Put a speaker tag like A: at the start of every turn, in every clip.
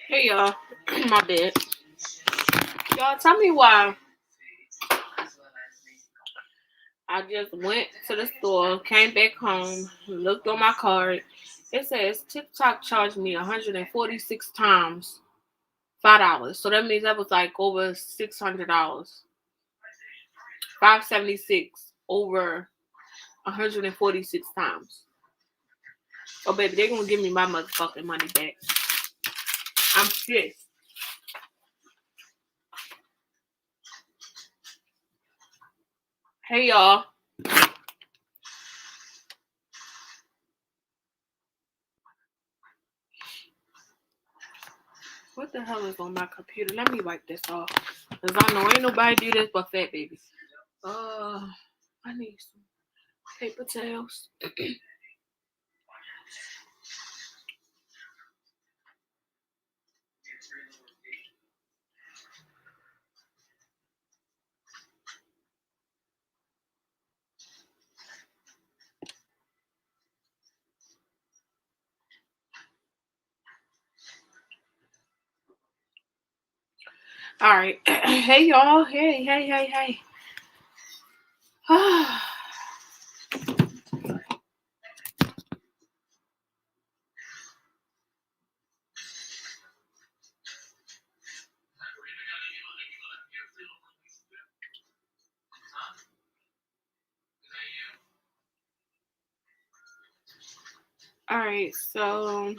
A: Hey y'all, my bad. Y'all, tell me why I just went to the store, came back home, looked on my card. It says TikTok charged me 146 times $5. So that means that was like over $600. 576 over 146 times. Oh baby, they gonna give me my motherfucking money back. I'm pissed. Hey y'all. What the hell is on my computer? Let me wipe this off. Cause I know ain't nobody do this but fat baby. Uh, I need some paper towels. All right. Hey y'all. Hey. All right. So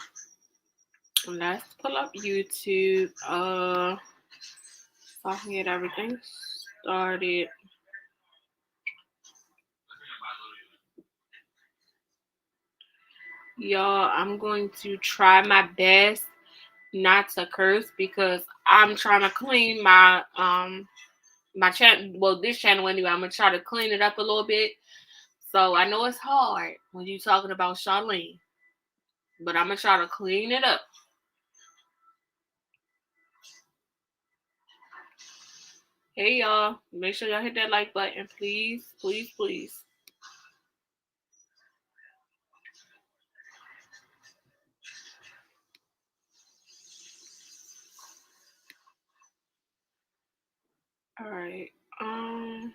A: let's pull up YouTube. So I can get everything started. Y'all, I'm going to try my best not to curse because I'm trying to clean my channel. Well, this channel anyway. I'm gonna try to clean it up a little bit. So I know it's hard when you're talking about Charlene, but I'm gonna try to clean it up. Hey y'all, make sure y'all hit that like button, please. All right. Um.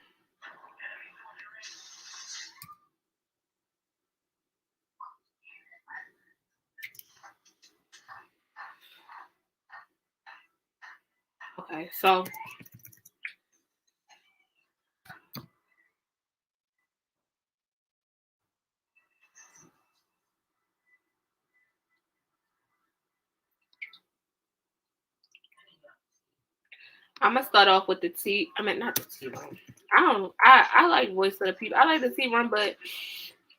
A: Okay. So I'm gonna start off with the tea. I mean, not the tea room. I don't. I like voice of the people. I like the tea room, but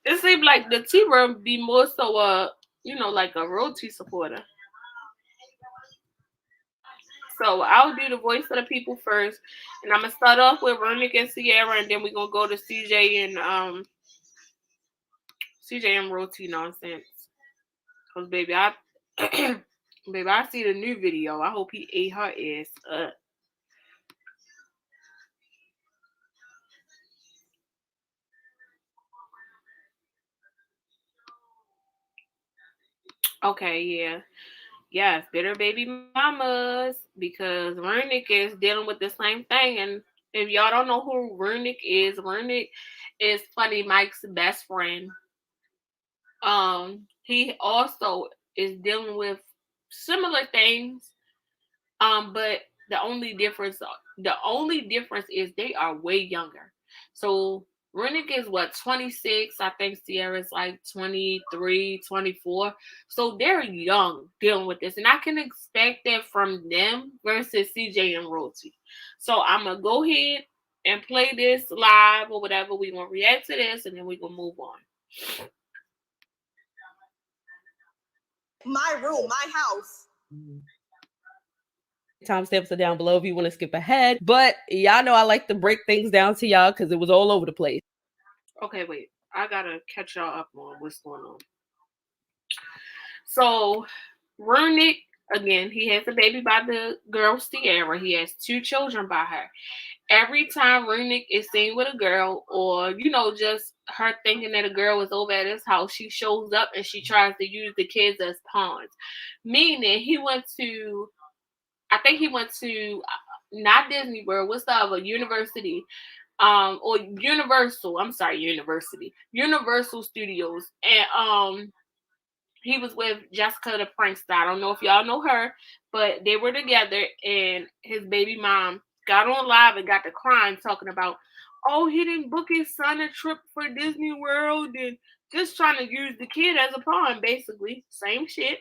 A: it seems like the tea room be more so like a royalty supporter. So I'll do the voice of the people first, and I'm gonna start off with Veronique and Sierra, and then we're gonna go to CJ and Royalty nonsense. Cause baby, I baby, I see the new video. I hope he ate her ass up. Okay, yeah. Yes, bitter baby mamas, because Vernick is dealing with the same thing. And if y'all don't know who Vernick is Funny Mike's best friend. He also is dealing with similar things. But the only difference is they are way younger. So Rennick is what, 26? I think Sierra's like 23, 24. So they're young dealing with this. And I can expect that from them versus CJ and Royalty. So I'm gonna go ahead and play this live or whatever. We're gonna react to this and then we're gonna move on.
B: My room, my house.
C: Timestamps are down below if you want to skip ahead. But y'all know I like to break things down to y'all because it was all over the place.
A: Okay, wait. I gotta catch y'all up on what's going on. So Runick, again, he has a baby by the girl Sierra. He has two children by her. every time Runic is seen with a girl, or just her thinking that a girl is over at his house, she shows up and she tries to use the kids as pawns. Meaning, I think he went to not Disney World. What's the other university? Or Universal. I'm sorry, Universal Studios, and he was with Jessica the Prankster. I don't know if y'all know her, but they were together, and his baby mom got on live and got to crying talking about, oh, he didn't book his son a trip for Disney World, and just trying to use the kid as a pawn, basically. Same shit.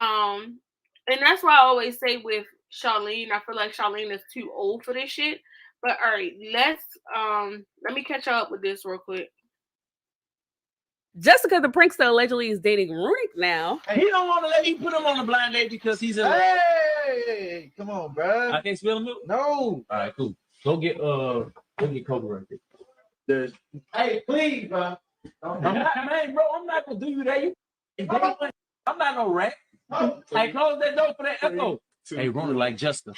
A: And that's why I always say with Charlene, I feel like Charlene is too old for this shit. But all right, let me catch up with this real quick.
C: Jessica the Prankster allegedly is dating Runic now.
B: And he don't want to let me put him on a blind date because he's in.
D: Hey, come on, bro.
B: I can't spill the milk.
D: No.
B: All right, cool. Go get Coke right there. Hey, please, bro. Man, bro, I'm not gonna do you that. I'm not no rat. Hey, close that door for that echo. Hey, Runic like Jessica.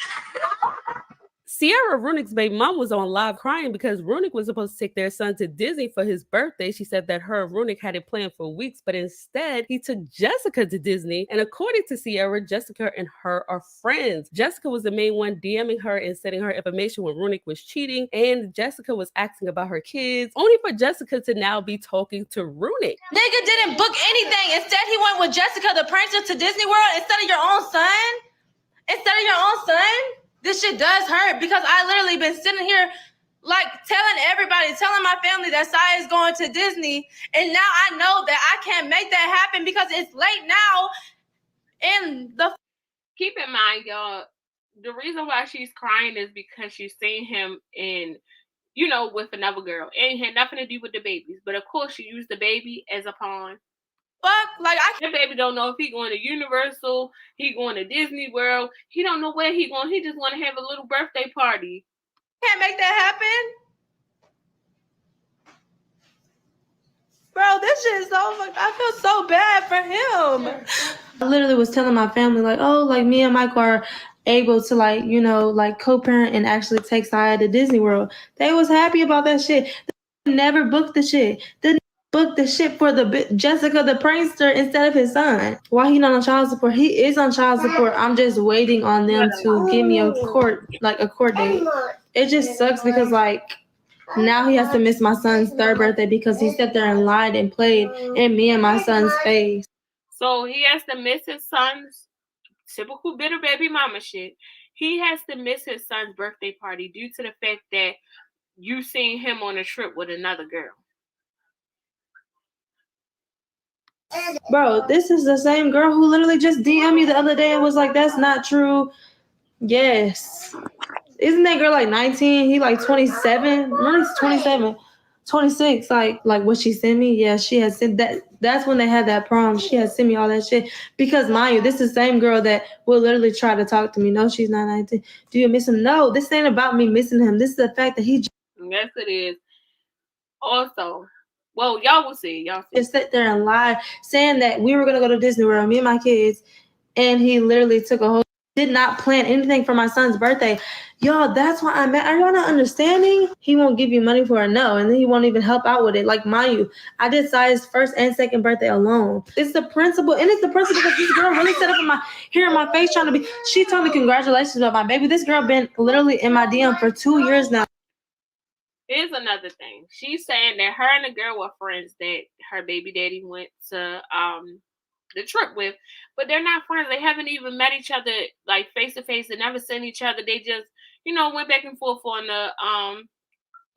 C: Sierra Runic's baby mom was on live crying because Runic was supposed to take their son to Disney for his birthday. She said that her and Runic had it planned for weeks, but instead he took Jessica to Disney. And according to Sierra, Jessica and her are friends. Jessica was the main one DMing her and sending her information when Runic was cheating, and Jessica was asking about her kids, only for Jessica to now be talking to Runic.
E: Nigga didn't book anything. Instead, he went with Jessica the Prankster to Disney World instead of your own son. This shit does hurt because I literally been sitting here like telling my family that Saya is going to Disney, and now I know that I can't make that happen because it's late now.
A: Keep in mind, y'all, the reason why she's crying is because she's seen him in, with another girl. It ain't had nothing to do with the babies, but of course she used the baby as a pawn. The baby don't know if he going to Universal, he going to Disney World, he don't know where he going. He just want to have a little birthday party.
E: Can't make that happen, bro. This shit is so I feel so bad for him. I literally was telling my family like, oh, like me and Michael are able to like co-parent and actually take Saya to Disney World. They was happy about that shit. They never booked the shit. Book the shit for the Jessica the Prankster instead of his son. Why he not on child support? He is on child support. I'm just waiting on them to give me a court date. It just sucks because now he has to miss my son's third birthday because he sat there and lied and played in me and my son's face.
A: So he has to miss his son's typical bitter baby mama shit. He has to miss his son's birthday party due to the fact that you seen him on a trip with another girl.
E: Bro, this is the same girl who literally just DM'd me the other day and was like, that's not true. Yes. Isn't that girl like 19? He like 27? Really 27. 26. Like what she sent me? Yeah, she had sent that. That's when they had that prom. She had sent me all that shit. Because mind you, this is the same girl that will literally try to talk to me. No, she's not 19. Do you miss him? No, this ain't about me missing him. This is the fact that he...
A: Yes, it is. Also... Well, y'all will see.
E: Just sit there and lie, saying that we were going to go to Disney World, me and my kids, and he literally did not plan anything for my son's birthday. Y'all, that's why I'm mad. Are y'all not understanding? He won't give you money for a no, and then he won't even help out with it. Like, mind you, I did Saya's first and second birthday alone. It's the principle, and it's the principle because this girl really set up in my face trying to be, she told me congratulations about my baby. This girl been literally in my DM for 2 years now.
A: Here's another thing. She's saying that her and the girl were friends that her baby daddy went to the trip with, but they're not friends. They haven't even met each other like face to face. They never seen each other. They just, went back and forth on the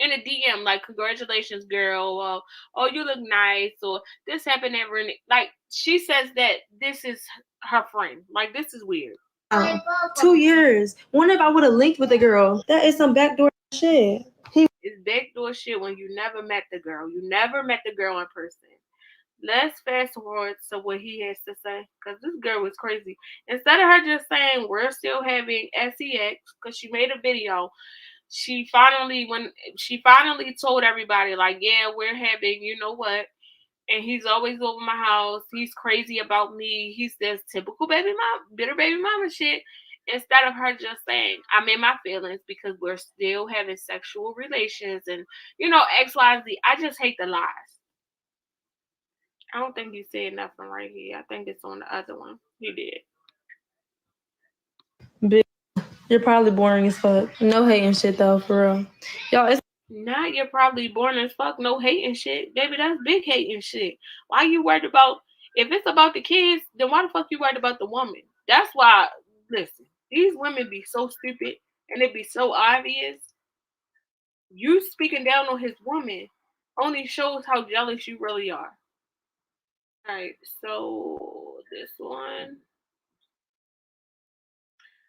A: in a DM like, congratulations, girl. Oh, you look nice. Or this happened ever. Like, she says that this is her friend. Like, this is weird.
E: 2 years. What if I would have linked with the girl? That is some backdoor shit.
A: It's backdoor shit when you never met the girl. You never met the girl in person. Let's fast forward to what he has to say, because this girl was crazy. Instead of her just saying we're still having sex, because she made a video, she finally told everybody like, yeah, we're having, you know what, and he's always over my house. He's crazy about me. He's this typical bitter baby mama shit. instead of her just saying, I'm in my feelings because we're still having sexual relations and, X, Y, Z. I just hate the lies. I don't think you said nothing right here. I think it's on the other one. You did.
E: You're probably boring as fuck. No hating shit though, for real. Y'all, it's
A: Nah, you're probably boring as fuck. No hating shit. Baby, that's big hating shit. Why you worried about, if it's about the kids, then why the fuck you worried about the woman? That's why, listen, these women be so stupid and it be so obvious. You speaking down on his woman only shows how jealous you really are. Alright, so this one.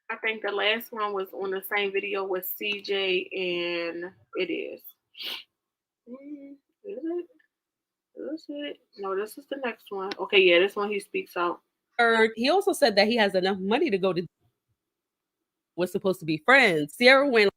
A: I think the last one was on the same video with CJ, and it is. Is it? Is it? No, this is the next one. Okay, yeah, this one he speaks out.
C: He also said that he has enough money to go to. Was supposed to be friends. Sierra went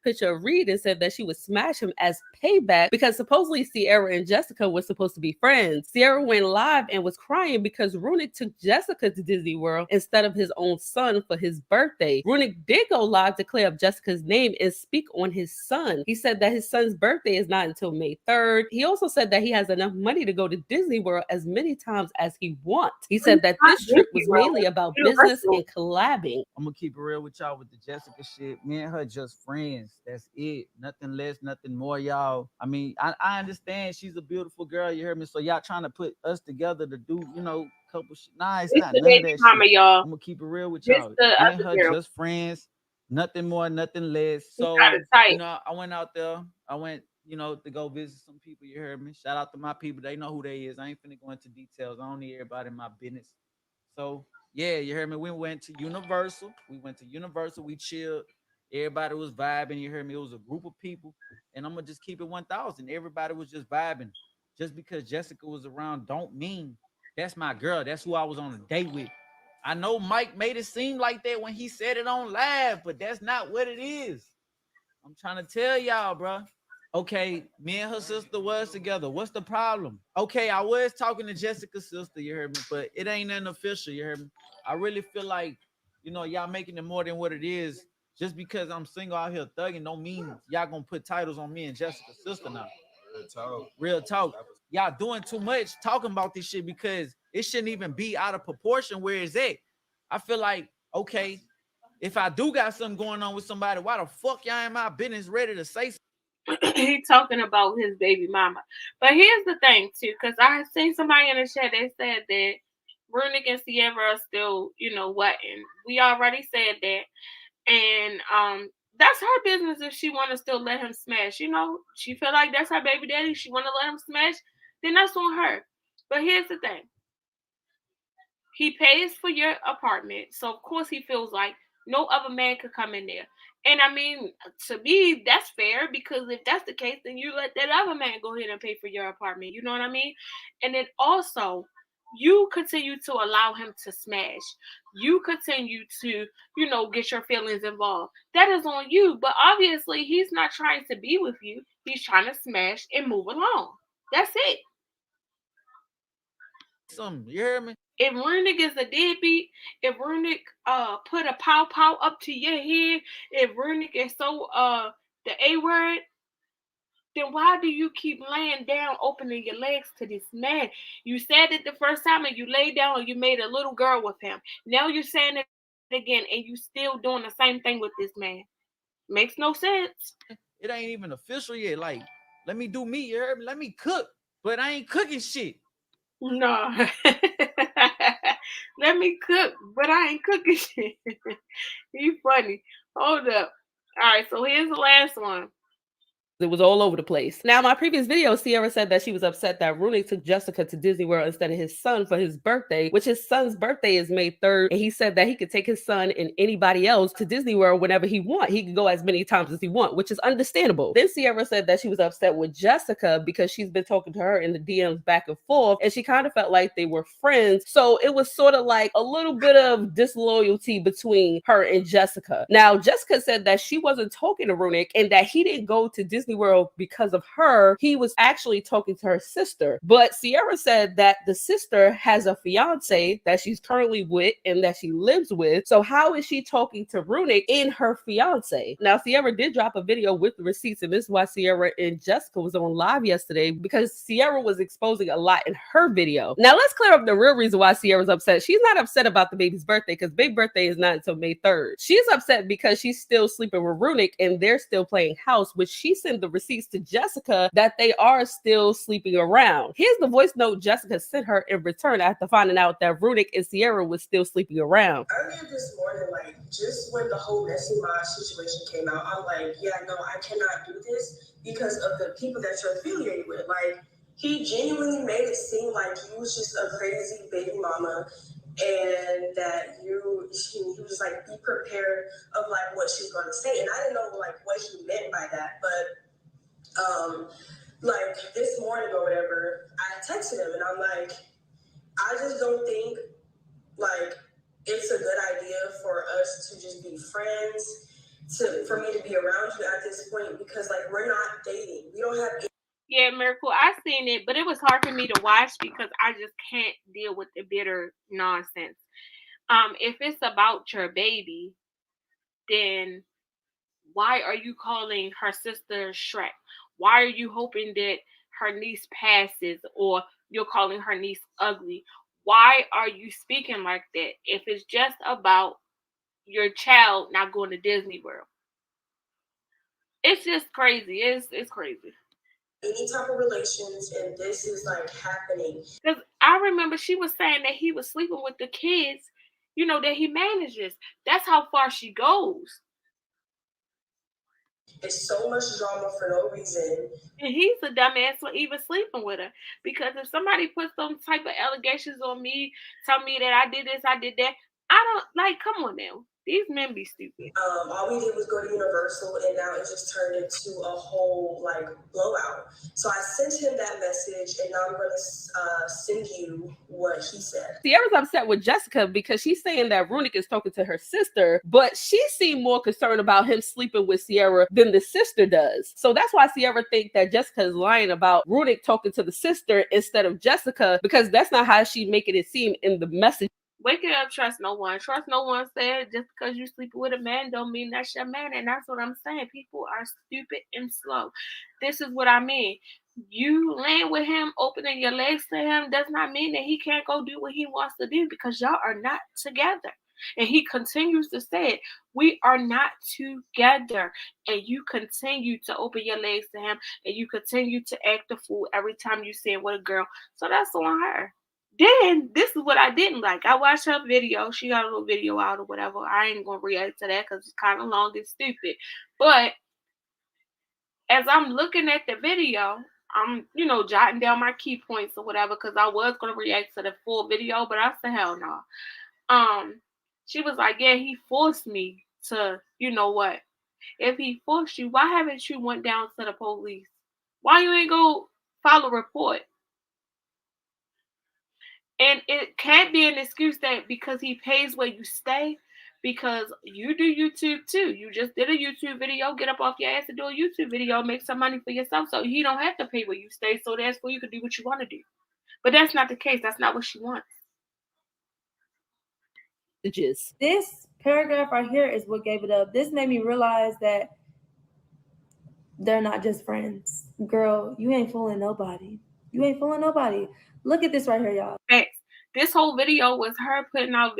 C: picture of Reed and said that she would smash him as payback because supposedly Sierra and Jessica were supposed to be friends. Sierra went live and was crying because Runick took Jessica to Disney World instead of his own son for his birthday. Runick did go live to clear up Jessica's name and speak on his son. He said that his son's birthday is not until May 3rd. He also said that he has enough money to go to Disney World as many times as he wants. He said that this trip was mainly about business and collabing.
B: I'm gonna keep it real with y'all with the Jessica shit. Me and her just friends. That's it. Nothing less, nothing more, y'all. I mean, I understand she's a beautiful girl. You heard me? So y'all trying to put us together to do, couple shit. Nah, it's not none of that shit.
A: Y'all.
B: I'm gonna keep it real with y'all. Me and her just friends. Nothing more, nothing less. So, I went out there. I went, to go visit some people. You heard me? Shout out to my people. They know who they is. I ain't finna go into details. I don't need everybody in my business. So, yeah, you heard me? We went to Universal. We chilled. Everybody was vibing. You heard me? It was a group of people. And I'm going to just keep it 1,000. Everybody was just vibing. Just because Jessica was around don't mean that's my girl. That's who I was on a date with. I know Mike made it seem like that when he said it on live, but that's not what it is. I'm trying to tell y'all, bro. Okay, me and her sister was together. What's the problem? Okay, I was talking to Jessica's sister, you heard me, but it ain't nothing official, you heard me? I really feel like, y'all making it more than what it is. Just because I'm single out here thugging don't mean y'all gonna put titles on me and Jessica's sister now. Real talk. Y'all doing too much talking about this shit because it shouldn't even be out of proportion where it's at. I feel like, okay, if I do got something going on with somebody, why the fuck y'all in my business ready to say something?
A: He talking about his baby mama. But here's the thing, too, because I seen somebody in the chat, they said that Runick and Sierra are still, what? And we already said that. And that's her business if she want to still let him smash. She feel like that's her baby daddy. She want to let him smash. Then that's on her. But here's the thing. He pays for your apartment. So, of course, he feels like no other man could come in there. And, I mean, to me, that's fair because if that's the case, then you let that other man go ahead and pay for your apartment. You know what I mean? And then also, you continue to allow him to smash. You continue to, get your feelings involved. That is on you. But obviously, he's not trying to be with you. He's trying to smash and move along. That's it.
B: You hear me?
A: If Runick is a deadbeat, if Runick put a pow up to your head, if Runick is so the A word, then why do you keep laying down, opening your legs to this man? You said it the first time and you laid down and you made a little girl with him. Now you're saying it again and you still doing the same thing with this man. Makes no sense.
B: It ain't even official yet. Like, let me do me, you heard me? Let me cook, but I ain't cooking shit.
A: No. Let me cook, but I ain't cooking shit. You funny. Hold up. All right, so here's the last one.
C: It was all over the place. Now, my previous video, Sierra said that she was upset that Runick took Jessica to Disney World instead of his son for his birthday, which his son's birthday is May 3rd. And he said that he could take his son and anybody else to Disney World whenever he wants. He could go as many times as he wants, which is understandable. Then Sierra said that she was upset with Jessica because she's been talking to her in the DMs back and forth, and she kind of felt like they were friends. So it was sort of like a little bit of disloyalty between her and Jessica. Now, Jessica said that she wasn't talking to Runick and that he didn't go to Disney Disney World because of her, he was actually talking to her sister. But Sierra said that the sister has a fiance that she's currently with and that she lives with. So how is she talking to Runic in her fiance? Now, Sierra did drop a video with the receipts, and this is why Sierra and Jessica was on live yesterday, because Sierra was exposing a lot in her video. Now, let's clear up the real reason why Sierra's upset. She's not upset about the baby's birthday, because baby's birthday is not until May 3rd. She's upset because she's still sleeping with Runic and they're still playing house, which she sent the receipts to Jessica that they are still sleeping around. Here's the voice note Jessica sent her in return after finding out that Runic and Sierra was still sleeping around.
F: Earlier this morning, like, just when the whole messy mob situation came out, I'm like, yeah, no, I cannot do this because of the people that you're affiliated with. Like, he genuinely made it seem like you was just a crazy baby mama, and that he was like, be prepared of like what she's going to say. And I didn't know like what he meant by that, but like this morning or whatever, I texted him and I'm like, I just don't think like it's a good idea for us to just be friends, for me to be around you at this point, because like we're not dating. We don't have.
A: Yeah, Miracle, I seen it, but it was hard for me to watch because I just can't deal with the bitter nonsense. If it's about your baby, then why are you calling her sister Shrek? Why are you hoping that her niece passes, or you're calling her niece ugly? Why are you speaking like that if it's just about your child not going to Disney World? It's just crazy. It's crazy.
F: Any type of relations, and this is like happening.
A: Because I remember she was saying that he was sleeping with the kids, that he manages. That's how far she goes.
F: It's so much drama for no reason.
A: And he's a dumbass for even sleeping with her. Because if somebody puts some type of allegations on me, tell me that I did this, I did that, I don't, come on now. These men be stupid.
F: All we did was go to Universal, and now it just turned into a whole like blowout. So I sent him that message, and now I'm gonna send you what he said.
C: Sierra's upset with Jessica because she's saying that Runic is talking to her sister, but she seemed more concerned about him sleeping with Sierra than the sister does. So that's why Sierra thinks that Jessica is lying about Runic talking to the sister instead of Jessica, because that's not how she's making it seem in the message.
A: Wake it up, trust no one. Trust no one said just because you sleep with a man don't mean that's your man. And that's what I'm saying. People are stupid and slow. This is what I mean. You laying with him, opening your legs to him, does not mean that he can't go do what he wants to do, because y'all are not together. And he continues to say it. We are not together. And you continue to open your legs to him, and you continue to act a fool every time you see him with a girl. So that's on her. Then, this is what I didn't like. I watched her video. She got a little video out or whatever. I ain't going to react to that because it's kind of long and stupid. But as I'm looking at the video, I'm, jotting down my key points or whatever, because I was going to react to the full video, but I said, hell no. She was like, yeah, he forced me to, what? If he forced you, why haven't you went down to the police? Why you ain't go file a report? And it can't be an excuse that because he pays where you stay, because you do YouTube too. You just did a YouTube video, get up off your ass and do a YouTube video, make some money for yourself, so you don't have to pay where you stay, so that's where you can do what you want to do. But that's not the case. That's not what she wants.
E: This paragraph right here is what gave it up. This made me realize that they're not just friends. Girl, you ain't fooling nobody. You ain't fooling nobody. Look at this right here, y'all.
A: This whole video was her putting out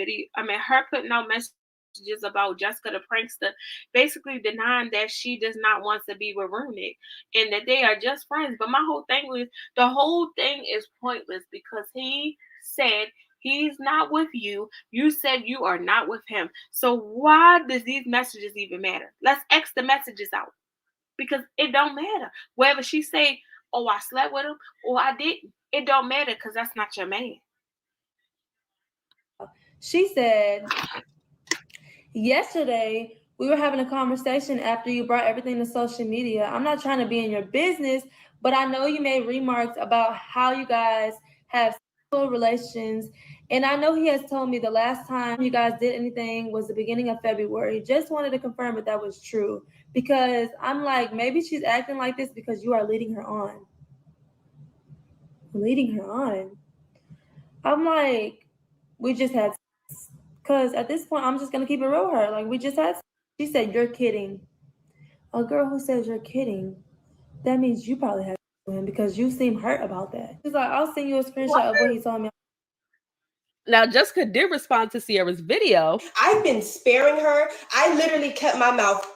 A: messages about Jessica the prankster, basically denying that she does not want to be with Runic and that they are just friends. But my whole thing was, the whole thing is pointless, because he said he's not with you. You said you are not with him. So why does these messages even matter? Let's X the messages out, because it don't matter. Whether she say, oh, I slept with him or I didn't, it don't matter, because that's not your man.
E: She said, yesterday we were having a conversation after you brought everything to social media. I'm not trying to be in your business, but I know you made remarks about how you guys have. relations. And I know he has told me the last time you guys did anything was the beginning of February. Just wanted to confirm if that was true. Because I'm like, maybe she's acting like this because you are leading her on. Leading her on. I'm like, we just had sex. Because at this point, I'm just going to keep it real with her. Like, we just had sex. She said, you're kidding. A girl who says you're kidding, that means you probably had sex with him because you seem hurt about that. She's like, I'll send you a screenshot of what he told me.
C: Now, Jessica did respond to Sierra's video.
F: I've been sparing her. I literally kept my mouth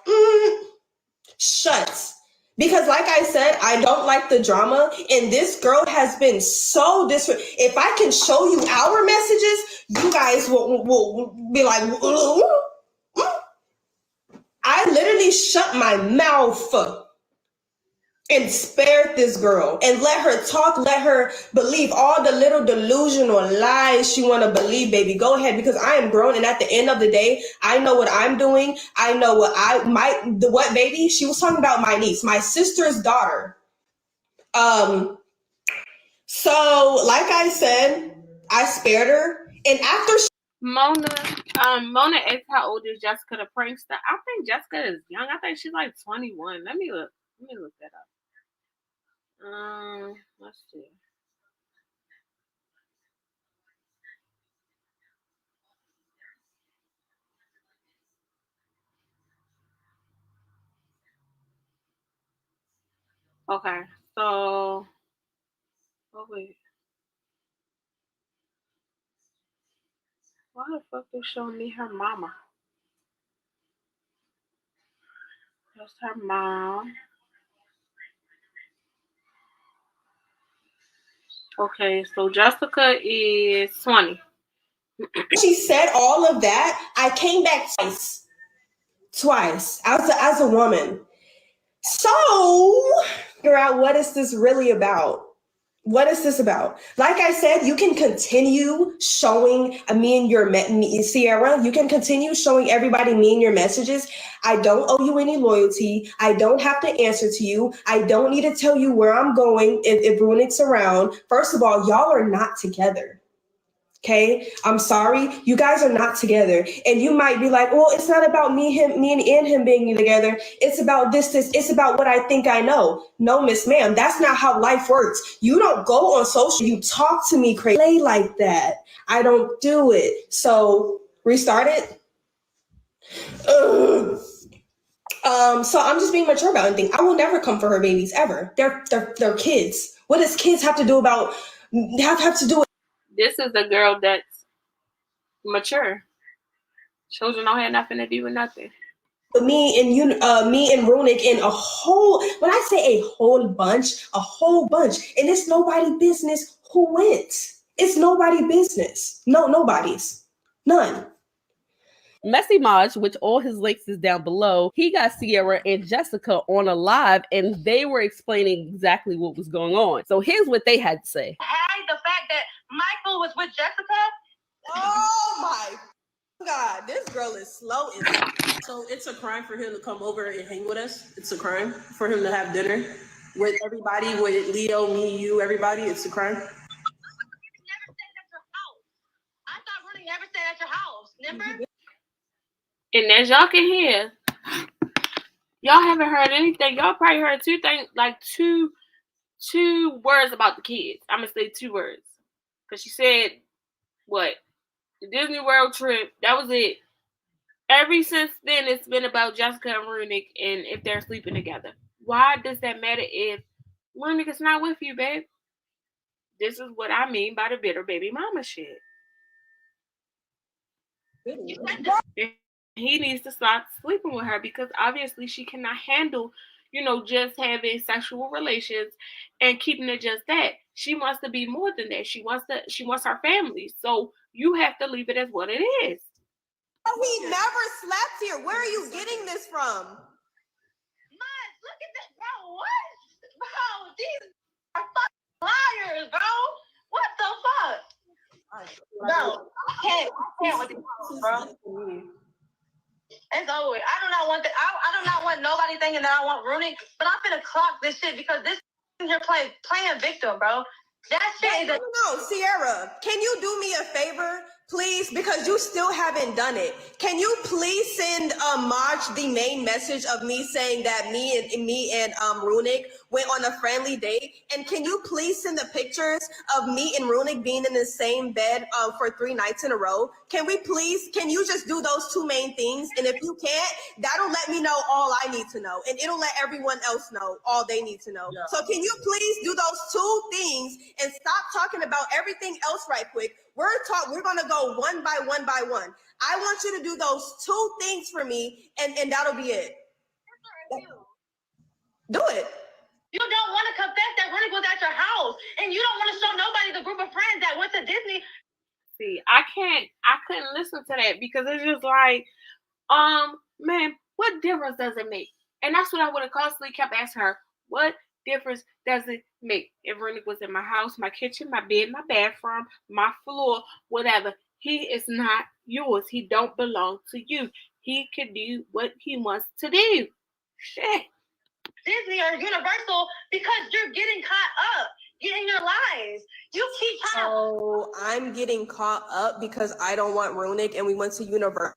F: shut. Because like I said, I don't like the drama. And this girl has been so disrespectful. If I can show you our messages, you guys will be like, I literally shut my mouth and spared this girl and let her talk, let her believe all the little delusional lies she want to believe, baby. Go ahead, because I am grown, and at the end of the day, I know what I'm doing. I know what baby? She was talking about my niece, my sister's daughter. So like I said, I spared her, and after
A: Mona asked how old is Jessica the prankster. I think Jessica is young. I think she's like 21. Let me look that up. Let's see. Okay, so wait. Why the fuck they showing me her mama? That's her mom. Okay, so Jessica is 20.
F: she said all of that, I came back twice as a woman. So figure out, what is this really about? What is this about? Like I said, you can continue showing Sierra, you can continue showing everybody me and your messages. I don't owe you any loyalty. I don't have to answer to you. I don't need to tell you where I'm going if Runik's around. First of all, y'all are not together. Okay, I'm sorry, you guys are not together. And you might be like, well, it's not about me and him being together. It's about this, it's about what I think I know. No, Miss Ma'am, that's not how life works. You don't go on social, you talk to me crazy like that. I don't do it. So restart it. So I'm just being mature about anything. I will never come for her babies ever. They're kids. What does kids have to do with
A: This is a girl that's mature. Children don't have nothing to do with nothing.
F: Me and Runik in a whole, when I say a whole bunch, and it's nobody business who went. It's nobody business. No, nobody's. None.
C: Messy Maj, which all his links is down below, he got Sierra and Jessica on a live, and they were explaining exactly what was going on. So here's what they had to say.
G: Hide the fact that Michael was with Jessica.
F: Oh my God, this girl is slow. So it's a crime for him to come over and hang with us. It's a crime for him to have dinner with everybody, with Leo, me, you, everybody. It's a crime.
G: Never stayed at your house. I thought Rudy never stayed at your house. Never.
A: And as y'all can hear, y'all haven't heard anything. Y'all probably heard two things, like two words about the kids. I'm gonna say 2 words, because she said what, the Disney World trip. That was it. Ever since then, it's been about Jessica and Runik and if they're sleeping together. Why does that matter if Runik is not with you, babe? This is what I mean by the bitter baby mama shit. He needs to stop sleeping with her, because obviously she cannot handle, just having sexual relations and keeping it just that. She wants to be more than that. She wants her family. So you have to leave it as what it is.
F: We never slept here. Where are you getting this from?
G: Mom, look at that, bro. What? Bro, these are fucking liars, bro. What the fuck? Bro, I can't with these, bro. It's over with. I do not want that. I do not want nobody thinking that I want Runik, but I'm finna clock this shit, because this here playing victim, bro. That shit is a
F: No, Sierra, can you do me a favor, please? Because you still haven't done it. Can you please send March the main message of me saying that me and Runic went on a friendly date? And can you please send the pictures of me and Runic being in the same bed for 3 nights in a row? Can you just do those two main things? And if you can't, that'll let me know all I need to know. And it'll let everyone else know all they need to know. Yeah. So can you please do those two things and stop talking about everything else right quick? We're gonna go one by one by one. I want you to do those two things for me, and that'll be it. Do it.
G: You don't want to confess that Runic was at your house, and you don't want to show nobody the group of friends that went to Disney.
A: See, I couldn't listen to that because it's just like, man, what difference does it make? And that's what I would have constantly kept asking her. What difference does it make? If Runic was in my house, my kitchen, my bed, my bathroom, my floor, whatever, he is not yours. He don't belong to you. He can do what he wants to do. Shit.
G: Disney or Universal because you're getting caught up in your lies. You keep trying.
F: So I'm getting caught up because I don't want Runic, and we went to Universal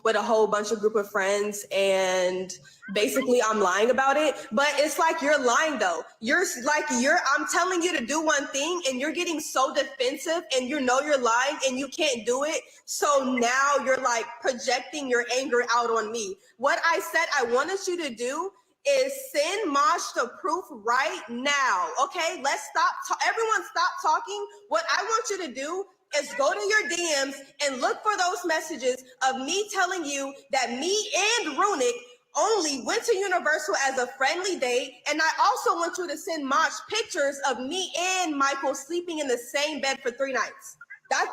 F: with a whole bunch of group of friends, and basically I'm lying about it. But it's like you're lying though. I'm telling you to do one thing and you're getting so defensive and you know you're lying and you can't do it. So now you're like projecting your anger out on me. What I said I wanted you to do is send Mosh the proof right now. Okay, let's stop. Everyone stop talking. What I want you to do is go to your DMs and look for those messages of me telling you that me and Runic only went to Universal as a friendly date. And I also want you to send Mosh pictures of me and Michael sleeping in the same bed for 3 nights.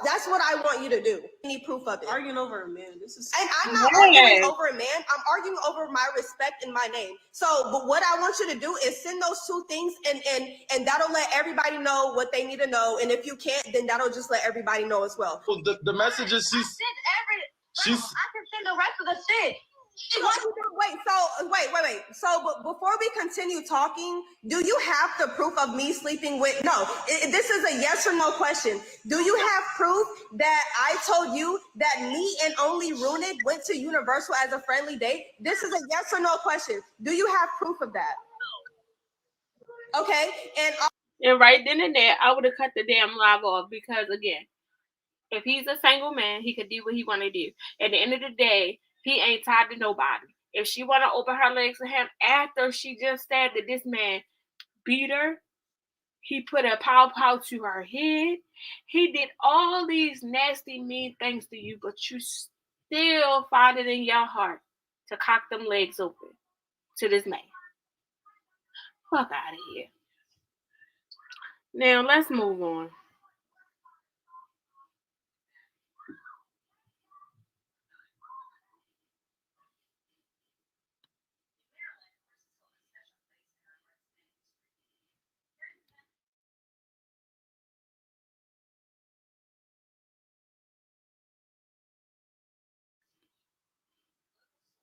F: That's what I want you to do. Need proof of it.
E: Arguing over a man.
F: And I'm not arguing over a man. I'm arguing over my respect and my name. So, but what I want you to do is send those two things, and that'll let everybody know what they need to know. And if you can't, then that'll just let everybody know as well.
D: Well, the messages I
G: can send the rest of the shit.
F: Wait. So, before we continue talking, do you have the proof of me sleeping with? No, this is a yes or no question. Do you have proof that I told you that me and only Runic went to Universal as a friendly date? This is a yes or no question. Do you have proof of that? Okay,
A: And right then and there, I would have cut the damn live off because, again, if he's a single man, he could do what he want to do. At the end of the day, he ain't tied to nobody. If she want to open her legs to him after she just said that this man beat her, he put a pow to her head, he did all these nasty, mean things to you, but you still find it in your heart to cock them legs open to this man. Fuck out of here. Now, let's move on.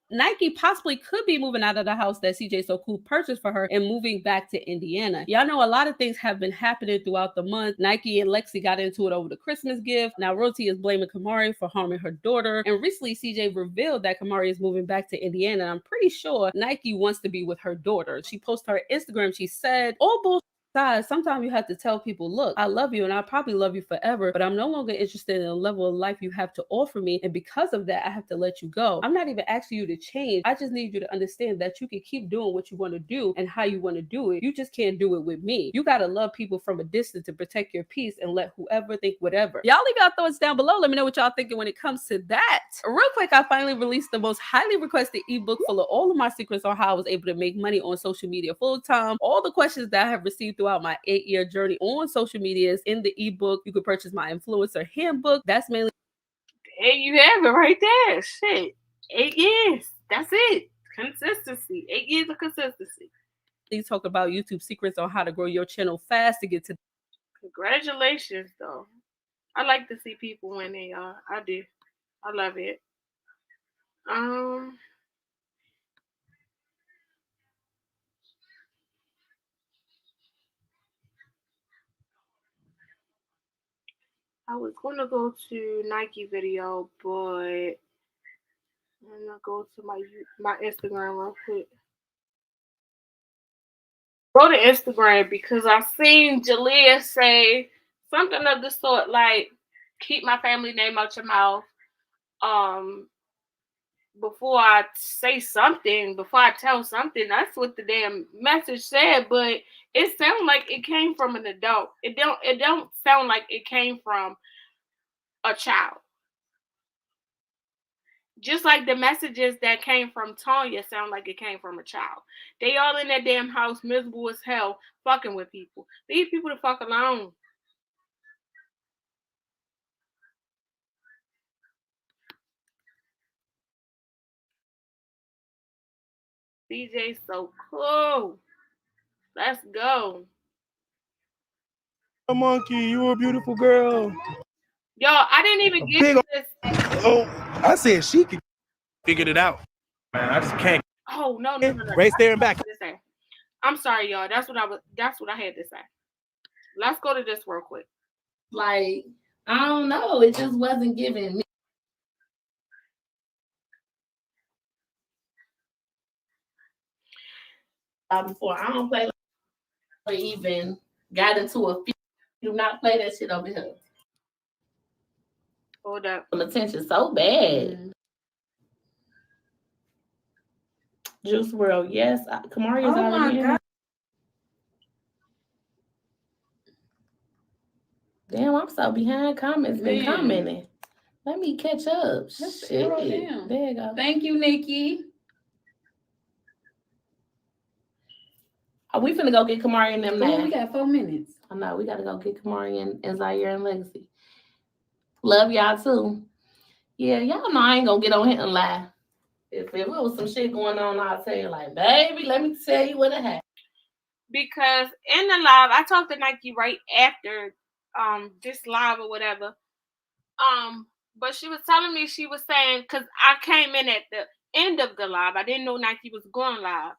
C: Nike possibly could be moving out of the house that CJ So Cool purchased for her and moving back to Indiana. Y'all know a lot of things have been happening throughout the month. Nike and Lexi got into it over the Christmas gift. Now Roti is blaming Kamari for harming her daughter. And recently CJ revealed that Kamari is moving back to Indiana. And I'm pretty sure Nike wants to be with her daughter. She posted her Instagram. She said, "All bullshit aside, sometimes you have to tell people, look, I love you and I'll probably love you forever, but I'm no longer interested in the level of life you have to offer me. And because of that, I have to let you go. I'm not even asking you to change. I just need you to understand that you can keep doing what you want to do and how you want to do it. You just can't do it with me. You got to love people from a distance to protect your peace and let whoever think whatever." Y'all leave your thoughts down below. Let me know what y'all thinking when it comes to that. Real quick, I finally released the most highly requested ebook full of all of my secrets on how I was able to make money on social media full time. All the questions that I have received throughout my 8-year journey on social media is in the ebook. You could purchase my influencer handbook. That's mainly.
A: There you have it right there. Shit. 8 years. That's it. Consistency. 8 years of consistency.
C: Please talk about YouTube secrets on how to grow your channel fast to get to.
A: Congratulations, though. I like to see people winning, y'all. I do. I love it. I was gonna go to Nike video, but I'm gonna go to my Instagram real quick. Go to Instagram because I seen Jalea say something of the sort like, "Keep my family name out your mouth." Before I say something, before I tell something, that's what the damn message said. But it sounds like it came from an adult. It don't sound like it came from a child. Just like the messages that came from Tanya sound like it came from a child. They all in that damn house, miserable as hell, fucking with people. Leave people the fuck alone. CJ's so cool. Let's go.
H: Monkey, you a beautiful girl.
A: Yo, I didn't even get
H: Big
A: to this.
H: Oh, I said she could figure it out. Man, I just can't.
A: Oh no.
H: Right there and back.
A: I'm sorry, y'all. That's what I had to say. Let's go to this real quick.
C: Like, I don't know. It just wasn't giving me. Before I don't play or even got into a few. Do not play that shit over here.
A: Hold up.
C: Attention so bad. Juice WRLD, yes. Kamari's already in. Damn, I'm so behind comments. Been commenting. Let me catch up. Shit. There you go.
I: Thank you, Nikki.
C: Are we finna go get Kamari and them now?
I: Oh, we got 4 minutes.
C: I know, we gotta go get Kamari and Zaire and Legacy. Love y'all too. Yeah, y'all know I ain't gonna get on here and lie. If it was some shit going on, I'll tell you, like, baby, let me tell you what happened.
A: Because in the live, I talked to Nike right after this live or whatever. But she was telling me, she was saying, because I came in at the end of the live. I didn't know Nike was going live.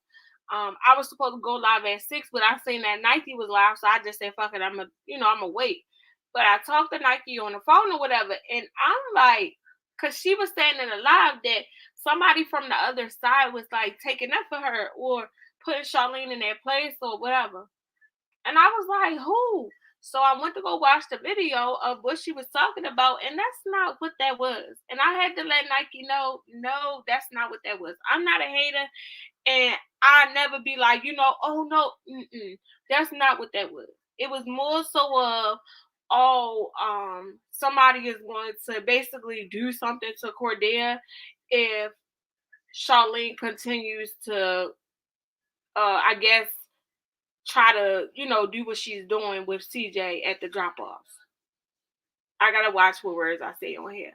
A: I was supposed to go live at 6, but I seen that Nike was live, so I just said, fuck it, I'm gonna wait. But I talked to Nike on the phone or whatever, and I'm like, because she was saying in the live that somebody from the other side was like taking up for her or putting Charlene in their place or whatever. And I was like, who? So I went to go watch the video of what she was talking about, and that's not what that was. And I had to let Nike know, no, that's not what that was. I'm not a hater, and I never be like, oh no, that's not what that was. It was more so of, somebody is going to basically do something to Cordia if Charlene continues to, I guess, try to, do what she's doing with CJ at the drop-offs. I gotta watch what words I say on here.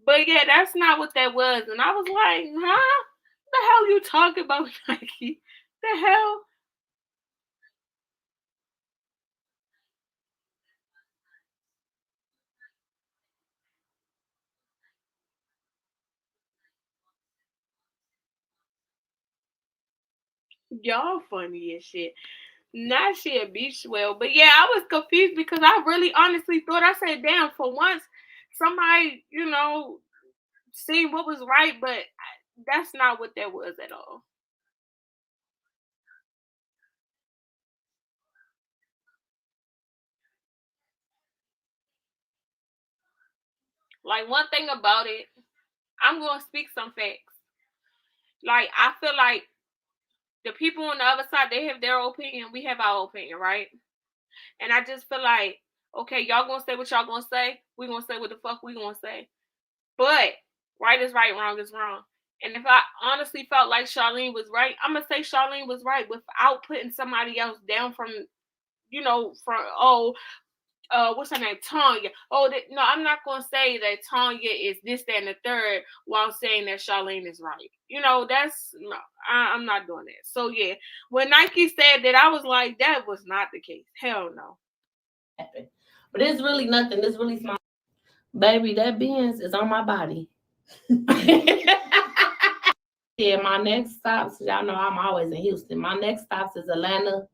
A: But yeah, that's not what that was. And I was like, huh? What the hell you talking about, Nike? The hell? Y'all funny as shit. Not shit, beach well. But yeah, I was confused because I really honestly thought, I said, damn, for once, somebody, seen what was right, but that's not what that was at all. Like, one thing about it, I'm going to speak some facts. Like, I feel like the people on the other side, they have their opinion. We have our opinion, right? And I just feel like, okay, y'all going to say what y'all going to say. We going to say what the fuck we going to say. But right is right, wrong is wrong. And if I honestly felt like Charlene was right, I'm going to say Charlene was right without putting somebody else down from, what's her name? Tanya. No, I'm not going to say that Tanya is this, that, and the third while saying that Charlene is right. I'm not doing that. So, yeah, when Nike said that, I was like, that was not the case. Hell no.
C: But it's really nothing. It's really small. Baby, that Benz is on my body. Yeah, my next stops, y'all know I'm always in Houston. My next stops is Atlanta,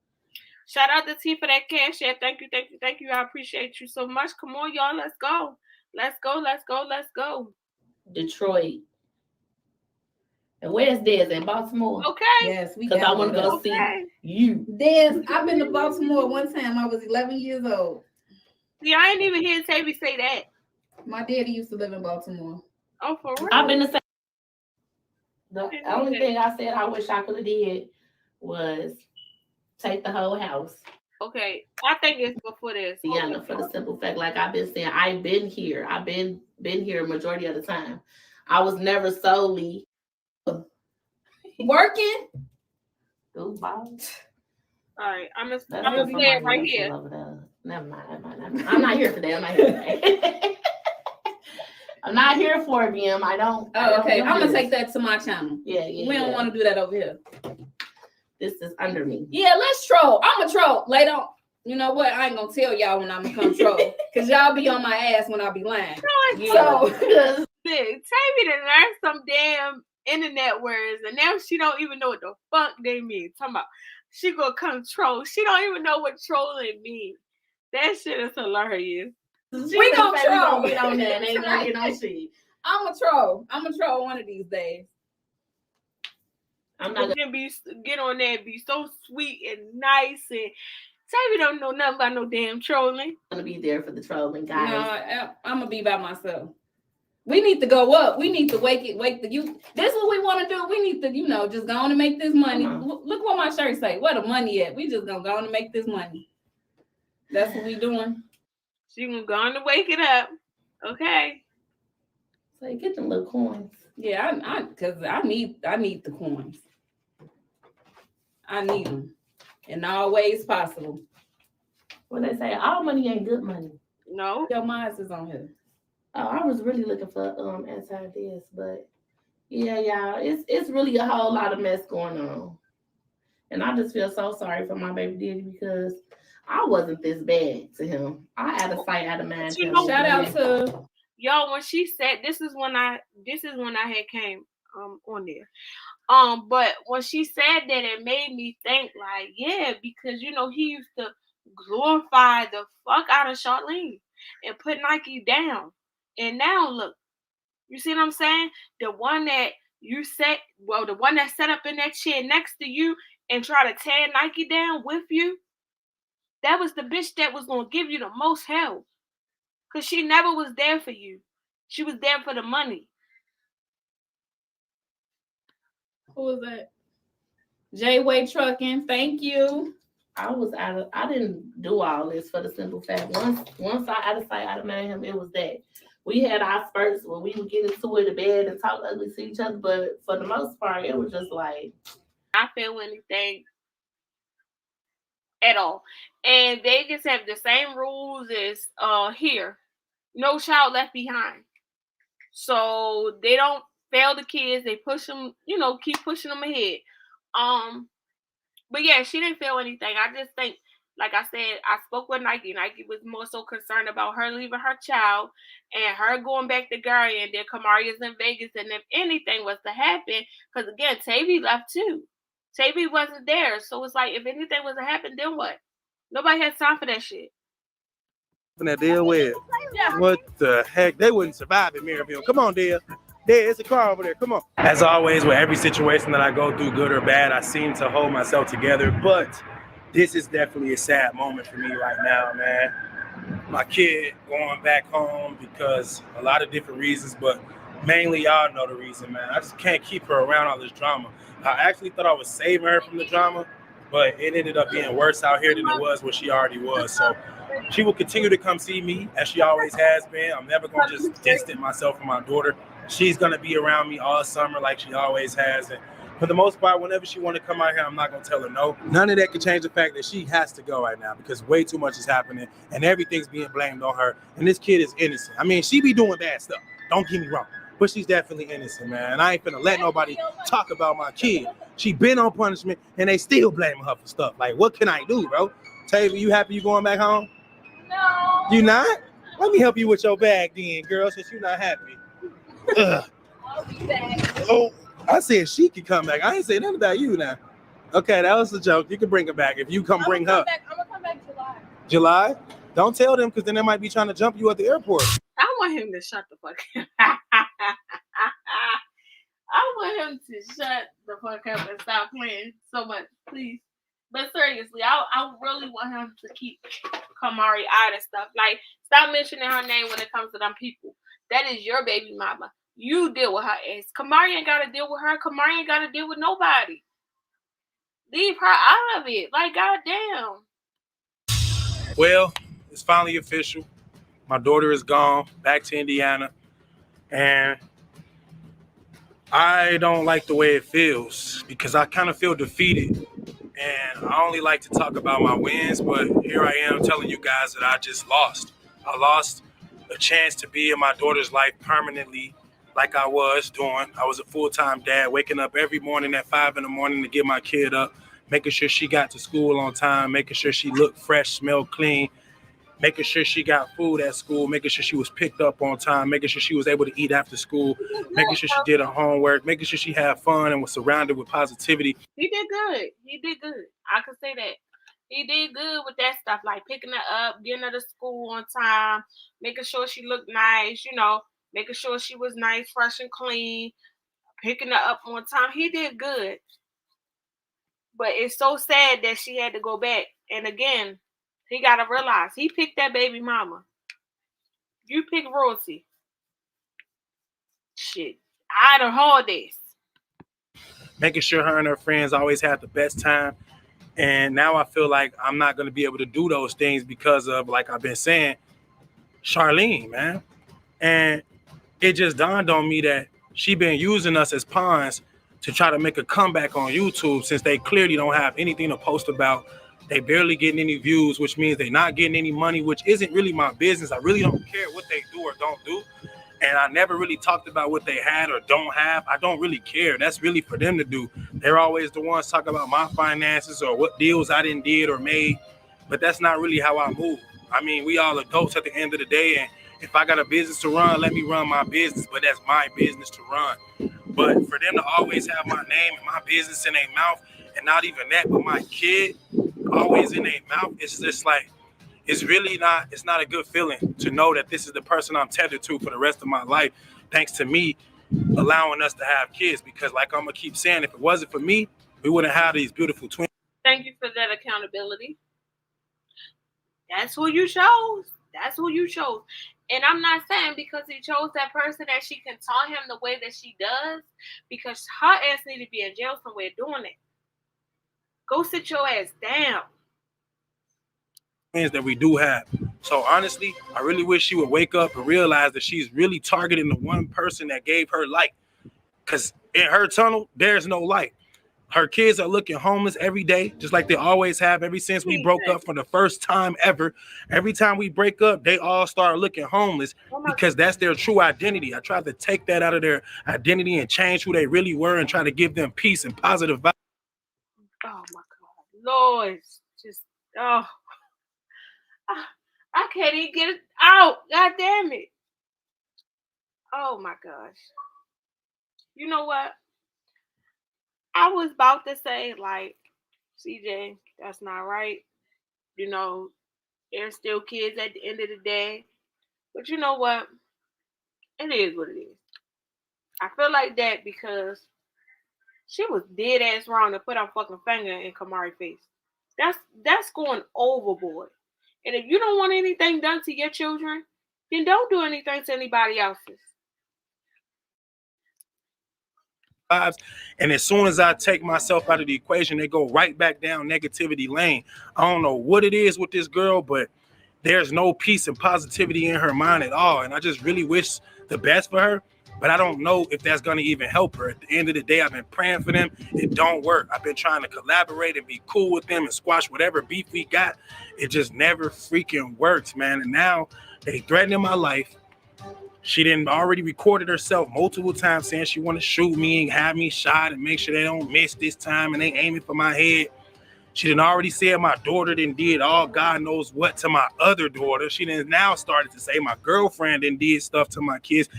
A: Shout out to T for that cash app. Thank you. I appreciate you so much. Come on, y'all. Let's go.
J: Detroit. And where's Des in Baltimore?
A: Okay.
I: Yes, we
J: Because I
I: got
J: want to
I: one.
J: go see you.
I: Des, I've been to Baltimore one time. I was 11 years old.
A: See, I ain't even hear Tavy say that.
I: My daddy used to live in Baltimore.
A: Oh, for real?
J: I've been to say the only thing I said I wish I could have did was take the whole house.
A: Okay, I think it's before this.
J: Yeah, for the simple fact, like I've been saying, I've been here. I've been here majority of the time. I was never solely
I: working.
J: Goodbye.
A: All right, I'm gonna say it right here.
J: Never mind. I'm not here today. I'm not here for it, BM. I don't.
I: Oh, okay. I'm gonna take that to my channel.
J: Yeah.
I: We don't want to do that over here.
J: This is under me.
I: Yeah, let's troll. I'm gonna troll later on. You know what? I ain't gonna tell y'all when I'm gonna come troll, cause y'all be on my ass when I be lying.
A: So, Tavy done learned some damn internet words, and now she don't even know what the fuck they mean. Talking about she gonna come troll. She don't even know what trolling means. That shit is hilarious.
I: We gonna troll.
J: Get on that. Ain't gonna get on shit.
I: I'm gonna troll. I'm gonna troll one of these days.
A: I'm not gonna get on there and be so sweet and nice, and Tavy don't know nothing about no damn trolling.
J: I'm gonna be there for the trolling, guys.
I: No, I'm gonna be by myself. We need to go up. We need to wake the youth. This is what we want to do. We need to, just go on and make this money. Look what my shirt say. Where the money at? We just gonna go on and make this money. That's what we doing.
A: She gonna go on to wake it up. Okay.
J: So you get them little coins.
I: Yeah, because I need the coins. I need them in all ways possible.
J: Well, they say all money ain't good money.
A: No.
I: Your mind is on here.
J: Oh, I was really looking for anti-this, but yeah, y'all, it's really a whole lot of mess going on. And I just feel so sorry for my baby daddy because I wasn't this bad to him. I had a sight out of mind.
I: Shout out to
A: y'all when she said this is when I had came on there. But when she said that, it made me think like, yeah, because he used to glorify the fuck out of Charlene and put Nike down. And now look, you see what I'm saying? The one that the one that sat up in that chair next to you and try to tear Nike down with you, that was the bitch that was gonna give you the most hell. Cause she never was there for you. She was there for the money.
I: Who was that? J-Way Trucking. Thank you.
J: I didn't do all this for the simple fact. Once I out of sight, out of mind, it was that. We had our spurts where we would get into it in bed and talk ugly to each other, but for the most part, it was just like
A: I feel anything at all. And they just have the same rules as here. No child left behind. So they don't fail the kids. They push them, keep pushing them ahead. But yeah, she didn't feel anything. I just think, like I said, I spoke with Nike. Nike was more so concerned about her leaving her child and her going back to Gary, and then Kamaria's in Vegas. And if anything was to happen, because again, Tavy left too. Tavy wasn't there. So it's like, if anything was to happen, then what? Nobody has time for that shit.
H: That deal with what the heck? They wouldn't survive in Maryville. Come on, Dale. There, it's a car over there. Come on. As always, with every situation that I go through, good or bad, I seem to hold myself together. But this is definitely a sad moment for me right now, man. My kid going back home because a lot of different reasons, but mainly y'all know the reason, man. I just can't keep her around all this drama. I actually thought I was saving her from the drama, but it ended up being worse out here than it was where she already was. So she will continue to come see me as she always has been. I'm never going to just distance myself from my daughter. She's going to be around me all summer like she always has. And for the most part, whenever she want to come out here, I'm not going to tell her no. None of that can change the fact that she has to go right now because way too much is happening and everything's being blamed on her. And this kid is innocent. I mean, she be doing bad stuff. Don't get me wrong. But she's definitely innocent, man. And I ain't finna let nobody talk about my kid. She been on punishment and they still blaming her for stuff. Like, what can I do, bro? Tavy, you happy you going back home?
G: No.
H: You not? Let me help you with your bag then, girl, since you're not happy. Ugh.
G: I'll be back.
H: Oh, I said she could come back. I ain't saying nothing about you now. Okay, that was a joke. You can bring her back if you come bring her.
I: I'm gonna come back July.
H: July? Don't tell them because then they might be trying to jump you at the airport.
A: I want him to shut the fuck up. I want him to shut the fuck up and stop playing so much, please. But seriously, I really want him to keep Kamari out of stuff. Like, stop mentioning her name when it comes to them people. That is your baby mama. You deal with her ass. Kamari ain't got to deal with her. Kamari ain't got to deal with nobody. Leave her out of it. Like, goddamn.
H: Well, it's finally official. My daughter is gone, back to Indiana. And I don't like the way it feels because I kind of feel defeated. And I only like to talk about my wins, but here I am telling you guys that I just lost. I lost a chance to be in my daughter's life permanently like I was doing. I was a full-time dad, waking up every morning at 5 in the morning to get my kid up, making sure she got to school on time, making sure she looked fresh, smelled clean, making sure she got food at school, making sure she was picked up on time, making sure she was able to eat after school, making sure she did her homework, making sure she had fun and was surrounded with positivity.
A: He did good. He did good. I could say that. He did good with that stuff, like picking her up, getting her to school on time, making sure she looked nice, making sure she was nice, fresh, and clean, picking her up on time. He did good. But it's so sad that she had to go back. And again, he got to realize he picked that baby mama. You pick royalty. Shit. I done hauled this.
H: Making sure her and her friends always had the best time. And now I feel like I'm not going to be able to do those things because of, like I've been saying, Charlene, man. And it just dawned on me that she been using us as pawns to try to make a comeback on YouTube since they clearly don't have anything to post about. They barely getting any views, which means they're not getting any money, which isn't really my business. I really don't care what they do or don't do. And I never really talked about what they had or don't have. I don't really care. That's really for them to do. They're always the ones talking about my finances or what deals I did or made. But that's not really how I move. I mean, we all adults at the end of the day. And if I got a business to run, let me run my business. But that's my business to run. But for them to always have my name and my business in their mouth, and not even that, but my kid always in their mouth, it's just like, it's not a good feeling to know that this is the person I'm tethered to for the rest of my life, thanks to me allowing us to have kids. Because like I'm going to keep saying, if it wasn't for me, we wouldn't have these beautiful twins.
A: Thank you for that accountability. That's who you chose. That's who you chose. And I'm not saying because he chose that person that she can taunt him the way that she does, because her ass need to be in jail somewhere doing it. Go sit your ass down.
H: That we do have. So honestly, I really wish she would wake up and realize that she's really targeting the one person that gave her light. Because in her tunnel, there's no light. Her kids are looking homeless every day, just like they always have ever since we broke up for the first time ever. Every time we break up, they all start looking homeless because that's their true identity. I tried to take that out of their identity and change who they really were and try to give them peace and positive vibes.
A: Oh my God. Lord, just, I can't even get it out. God damn it. Oh my gosh. You know what? I was about to say, like, CJ, that's not right. There's still kids at the end of the day. But you know what? It is what it is. I feel like that because she was dead ass wrong to put her fucking finger in Kamari's face. That's going overboard. And if you don't want anything done to your children, then don't do anything to anybody else's.
H: And as soon as I take myself out of the equation, they go right back down negativity lane. I don't know what it is with this girl, but there's no peace and positivity in her mind at all. And I just really wish the best for her, but I don't know if that's going to even help her. At the end of the day, I've been praying for them. It don't work. I've been trying to collaborate and be cool with them and squash whatever beef we got. It just never freaking works, man. And now they threatening my life. She didn't already recorded herself multiple times saying she want to shoot me and have me shot and make sure they don't miss this time and they aiming for my head. She didn't already said my daughter didn't did all God knows what to my other daughter. She didn't now started to say my girlfriend didn't did stuff to my kids.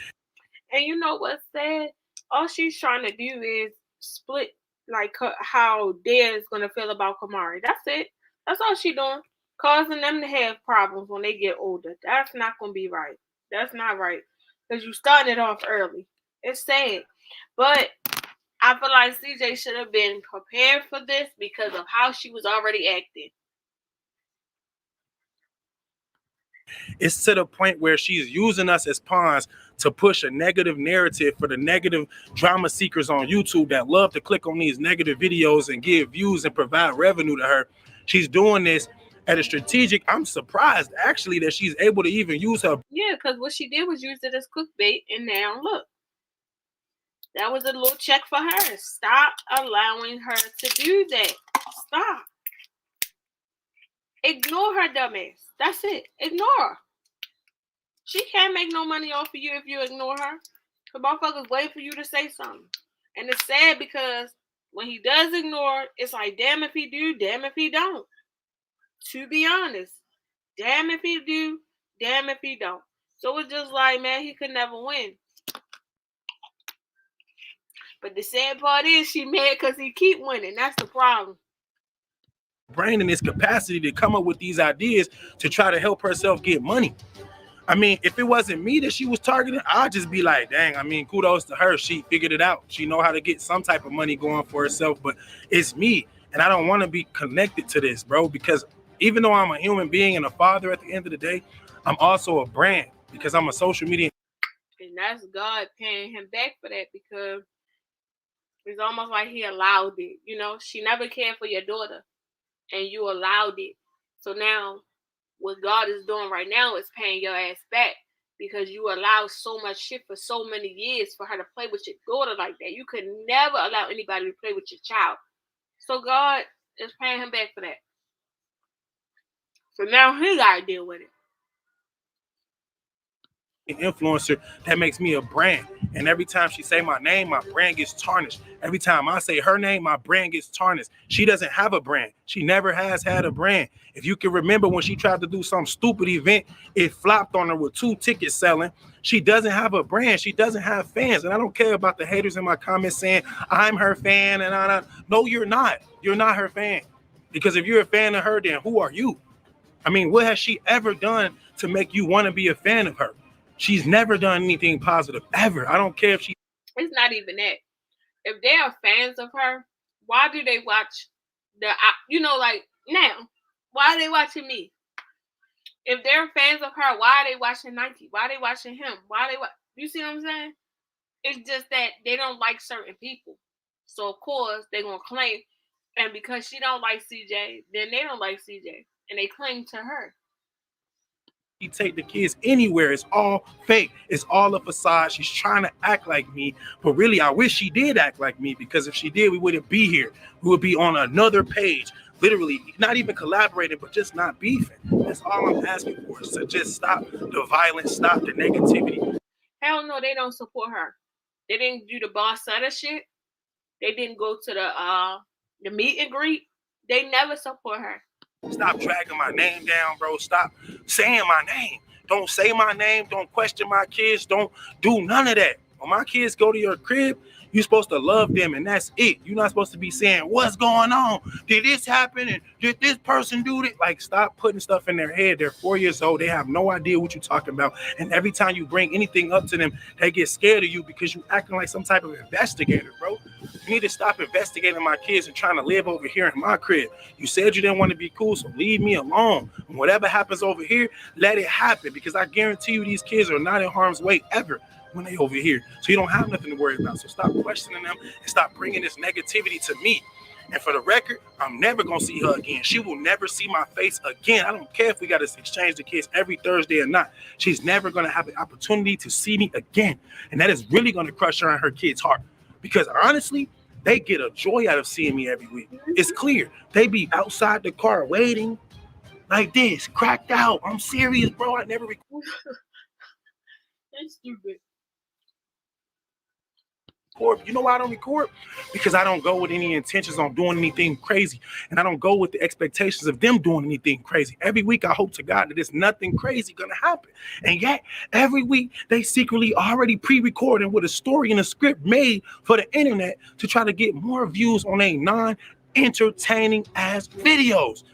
A: And you know what's sad? All she's trying to do is split like how Dea is gonna feel about Kamari. That's it. That's all she doing. Causing them to have problems when they get older. That's not gonna be right. That's not right. Because you started off early. It's sad. But I feel like CJ should have been prepared for this because of how she was already acting.
H: It's to the point where she's using us as pawns to push a negative narrative for the negative drama seekers on YouTube that love to click on these negative videos and give views and provide revenue to her. She's doing this at a strategic. I'm surprised actually that she's able to even use her.
A: Yeah, because what she did was use it as clickbait, and now look. That was a little check for her. Stop allowing her to do that. Stop. Ignore her, dumbass. That's it. Ignore her. She can't make no money off of you if you ignore her. The motherfuckers wait for you to say something. And it's sad because when he does ignore, it's like, damn if he do, damn if he don't. To be honest. Damn if he do, damn if he don't. So it's just like, man, he could never win. But the sad part is she mad because he keep winning. That's the problem.
H: Brain and its capacity to come up with these ideas to try to help herself get money. I mean, if it wasn't me that she was targeting, I'd just be like, dang, I mean, kudos to her. She figured it out. She know how to get some type of money going for herself, but it's me. And I don't want to be connected to this, bro, because even though I'm a human being and a father at the end of the day, I'm also a brand because I'm a social media.
A: And that's God paying him back for that because it's almost like he allowed it. You know, she never cared for your daughter and you allowed it. So now what God is doing right now is paying your ass back because you allowed so much shit for so many years for her to play with your daughter like that. You could never allow anybody to play with your child. So God is paying him back for that. So now he got to deal with it.
H: Influencer that makes me a brand, and every time she say my name, my brand gets tarnished. Every time I say her name, my brand gets tarnished. She doesn't have a brand. She never has had a brand. If you can remember when she tried to do some stupid event, it flopped on her with 2 tickets selling. She doesn't have a brand. She doesn't have fans. And I don't care about the haters in my comments saying I'm her fan and I no, you're not. You're not her fan. Because if you're a fan of her, then who are you? I mean, what has she ever done to make you want to be a fan of her? She's never done anything positive, ever. I don't care if she...
A: It's not even that. If they are fans of her, why do they watch like now? Why are they watching me? If they're fans of her, why are they watching Nike? Why are they watching him? You see what I'm saying? It's just that they don't like certain people. So, of course, they're going to claim. And because she don't like CJ, then they don't like CJ. And they cling to her.
H: She take the kids anywhere. It's all fake. It's all a facade. She's trying to act like me. But really, I wish she did act like me because if she did, we wouldn't be here. We would be on another page. Literally, not even collaborating, but just not beefing. That's all I'm asking for. So just stop the violence, stop the negativity.
A: Hell no, they don't support her. They didn't do the boss Sutter shit. They didn't go to the meet and greet. They never support her.
H: Stop dragging my name down, bro. Stop saying my name. Don't say my name. Don't question my kids. Don't do none of that. When my kids go to your crib, you're supposed to love them, and that's it. You're not supposed to be saying, what's going on? Did this happen? And did this person do it? Like, stop putting stuff in their head. They're 4 years old. They have no idea what you're talking about. And every time you bring anything up to them, they get scared of you because you're acting like some type of investigator, bro. You need to stop investigating my kids and trying to live over here in my crib. You said you didn't want to be cool, so leave me alone. And whatever happens over here, let it happen because I guarantee you these kids are not in harm's way ever when they over here. So you don't have nothing to worry about. So stop questioning them and stop bringing this negativity to me. And for the record, I'm never going to see her again. She will never see my face again. I don't care if we got to exchange the kids every Thursday or not. She's never going to have the opportunity to see me again. And that is really going to crush her and her kids' heart. Because honestly, they get a joy out of seeing me every week. It's clear. They be outside the car waiting like this, cracked out. I'm serious, bro. I never record.
A: That's stupid.
H: record. But you know why I don't record? Because I don't go with any intentions on doing anything crazy. And I don't go with the expectations of them doing anything crazy. Every week, I hope to God that there's nothing crazy going to happen. And yet, every week, they secretly already pre-recording with a story and a script made for the internet to try to get more views on a non-entertaining ass videos.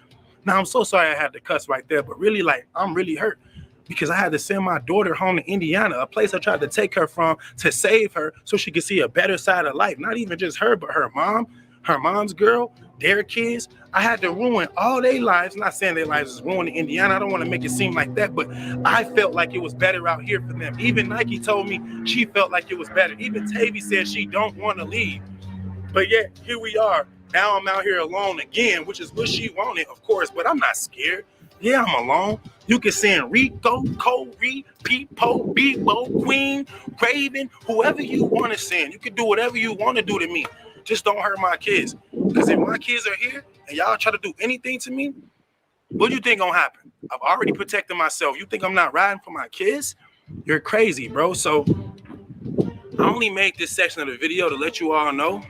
H: Now, I'm so sorry I had to cuss right there, but really, like, I'm really hurt because I had to send my daughter home to Indiana, a place I tried to take her from to save her so she could see a better side of life. Not even just her, but her mom, her mom's girl, their kids. I had to ruin all their lives. Not saying their lives is ruined in Indiana. I don't want to make it seem like that, but I felt like it was better out here for them. Even Nike told me she felt like it was better. Even Tavy said she don't want to leave. But yet, here we are. Now I'm out here alone again, which is what she wanted, of course, but I'm not scared. Yeah, I'm alone. You can send Rico, Corey, Peepo, Bebo, Queen, Raven, whoever you want to send. You can do whatever you want to do to me. Just don't hurt my kids. Because if my kids are here and y'all try to do anything to me, what do you think gonna happen? I've already protected myself. You think I'm not riding for my kids? You're crazy, bro. So I only made this section of the video to let you all know.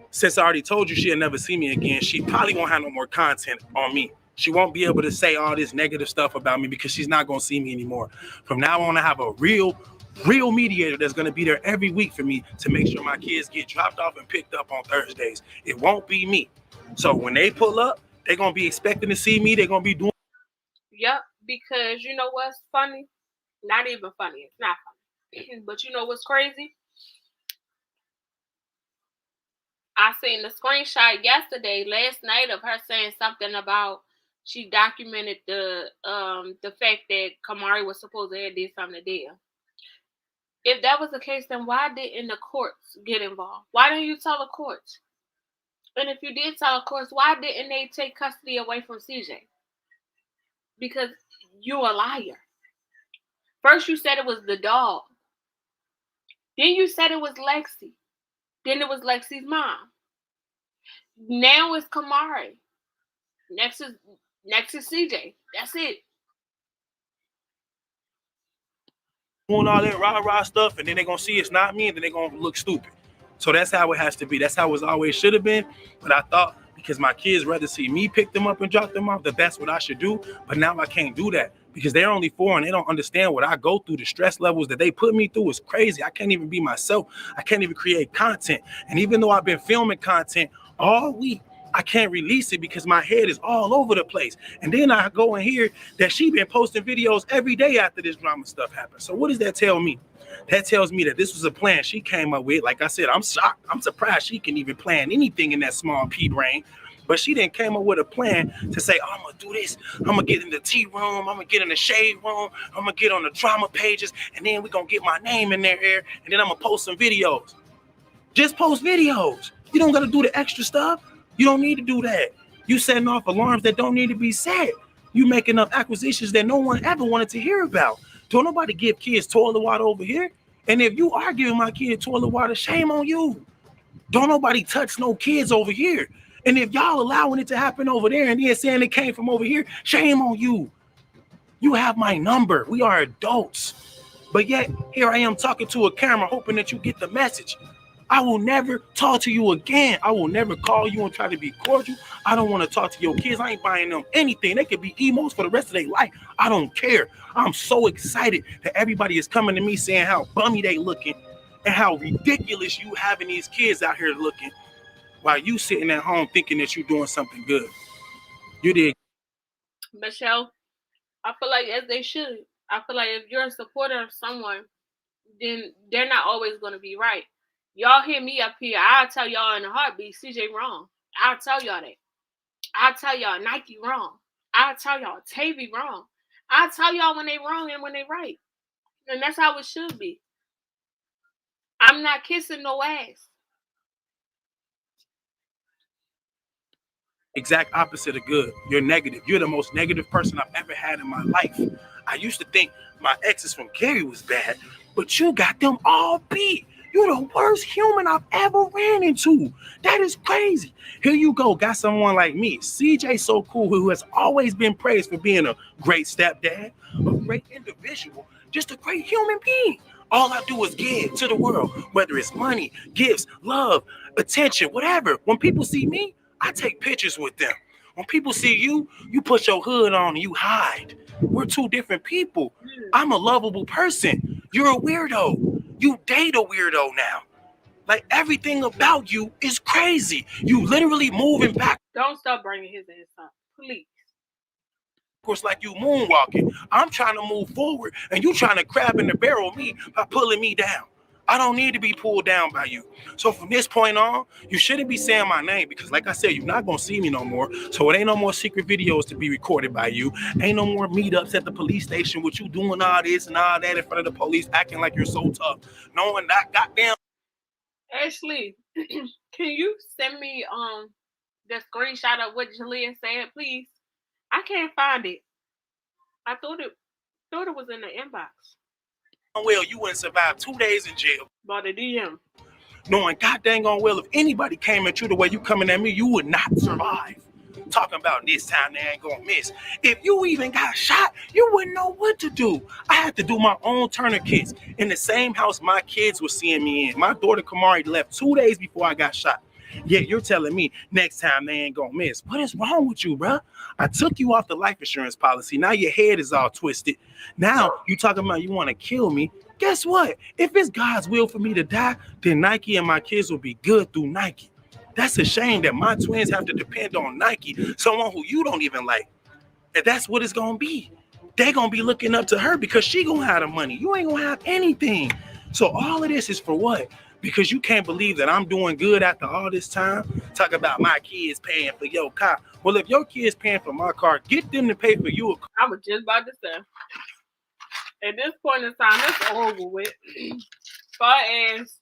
H: Since I already told you she'll never see me again, she probably won't have no more content on me. She won't be able to say all this negative stuff about me because she's not going to see me anymore. From now on, I have a real mediator that's going to be there every week for me to make sure my kids get dropped off and picked up on Thursdays. It won't be me. So when they pull up, they're going to be expecting to see me. They're going to be doing.
A: Yep, because you know what's funny? Not even funny. It's not funny. But you know what's crazy? I seen the screenshot last night of her saying something about she documented the fact that Kamari was supposed to have did something to Dale. If that was the case, then why didn't the courts get involved? Why didn't you tell the courts? And if you did tell the courts, why didn't they take custody away from CJ? Because you're a liar. First you said it was the dog. Then you said it was Lexi. Then it was Lexi's mom. Now it's Kamari. Next is CJ. That's it.
H: Doing all that rah-rah stuff, and then they're going to see it's not me, and then they're going to look stupid. So that's how it has to be. That's how it always should have been. But I thought because my kids rather see me pick them up and drop them off, that's what I should do. But now I can't do that because they're only 4 and they don't understand what I go through. The stress levels that they put me through is crazy. I can't even be myself. I can't even create content. And even though I've been filming content all week, I can't release it because my head is all over the place. And then I go and hear that she been posting videos every day after this drama stuff happened. So what does that tell me? That tells me that this was a plan she came up with. Like I said, I'm shocked. I'm surprised she can even plan anything in that small pea brain. But she didn't came up with a plan to say, oh, I'm going to do this. I'm going to get in the tea room. I'm going to get in the shade room. I'm going to get on the drama pages. And then we're going to get my name in there. And then I'm going to post some videos. Just post videos. You don't got to do the extra stuff. You don't need to do that. You setting off alarms that don't need to be set. You making up acquisitions that no one ever wanted to hear about. Don't nobody give kids toilet water over here. And if you are giving my kid toilet water, shame on you. Don't nobody touch no kids over here. And if y'all allowing it to happen over there and then saying it came from over here, shame on you. You have my number. We are adults. But yet, here I am talking to a camera, hoping that you get the message. I will never talk to you again. I will never call you and try to be cordial. I don't want to talk to your kids. I ain't buying them anything. They could be emos for the rest of their life. I don't care. I'm so excited that everybody is coming to me saying how bummy they looking and how ridiculous you having these kids out here looking while you sitting at home thinking that you're doing something good. You did.
A: Michelle, I feel like as they should. I feel like if you're a supporter of someone, then they're not always going to be right. Y'all hear me up here. I'll tell y'all in a heartbeat, CJ wrong. I'll tell y'all that. I'll tell y'all Nike wrong. I'll tell y'all Tavy wrong. I'll tell y'all when they wrong and when they right. And that's how it should be. I'm not kissing no ass.
H: Exact opposite of good. You're negative. You're the most negative person I've ever had in my life. I used to think my exes from Gary was bad, but you got them all beat. You're the worst human I've ever ran into. That is crazy. Here you go. Got someone like me. CJ so cool, who has always been praised for being a great stepdad, a great individual, just a great human being. All I do is give to the world, whether it's money, gifts, love, attention, whatever. When people see me, I take pictures with them. When people see you, you put your hood on and you hide. We're two different people. I'm a lovable person. You're a weirdo. You date a weirdo now. Like everything about you is crazy. You literally moving back.
A: Don't stop bringing his ass up, please.
H: Like you moonwalking. I'm trying to move forward and you trying to crab in the barrel me by pulling me down. I don't need to be pulled down by you. So from this point on, you shouldn't be saying my name because like I said, you're not going to see me no more. So it ain't no more secret videos to be recorded by you. Ain't no more meetups at the police station with you doing all this and all that in front of the police acting like you're so tough. Knowing that goddamn.
A: Ashley, can you send me the screenshot of what Jalea said, please? I can't find it. I thought it was in the inbox.
H: Well, you wouldn't survive 2 days in jail.
A: By the DM.
H: Knowing god dang on well, if anybody came at you the way you coming at me, you would not survive. Talking about this time they ain't gonna miss. If you even got shot, you wouldn't know what to do. I had to do my own tourniquets in the same house my kids were seeing me in. My daughter Kamari left 2 days before I got shot. Yet you're telling me next time they ain't gonna miss. What is wrong with you, bro? I took you off the life insurance policy. Now your head is all twisted. Now you talking about you want to kill me. Guess what? If it's God's will for me to die, then Nike and my kids will be good through Nike. That's a shame that my twins have to depend on Nike, someone who you don't even like. And that's what it's gonna be. They're gonna be looking up to her because she gonna have the money. You ain't gonna have anything. So all of this is for what? Because you can't believe that I'm doing good after all this time. Talk about my kids paying for your car. Well, if your kids paying for my car, get them to pay for you a car.
A: I was just about to say. At this point in time, that's over with. Far as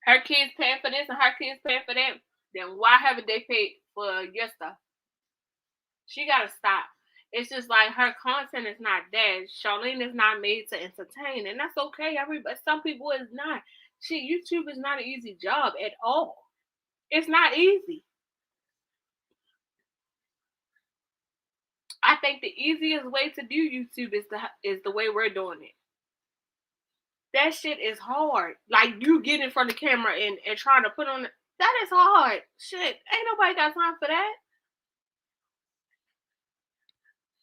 A: her kids paying for this and her kids paying for that, then why haven't they paid for your stuff? She gotta stop. It's just like her content is not that. Charlene is not made to entertain, and that's okay. Everybody, some people is not. YouTube is not an easy job at all. It's not easy. I think the easiest way to do YouTube is the way we're doing it. That shit is hard. Like you get in front of the camera and trying to put on that is hard. Shit, ain't nobody got time for that.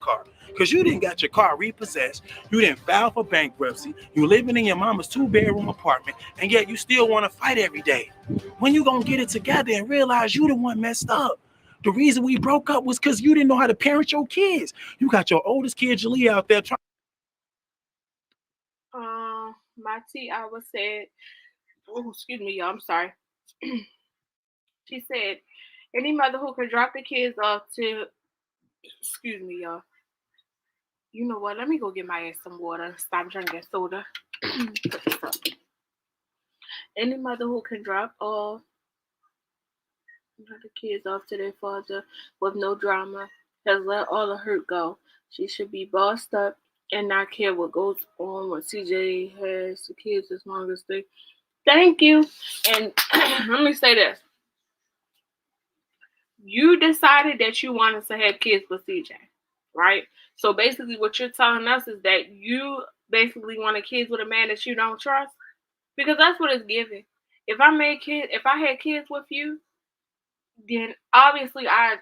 H: Car because you didn't got your car repossessed, you didn't file for bankruptcy, you living in your mama's 2-bedroom apartment, and yet you still want to fight every day. When you gonna get it together and realize you the one messed up? The reason we broke up was because you didn't know how to parent your kids. You got your oldest kid Jalea out there trying.
A: My T.I. was said, oh, excuse me, y'all, I'm sorry. She said, any mother who can drop the kids off to, excuse me, y'all. You know what? Let me go get my ass some water. Stop drinking soda. Any mother who can drop off the kids off to their father with no drama has let all the hurt go. She should be bossed up and not care what goes on when CJ has the kids as long as they. Thank you. And let me say this. You decided that you wanted to have kids with CJ, right? So basically what you're telling us is that you basically wanted kids with a man that you don't trust, because that's what it's giving. If I had kids with you, then obviously I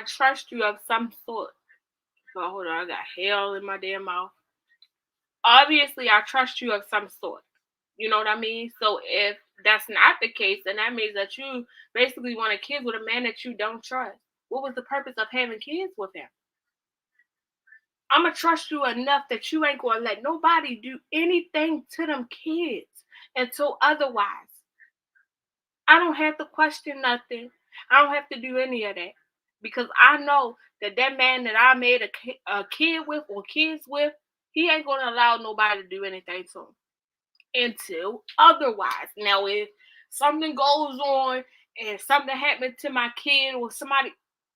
A: trust you of some sort. Oh, hold on, I got hell in my damn mouth. Obviously I trust you of some sort. You know what I mean? So if that's not the case, then that means that you basically want a kid with a man that you don't trust. What was the purpose of having kids with him? I'm going to trust you enough that you ain't going to let nobody do anything to them kids until otherwise. I don't have to question nothing. I don't have to do any of that. Because I know that man that I made a kid with or kids with, he ain't going to allow nobody to do anything to him until otherwise. Now, if something goes on and something happened to my kid or somebody,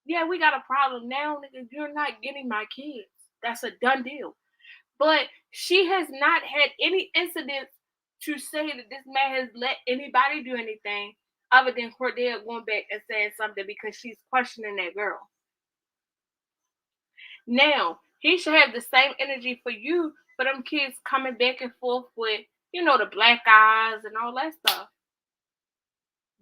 A: yeah, we got a problem now, nigga. You're not getting my kids. That's a done deal. But she has not had any incidents to say that this man has let anybody do anything other than Cordell going back and saying something because she's questioning that girl. Now, He should have the same energy for you, for them kids coming back and forth with, the black eyes and all that stuff.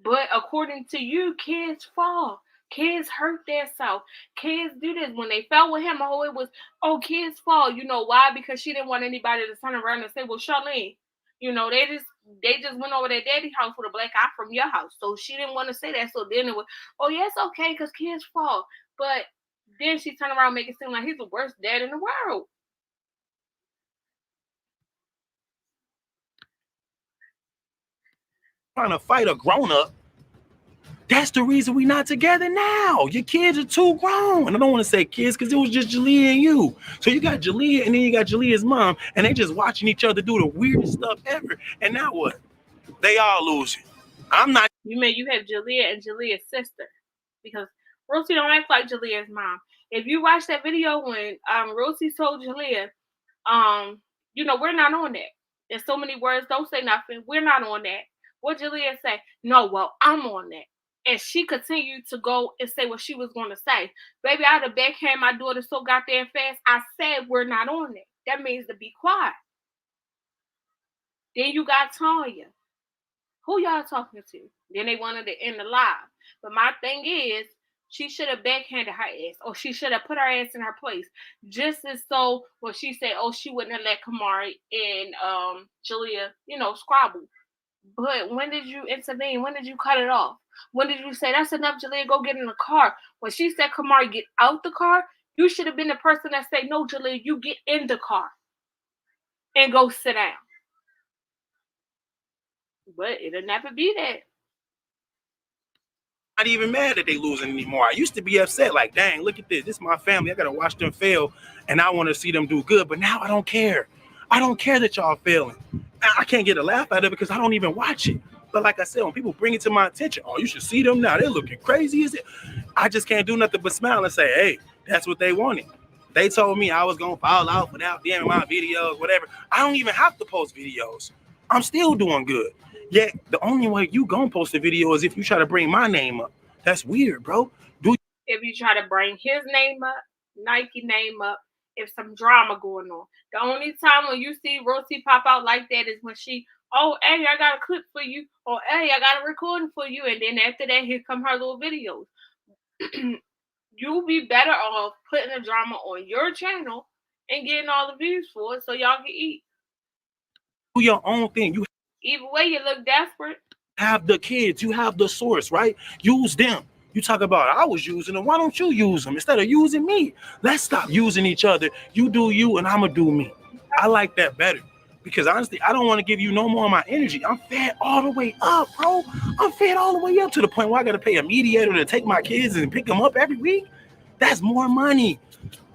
A: But according to you, kids fall. Kids hurt themselves. Kids do this. When they fell with him, it was, kids fall. You know why? Because she didn't want anybody to turn around and say, well, Charlene, they just went over their daddy house with a black eye from your house. So she didn't want to say that. So then it was, yeah, it's okay because kids fall. But then she turned around and make it seem like he's the worst dad in the world.
H: Trying to fight a grown-up. That's the reason we not together now. Your kids are too grown. And I don't want to say kids because it was just Jalea and you. So you got Jalea and then you got Jalea's mom, and they just watching each other do the weirdest stuff ever. And now what? They all losing. I'm not.
A: You mean you have Jalea and Jalea's sister? Because Rosie don't act like Jalea's mom. If you watch that video when Rosie told Jalea, we're not on that. There's so many words, don't say nothing. We're not on that. What Jalea say? No, well, I'm on that. And she continued to go and say what she was going to say. Baby, I'd have backhand my daughter so goddamn fast. I said we're not on that. That means to be quiet. Then you got Tanya. Who y'all talking to? Then they wanted to end the live. But my thing is, she should have backhanded her ass, or she should have put her ass in her place. Just as so when she said, she wouldn't have let Kamari and Jalea, squabble. But when did you intervene? When did you cut it off? When did you say, that's enough, Jalea, go get in the car? When she said, Kamari, get out the car, you should have been the person that said, no, Jalea, you get in the car and go sit down. But it'll never be that.
H: Not even mad that they losing anymore. I used to be upset, like, dang, look at this. This is my family. I got to watch them fail, and I want to see them do good. But now I don't care. I don't care that y'all failing. I can't get a laugh out of it because I don't even watch it. But like I said, when people bring it to my attention, you should see them now. They're looking crazy. Is it? I just can't do nothing but smile and say, hey, that's what they wanted. They told me I was going to fall out without them in my videos, whatever. I don't even have to post videos. I'm still doing good. Yet the only way you gonna post a video is if you try to bring my name up. That's weird, bro.
A: If you try to bring his name up, Nike name up, if some drama going on. The only time when you see Rosie pop out like that is when she, hey, I got a clip for you, or hey, I got a recording for you, and then after that, here come her little videos. You'll be better off putting the drama on your channel and getting all the views for it so y'all can eat.
H: Do your own thing.
A: Either way, you look desperate.
H: Have the kids, you have the source, right? Use them. You talk about, I was using them. Why don't you use them instead of using me? Let's stop using each other. You do you and I'm going to do me. I like that better because honestly, I don't want to give you no more of my energy. I'm fed all the way up, bro. I'm fed all the way up to the point where I got to pay a mediator to take my kids and pick them up every week. That's more money.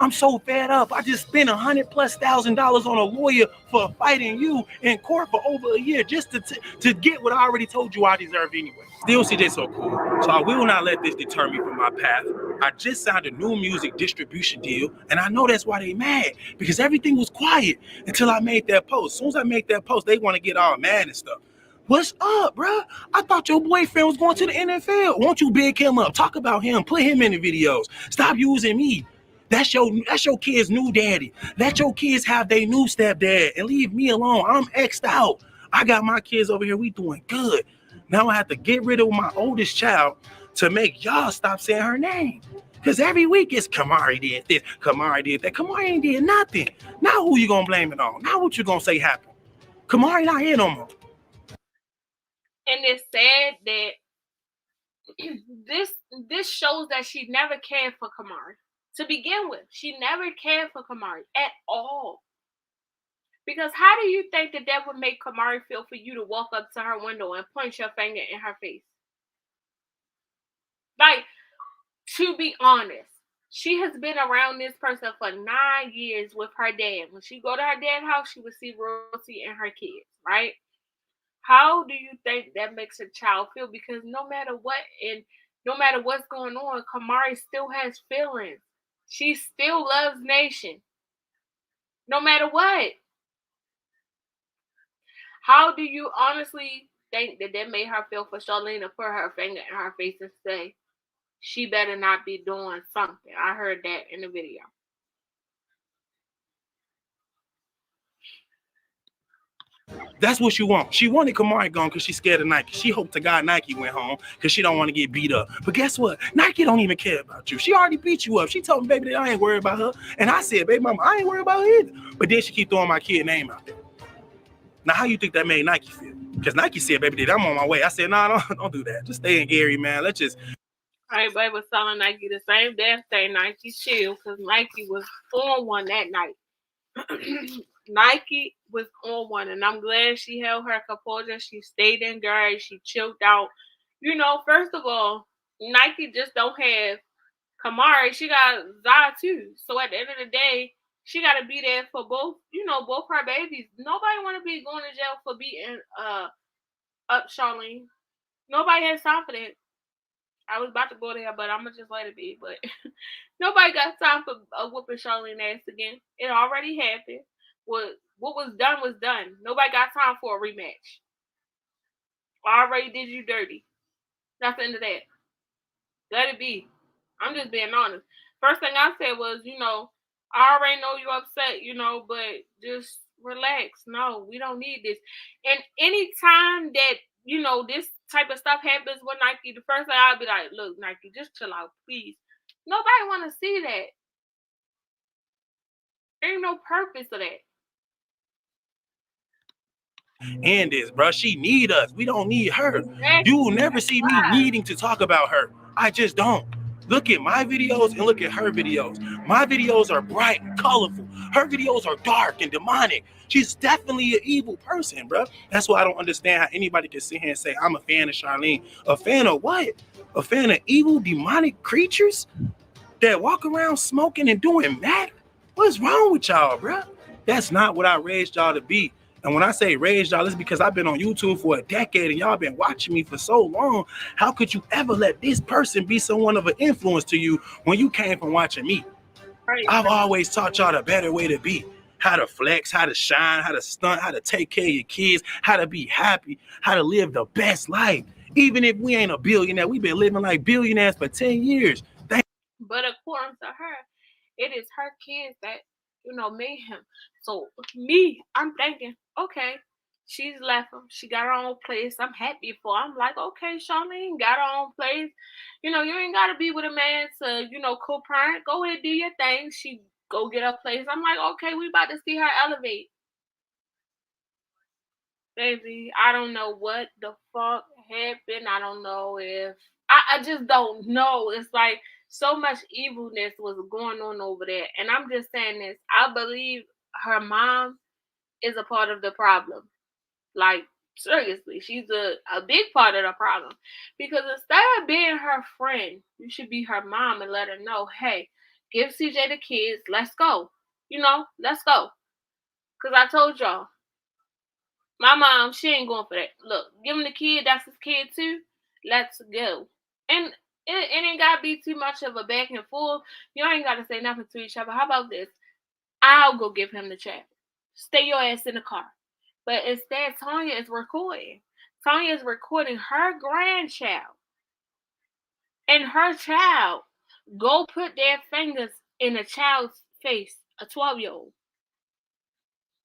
H: I'm so fed up. I just spent $100,000+ on a lawyer for fighting you in court for over a year just to get what I already told you I deserve anyway. Still, CJ so cool. So I will not let this deter me from my path. I just signed a new music distribution deal, and I know that's why they mad because everything was quiet until I made that post. As soon as I make that post, they want to get all mad and stuff. What's up, bro? I thought your boyfriend was going to the NFL. Won't you big him up? Talk about him. Put him in the videos. Stop using me. That's your kid's new daddy. Let your kids have their new stepdad and leave me alone. I'm X'd out. I got my kids over here. We doing good. Now I have to get rid of my oldest child to make y'all stop saying her name. Because every week it's Kamari did this, Kamari did that. Kamari ain't did nothing. Now who you gonna blame it on? Now what you gonna say happened? Kamari not here no more.
A: And it's sad that this shows that she never cared for Kamari. To begin with, she never cared for Kamari at all. Because how do you think that would make Kamari feel for you to walk up to her window and point your finger in her face? Like, to be honest, she has been around this person for 9 years with her dad. When she go to her dad's house, she would see Rosie and her kids, right? How do you think that makes a child feel? Because no matter what and no matter what's going on, Kamari still has feelings. She still loves Nation. No matter what. How do you honestly think that made her feel for Charlene to put her finger in her face and say, she better not be doing something? I heard that in the video.
H: That's what she want. She wanted Kamari gone because she's scared of Nike. She hoped to God Nike went home because she don't want to get beat up. But guess what? Nike don't even care about you. She already beat you up. She told me, baby, that I ain't worried about her. And I said, baby mama, I ain't worried about her either. But then she keep throwing my kid name out there. Now, how you think that made Nike feel? Because Nike said, baby, I'm on my way. I said, nah, don't do that. Just stay in Gary, man. Let's just...
A: Everybody was telling Nike the same damn thing. Nike chill, because Nike was on one that night. Nike was on one, and I'm glad she held her composure. She stayed in Gary. She chilled out. You know, first of all, Nike just don't have Kamari. She got Zai too. So at the end of the day, she got to be there for both. You know, both her babies. Nobody want to be going to jail for beating up Charlene. Nobody has time for that. I was about to go there, but I'm gonna just let it be. But nobody got time for whooping Charlene ass again. It already happened. What was done was done. Nobody got time for a rematch. I already did you dirty. That's the end of that. Let it be. I'm just being honest. First thing I said was, you know, I already know you're upset, you know, but just relax. No, we don't need this. And anytime that, you know, this type of stuff happens with Nike, the first thing I'll be like, look, Nike, just chill out, please. Nobody want to see that. There ain't no purpose of that.
H: And this, bro, she need us. We don't need her. You will never see me needing to talk about her. I just don't. Look at my videos and look at her videos. My videos are bright and colorful. Her videos are dark and demonic. She's definitely an evil person, bro. That's why I don't understand how anybody can sit here and say, I'm a fan of Charlene. A fan of what? A fan of evil, demonic creatures that walk around smoking and doing mad? What's wrong with y'all, bro? That's not what I raised y'all to be. And when I say raised y'all, it's because I've been on YouTube for a decade and y'all been watching me for so long. How could you ever let this person be someone of an influence to you when you came from watching me? I've always taught y'all the better way to be. How to flex, how to shine, how to stunt, how to take care of your kids, how to be happy, how to live the best life. Even if we ain't a billionaire, we've been living like billionaires for 10 years.
A: But according to her, it is her kids that, you know, made him. So me, I'm thinking, okay, she's left him. She got her own place. I'm happy for her. I'm like, okay, Charlene got her own place. You know, you ain't got to be with a man to, you know, co-parent. Go ahead, do your thing. She go get her place. I'm like, okay, we about to see her elevate. Baby, I don't know what the fuck happened. I don't know if... I just don't know. It's like so much evilness was going on over there. And I'm just saying this. I believe her mom is a part of the problem. Like, seriously, she's a big part of the problem. Because instead of being her friend, you should be her mom and let her know, hey, give CJ the kids. Let's go. You know, let's go. Because I told y'all, my mom, she ain't going for that. Look, give him the kid. That's his kid too. Let's go. And it ain't got to be too much of a back and forth. You ain't got to say nothing to each other. How about this? I'll go give him the check. Stay your ass in the car. But instead, Tanya is recording. Tanya is recording her grandchild and her child go put their fingers in a child's face, a 12-year-old.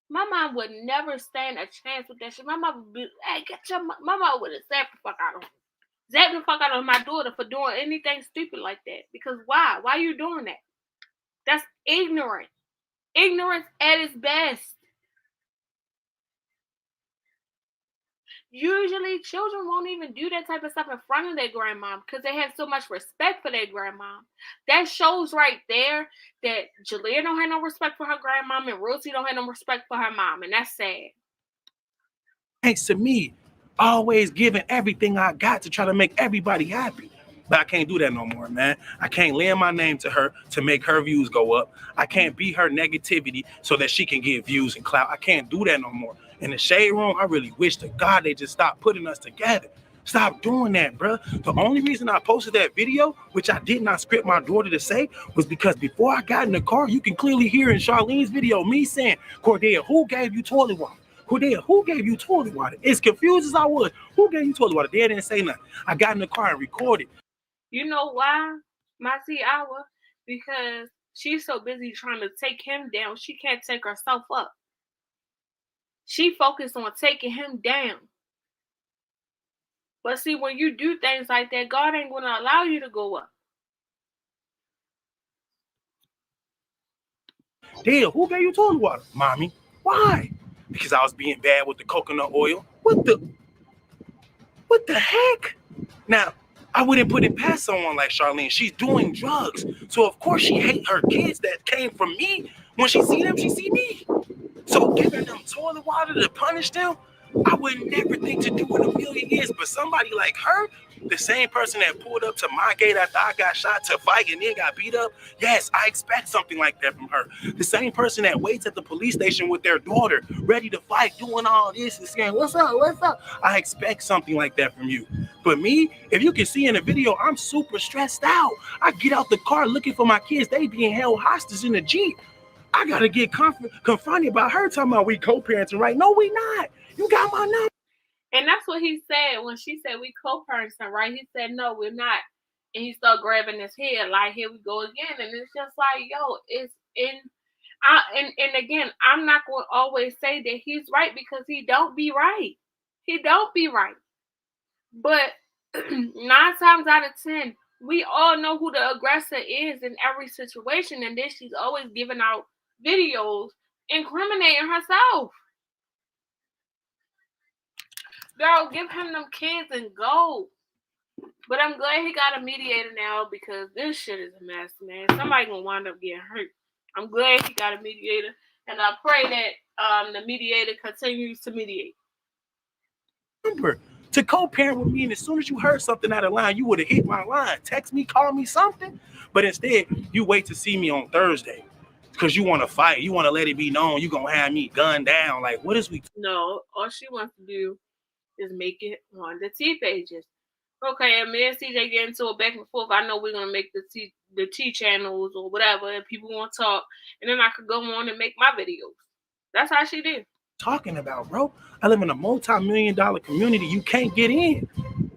A: My mom would never stand a chance with that shit. My mom would be, hey, get your... My mom would have zapped the fuck out of him. Zap the fuck out of my daughter for doing anything stupid like that. Because why? Why are you doing that? That's ignorant. Ignorance at its best. Usually, children won't even do that type of stuff in front of their grandmom because they have so much respect for their grandmom. That shows right there that Jalea don't have no respect for her grandmom and Rosie don't have no respect for her mom, and that's sad.
H: Thanks to me, always giving everything I got to try to make everybody happy. But I can't do that no more, man. I can't lend my name to her to make her views go up. I can't be her negativity so that she can get views and clout. I can't do that no more. In the shade room, I really wish to God they just stop putting us together. Stop doing that, bro. The only reason I posted that video, which I did not script my daughter to say, was because before I got in the car, you can clearly hear in Charlene's video me saying, Cordelia, who gave you toilet water? Cordelia, who gave you toilet water? As confused as I was, who gave you toilet water? They didn't say nothing. I got in the car and recorded.
A: You know why, Masi Awa? Because she's so busy trying to take him down, she can't take herself up. She focused on taking him down. But see, when you do things like that, God ain't going to allow you to go up.
H: Dale, who gave you toilet water? Mommy. Why? Because I was being bad with the coconut oil. What the heck? Now, I wouldn't put it past someone like Charlene. She's doing drugs. So of course she hate her kids that came from me. When she see them, she see me. So giving them toilet water to punish them, I would never think to do in a million years. But somebody like her, the same person that pulled up to my gate after I got shot to fight and then got beat up, yes, I expect something like that from her. The same person that waits at the police station with their daughter, ready to fight, doing all this and saying, what's up, what's up? I expect something like that from you. But me, if you can see in the video, I'm super stressed out. I get out the car looking for my kids. They being held hostage in the Jeep. I gotta get confronted by her talking about we co-parenting, right? No, we not. You got my number.
A: And that's what he said when she said we co-parenting, right? He said, no, we're not. And he started grabbing his head like, here we go again. And it's just like, yo, it's in. And again, I'm not going to always say that he's right because he don't be right. He don't be right. But 9 times out of 10, we all know who the aggressor is in every situation. And then she's always giving out videos incriminating herself. Girl, give him them kids and go. But I'm glad he got a mediator now because this shit is a mess, man. Somebody gonna wind up getting hurt. I'm glad he got a mediator, and I pray that the mediator continues to mediate.
H: To co-parent with me, and as soon as you heard something out of line, you would have hit my line, text me, call me something. But instead, you wait to see me on Thursday because you want to fight. You want to let it be known you're gonna have me gunned down. Like, what is we?
A: No, all she wants to do is make it on the T pages. Okay, and me and CJ get into a back and forth. I know we're gonna make the T channels or whatever, and people want to talk, and then I could go on and make my videos. That's how she did.
H: Talking about, bro? I live in a multi-million-dollar community. You can't get in,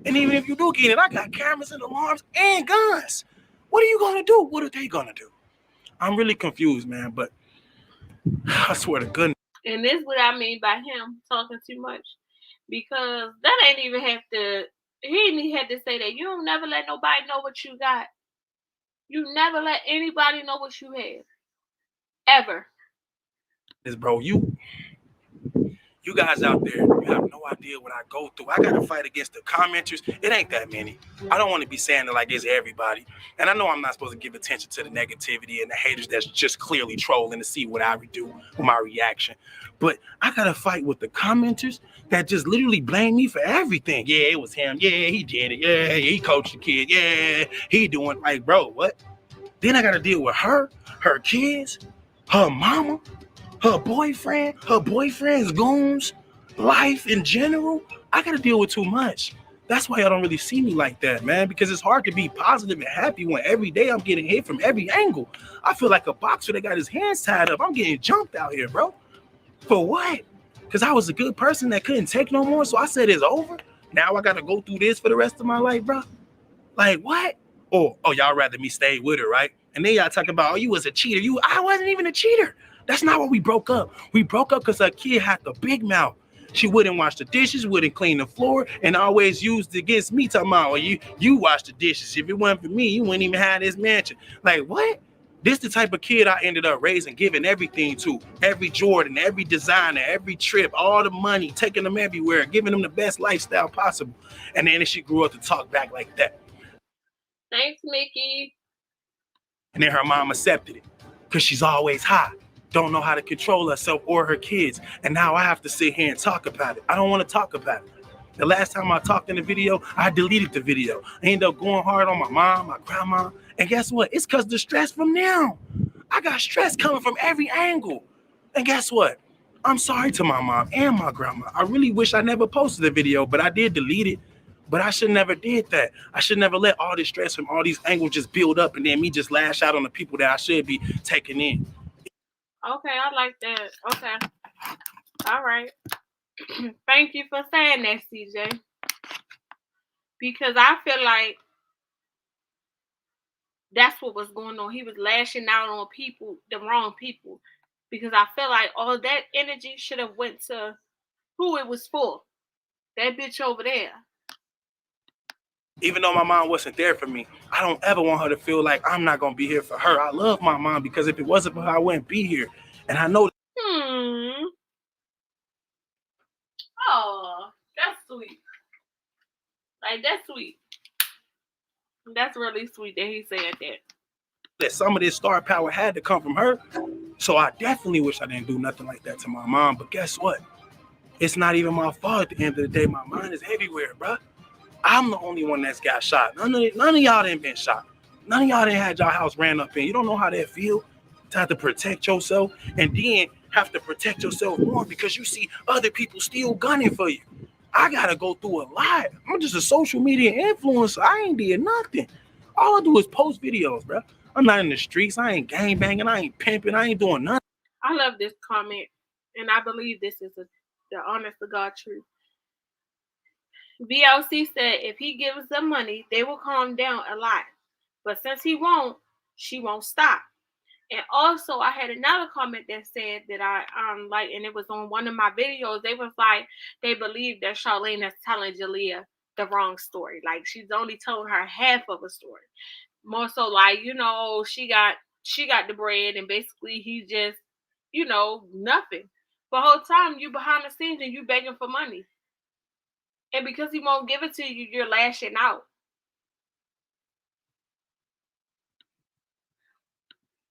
H: and even if you do get in, I got cameras and alarms and guns. What are you gonna do? What are they gonna do? I'm really confused, man. But I swear to goodness.
A: And this is what I mean by him talking too much, because that ain't even have to. He ain't even had to say that. You don't never let nobody know what you got. You never let anybody know what you have. Ever.
H: Bro, you guys out there, you have no idea what I go through. I gotta fight against the commenters. It ain't that many. I don't want to be saying it like it's everybody. And I know I'm not supposed to give attention to the negativity and the haters that's just clearly trolling to see what I do with my reaction. But I gotta fight with the commenters that just literally blame me for everything. Yeah, it was him. Yeah, he did it. Yeah, he coached the kid. Yeah, he doing, like, bro, what? Then I gotta deal with her kids, her mama, her boyfriend's goons, life in general. I gotta deal with too much. That's why y'all don't really see me like that, man, because it's hard to be positive and happy when every day I'm getting hit from every angle. I feel like a boxer that got his hands tied up. I'm getting jumped out here, bro. For what? Because I was a good person that couldn't take no more, so I said it's over. Now I gotta go through this for the rest of my life, bro. Like, what? Oh, y'all rather me stay with her, right? And then y'all talk about, oh, you was a cheater. I wasn't even a cheater. That's not why we broke up. We broke up because her kid had the big mouth. She wouldn't wash the dishes, wouldn't clean the floor, and always used it against me, talking about, well, you wash the dishes. If it wasn't for me, you wouldn't even have this mansion. Like, what? This the type of kid I ended up raising, giving everything to. Every Jordan, every designer, every trip, all the money, taking them everywhere, giving them the best lifestyle possible. And then she grew up to talk back like that.
A: Thanks, Mickey.
H: And then her mom accepted it because she's always high. Don't know how to control herself or her kids. And now I have to sit here and talk about it. I don't want to talk about it. The last time I talked in the video, I deleted the video. I ended up going hard on my mom, my grandma. And guess what? It's because the stress from now. I got stress coming from every angle. And guess what? I'm sorry to my mom and my grandma. I really wish I never posted the video, but I did delete it. But I should never did that. I should never let all this stress from all these angles just build up and then me just lash out on the people that I should be taking in.
A: Okay, I like that. Okay. All right. Thank you for saying that, CJ. Because I feel like that's what was going on. He was lashing out on people, the wrong people. because I feel like all that energy should have went to who it was for. That bitch over there.
H: Even though my mom wasn't there for me, I don't ever want her to feel like I'm not gonna be here for her. I love my mom because if it wasn't for her, I wouldn't be here. And I know.
A: Oh, that's sweet. Like, that's sweet. That's really sweet that he said that.
H: Some of this star power had to come from her. So I definitely wish I didn't do nothing like that to my mom. But guess what? It's not even my fault at the end of the day. My mind is everywhere, bro. I'm the only one that's got shot. None of y'all didn't been shot. None of y'all didn't had y'all house ran up in. You don't know how that feel to have to protect yourself and then have to protect yourself more because you see other people still gunning for you. I gotta go through a lot. I'm just a social media influencer. I ain't did nothing. All I do is post videos, bro. I'm not in the streets. I ain't gang banging. I ain't pimping. I ain't doing nothing.
A: I love this comment, and I believe this is the honest to God truth. VLC said if he gives them money, they will calm down a lot. But since he won't, she won't stop. And also, I had another comment that said that I like, and it was on one of my videos. They was like, they believe that Charlene is telling Jalea the wrong story. Like, she's only telling her half of a story. More so, like, you know, she got the bread, and basically he just, you know, nothing. The whole time you behind the scenes and you begging for money. And because he won't give it to you, you're lashing out.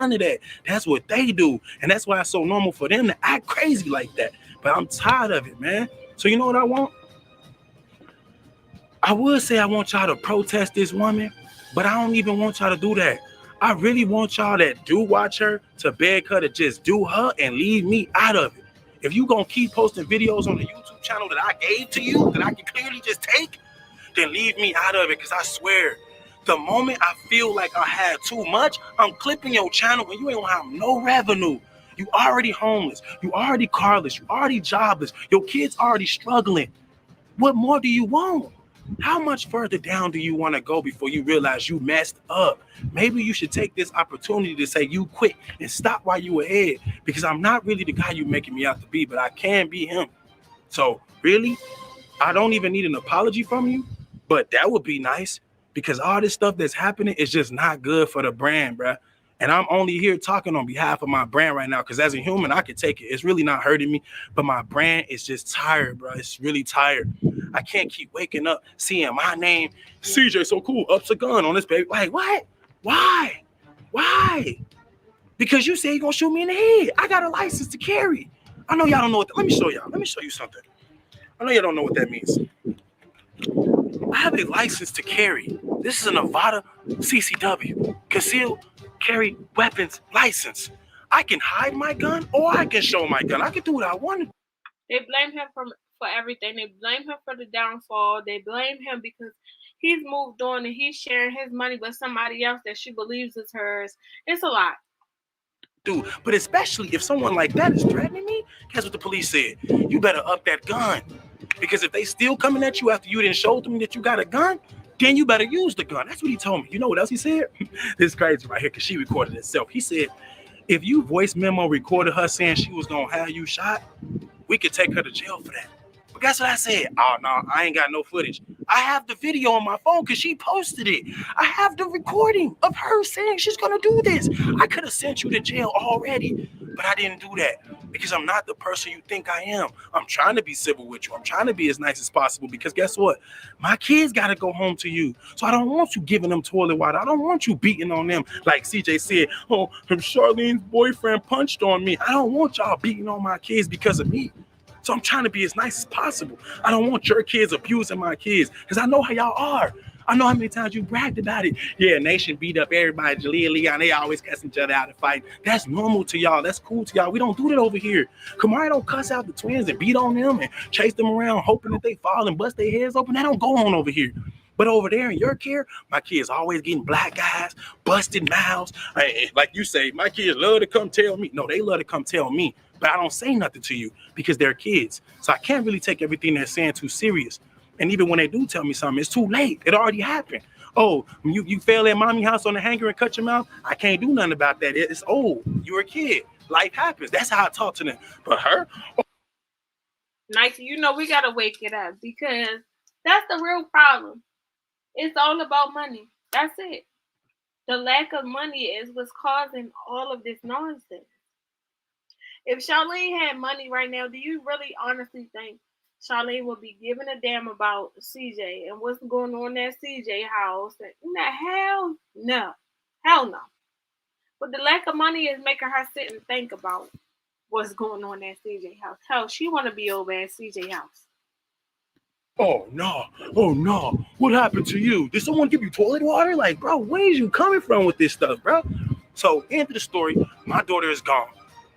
H: None of that. That's what they do. And that's why it's so normal for them to act crazy like that. But I'm tired of it, man. So you know what I want? I would say I want y'all to protest this woman, but I don't even want y'all to do that. I really want y'all that do watch her to beg her to just do her and leave me out of it. If you gonna keep posting videos on the YouTube channel that I gave to you, that I can clearly just take, then leave me out of it, because I swear, the moment I feel like I had too much, I'm clipping your channel and you ain't gonna have no revenue. You already homeless, you already carless, you already jobless, your kids already struggling. What more do you want? How much further down do you want to go before you realize you messed up? Maybe you should take this opportunity to say you quit and stop while you ahead, because I'm not really the guy you're making me out to be, but I can be him. So really, I don't even need an apology from you, but that would be nice, because all this stuff that's happening is just not good for the brand, bruh. And I'm only here talking on behalf of my brand right now, because as a human, I can take it. It's really not hurting me, but my brand is just tired, bro. It's really tired. I can't keep waking up seeing my name, CJ So Cool, ups a gun on this baby. Like, what? Why? Why? Because you say you're going to shoot me in the head. I got a license to carry. I know y'all don't know what let me show y'all. Let me show you something. I know y'all don't know what that means. I have a license to carry. This is a Nevada CCW, concealed carry weapons license. I can hide my gun or I can show my gun. I can do what I want to.
A: They blame him for everything. They blame him for the downfall. They blame him because he's moved on and he's sharing his money with somebody else that she believes is hers. It's a lot.
H: Dude, but especially if someone like that is threatening me, guess what the police said? You better up that gun. Because if they still coming at you after you didn't show them that you got a gun, then you better use the gun. That's what he told me. You know what else he said? This is crazy right here, because she recorded it herself. He said, if you voice memo recorded her saying she was going to have you shot, we could take her to jail for that. But guess what I said? Oh, no, I ain't got no footage. I have the video on my phone because she posted it. I have the recording of her saying she's going to do this. I could have sent you to jail already, but I didn't do that because I'm not the person you think I am. I'm trying to be civil with you. I'm trying to be as nice as possible because guess what? My kids got to go home to you. So I don't want you giving them toilet water. I don't want you beating on them. Like CJ said, oh, Charlene's boyfriend punched on me. I don't want y'all beating on my kids because of me. So I'm trying to be as nice as possible. I don't want your kids abusing my kids because I know how y'all are. I know how many times you bragged about it. Yeah, Nation beat up everybody. Jalea, Leon, they always cussing each other out and fight. That's normal to y'all. That's cool to y'all. We don't do that over here. Kamari don't cuss out the twins and beat on them and chase them around hoping that they fall and bust their heads open. That don't go on over here. But over there in your care, my kids always getting black guys, busted mouths. Like you say, my kids love to come tell me. No, they love to come tell me. But I don't say nothing to you because they're kids. So I can't really take everything they're saying too serious. And even when they do tell me something, it's too late. It already happened. Oh, you fell at mommy house on the hanger and cut your mouth? I can't do nothing about that. It's old. You're a kid. Life happens. That's how I talk to them. But her,
A: Nice, you know we gotta wake it up because that's the real problem. It's all about money. That's it. The lack of money is what's causing all of this nonsense. If Charlene had money right now, do you really honestly think Charlene would be giving a damn about CJ and what's going on in that CJ house? No, hell no. Hell no. But the lack of money is making her sit and think about what's going on in that CJ house. Hell, she want to be over at CJ house.
H: oh no, what happened to you? Did someone give you toilet water? Like, bro, where is you coming from with this stuff, bro? So, end of the story, my daughter is gone.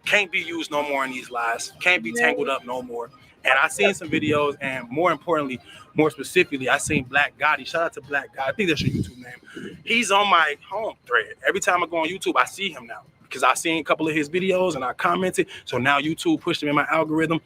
H: Can't be used no more in these lies. Can't be tangled up no more. And I seen some videos, and more importantly, more specifically, I seen Black Gotti. Shout out to Black Gotti. I think that's your YouTube name. He's on my home thread. Every time I go on YouTube, I see him now because I seen a couple of his videos and I commented. So now YouTube pushed him in my algorithm.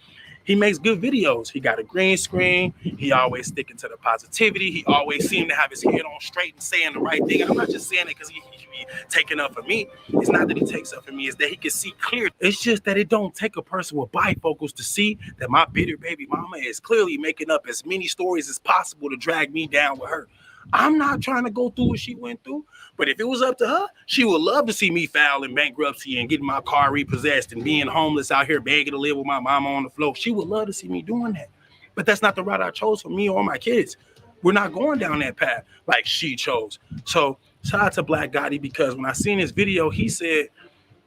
H: He makes good videos. He got a green screen. He always sticking to the positivity. He always seemed to have his head on straight and saying the right thing. And I'm not just saying it because he be taking up for me. It's not that he takes up for me. It's that he can see clear. It's just that it don't take a person with bifocals to see that my bitter baby mama is clearly making up as many stories as possible to drag me down with her. I'm not trying to go through what she went through, but if it was up to her, she would love to see me file in bankruptcy and getting my car repossessed and being homeless out here begging to live with my mama on the floor. She would love to see me doing that. But that's not the route I chose for me or my kids. We're not going down that path like she chose. So shout out to Black Gotti because when I seen his video, he said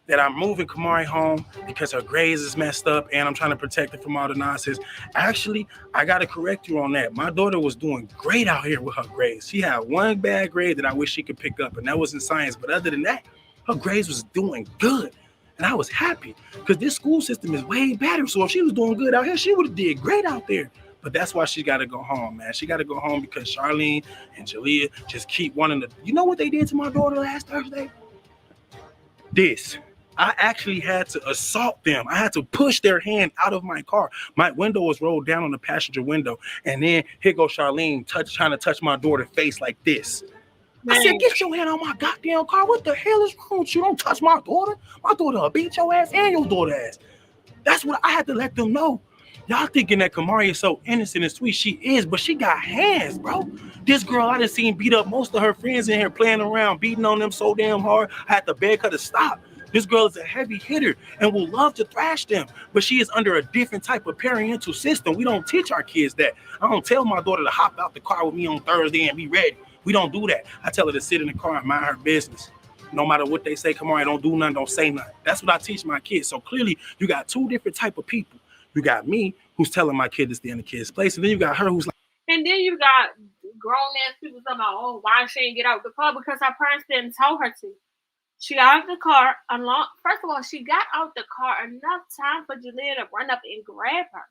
H: that I'm moving Kamari home because her grades is messed up and I'm trying to protect her from all the nonsense. Actually, I got to correct you on that. My daughter was doing great out here with her grades. She had one bad grade that I wish she could pick up, and that was in science. But other than that, her grades was doing good. And I was happy because this school system is way better. So if she was doing good out here, she would have did great out there. But that's why she got to go home, man. She got to go home because Charlene and Jalea just keep wanting to. You know what they did to my daughter last Thursday? This. I actually had to assault them. I had to push their hand out of my car. My window was rolled down on the passenger window. And then here goes Charlene trying to touch my daughter's face like this. Man. I said, get your hand on my goddamn car. What the hell is wrong with you? Don't touch my daughter. My daughter will beat your ass and your daughter's ass. That's what I had to let them know. Y'all thinking that Kamari is so innocent and sweet. She is, but she got hands, bro. This girl I done seen beat up most of her friends in here playing around, beating on them so damn hard. I had to beg her to stop. This girl is a heavy hitter and will love to thrash them, but she is under a different type of parental system. We don't teach our kids that. I don't tell my daughter to hop out the car with me on Thursday and be ready. We don't do that. I tell her to sit in the car and mind her business. No matter what they say, come on, don't do nothing, don't say nothing. That's what I teach my kids. So clearly, you got two different type of people. You got me, who's telling my kid to stay in the kid's place, and then you got her who's like.
A: And then you got grown-ass people talking about, oh, why she ain't get out the car? Because her parents didn't tell her to. She got out of the car, first of all, she got out the car enough time for Jalea to run up and grab her.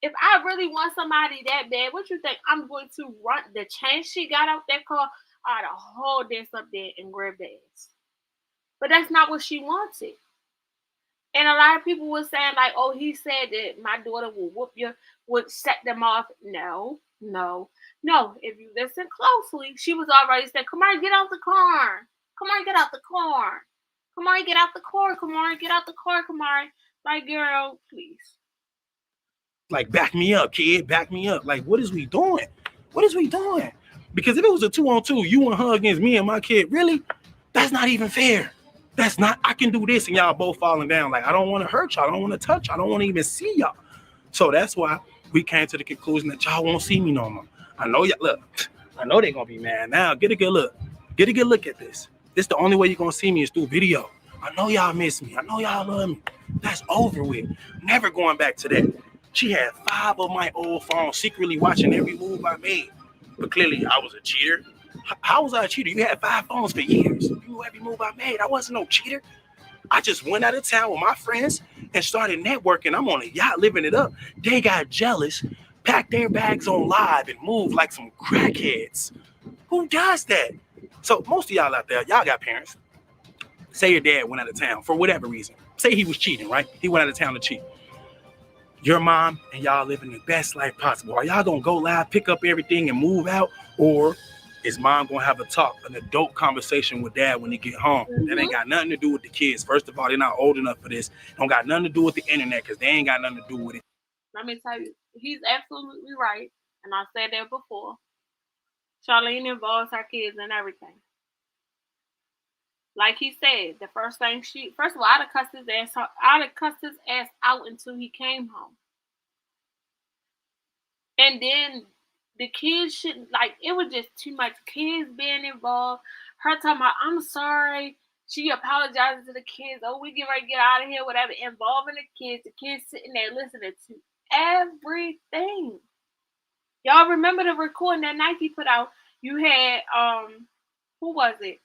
A: If I really want somebody that bad, what you think? I'm going to run the chance she got out that car, I'd hold this up there and grab the ass. But that's not what she wanted. And a lot of people were saying, like, oh, he said that my daughter would set them off. No. If you listen closely, she was already saying, come on, get out the car. Come on, get out the car. Come on, get out the car. Come on, get out the car. Come on. Like, girl, please.
H: Like, back me up, kid. Back me up. Like, what is we doing? What is we doing? Because if it was a 2-on-2, you and her against me and my kid, really? That's not even fair. That's not, I can do this and y'all both falling down. Like, I don't want to hurt y'all. I don't want to touch y'all. I don't want to even see y'all. So that's why we came to the conclusion that y'all won't see me no more. I know y'all, look, I know they're going to be mad now. Get a good look. Get a good look at this. This the only way you're going to see me is through video. I know y'all miss me. I know y'all love me. That's over with. Never going back to that. She had 5 of my old phones secretly watching every move I made. But clearly I was a cheater. How was I a cheater? You had 5 phones for years. You knew every move I made. I wasn't no cheater. I just went out of town with my friends and started networking. I'm on a yacht living it up. They got jealous, packed their bags on live and moved like some crackheads. Who does that? So most of y'all out there, y'all got parents. Say your dad went out of town for whatever reason. Say he was cheating, right? He went out of town to cheat. Your mom and y'all living the best life possible. Are y'all gonna go live, pick up everything and move out? Or is mom gonna have an adult conversation with dad when he get home. That ain't got nothing to do with the kids. First of all, they're not old enough for this. Don't got nothing to do with the internet because they ain't got nothing to do with it.
A: Let me tell you, he's absolutely right. And I said that before. Charlene involves her kids in everything. Like he said, the first thing first of all, I'd have cussed his ass out until he came home. And then the kids shouldn't, like, it was just too much kids being involved. Her talking about, I'm sorry. She apologizes to the kids. Oh, we get ready to get out of here, whatever. Involving the kids sitting there listening to everything. Y'all remember the recording that Nike put out? You had, who was it?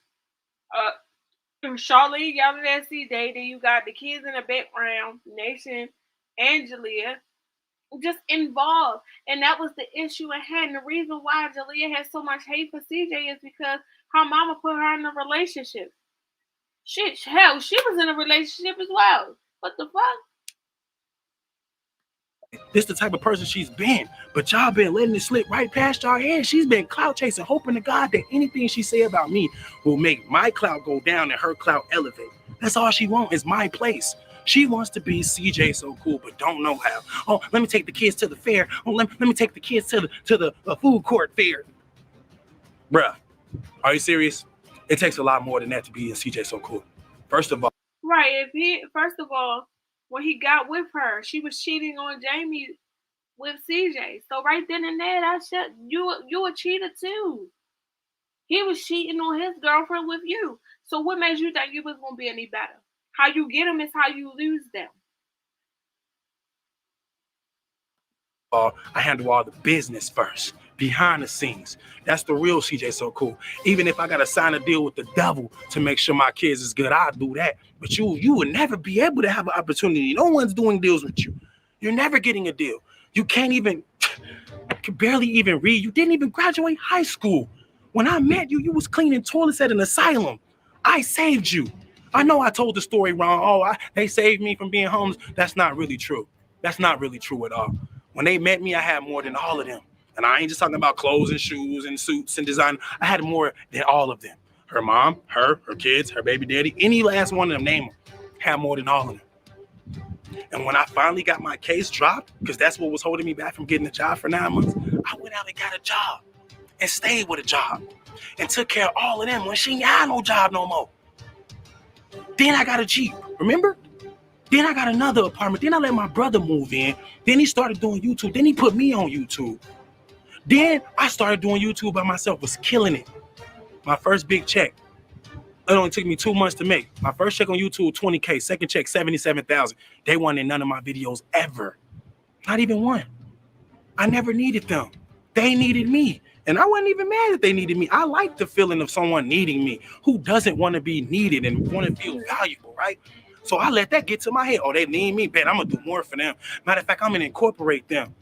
A: Charlene yelling at CJ. Then you got the kids in the background, Nation and Jalea, just involved. And that was the issue at hand. And the reason why Jalea had so much hate for CJ is because her mama put her in a relationship. Shit, hell, she was in a relationship as well. What the fuck?
H: This the type of person she's been, but y'all been letting it slip right past y'all head. She's been clout chasing, hoping to God that anything she say about me will make my clout go down and her clout elevate. That's all she wants is my place. She wants to be CJ so cool, but don't know how. Oh, let me take the kids to the fair. Oh, let me take the kids to the food court fair. Bruh, are you serious? It takes a lot more than that to be a CJ so cool. First of all,
A: right. First of all, when he got with her, she was cheating on Jamie with CJ. So right then and there, you a cheater too. He was cheating on his girlfriend with you. So what made you think you was gonna be any better? How you get them is how you lose them.
H: I handle all the business first, behind the scenes. That's the real CJ so cool. Even if I gotta sign a deal with the devil to make sure my kids is good, I'll do that. But you would never be able to have an opportunity. No one's doing deals with you. You're never getting a deal. You can barely even read. You didn't even graduate high school. When I met you, you was cleaning toilets at an asylum. I saved you. I know I told the story wrong. They saved me from being homeless. That's not really true. That's not really true at all. When they met me, I had more than all of them. And I ain't just talking about clothes and shoes and suits and design. I had more than all of them. Her mom, her kids, her baby daddy, any last one of them, name them, had more than all of them. And when I finally got my case dropped, because that's what was holding me back from getting a job for 9 months, I went out and got a job and stayed with a job and took care of all of them when she ain't had no job no more. Then I got a Jeep, remember? Then I got another apartment. Then I let my brother move in. Then he started doing YouTube. Then he put me on YouTube. Then I started doing YouTube by myself, was killing it. My first big check, it only took me 2 months to make. My first check on YouTube, $20K. Second check, $77,000. They weren't in none of my videos ever. Not even one. I never needed them. They needed me. And I wasn't even mad that they needed me. I like the feeling of someone needing me. Who doesn't want to be needed and want to feel valuable, right? So I let that get to my head. Oh, they need me. Bet I'm going to do more for them. Matter of fact, I'm going to incorporate them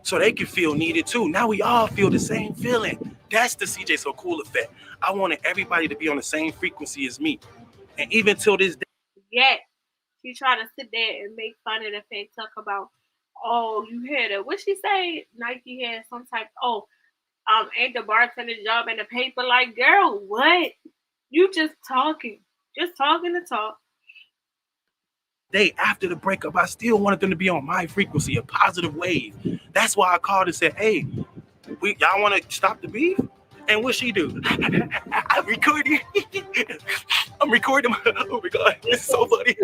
H: so they can feel needed too. Now we all feel the same feeling. That's the CJ So Cool effect. I wanted everybody to be on the same frequency as me. And even till this day.
A: Yet, she tried to sit there and make fun of the fake talk about, oh, you had a, what she say? Nike had some type, ain't the bartender job in the paper? Like, girl, what? You just talking to talk.
H: Day after the breakup, I still wanted them to be on my frequency, a positive wave. That's why I called and said, hey, y'all want to stop the beef? And what she do? I'm recording. I'm recording. Oh my God, this is so funny.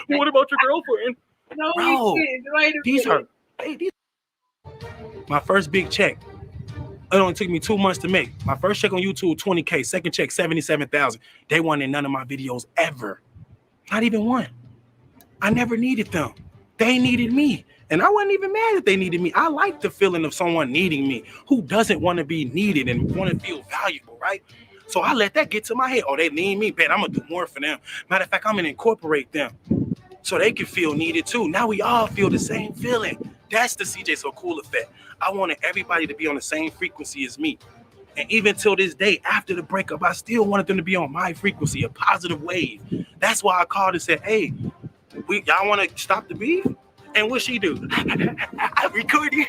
H: What about your girlfriend?
A: No,
H: bro, these are. My first big check. It only took me 2 months to make. My first check on YouTube, $20K. Second check, $77,000. They weren't in none of my videos ever. Not even one. I never needed them. They needed me. And I wasn't even mad that they needed me. I like the feeling of someone needing me. Who doesn't want to be needed and want to feel valuable, right? So I let that get to my head. Oh, they need me. Bet I'm going to do more for them. Matter of fact, I'm going to incorporate them so they can feel needed too. Now we all feel the same feeling. That's the CJ So Cool effect. I wanted everybody to be on the same frequency as me. And even till this day, after the breakup, I still wanted them to be on my frequency, a positive wave. That's why I called and said, hey, y'all want to stop the beef? And what she do? I'm recording.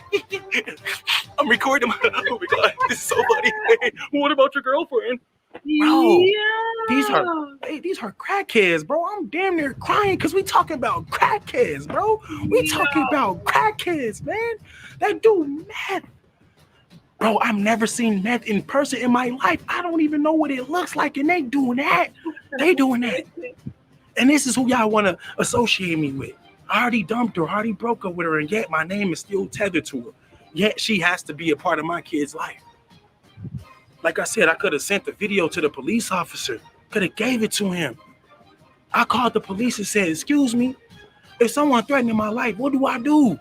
H: I'm record them. Oh my God, this is so funny. What about your girlfriend? Bro, these are crackheads, bro. I'm damn near crying because we talking about crackheads, bro. We talking about crackheads, man. That dude meth. Bro, I've never seen meth in person in my life. I don't even know what it looks like, and they doing that. They doing that. And this is who y'all want to associate me with. I already dumped her, I already broke up with her, and yet my name is still tethered to her. Yet she has to be a part of my kid's life. Like I said, I could have sent the video to the police officer, could have gave it to him. I called the police and said, excuse me, if someone threatening my life, what do I do?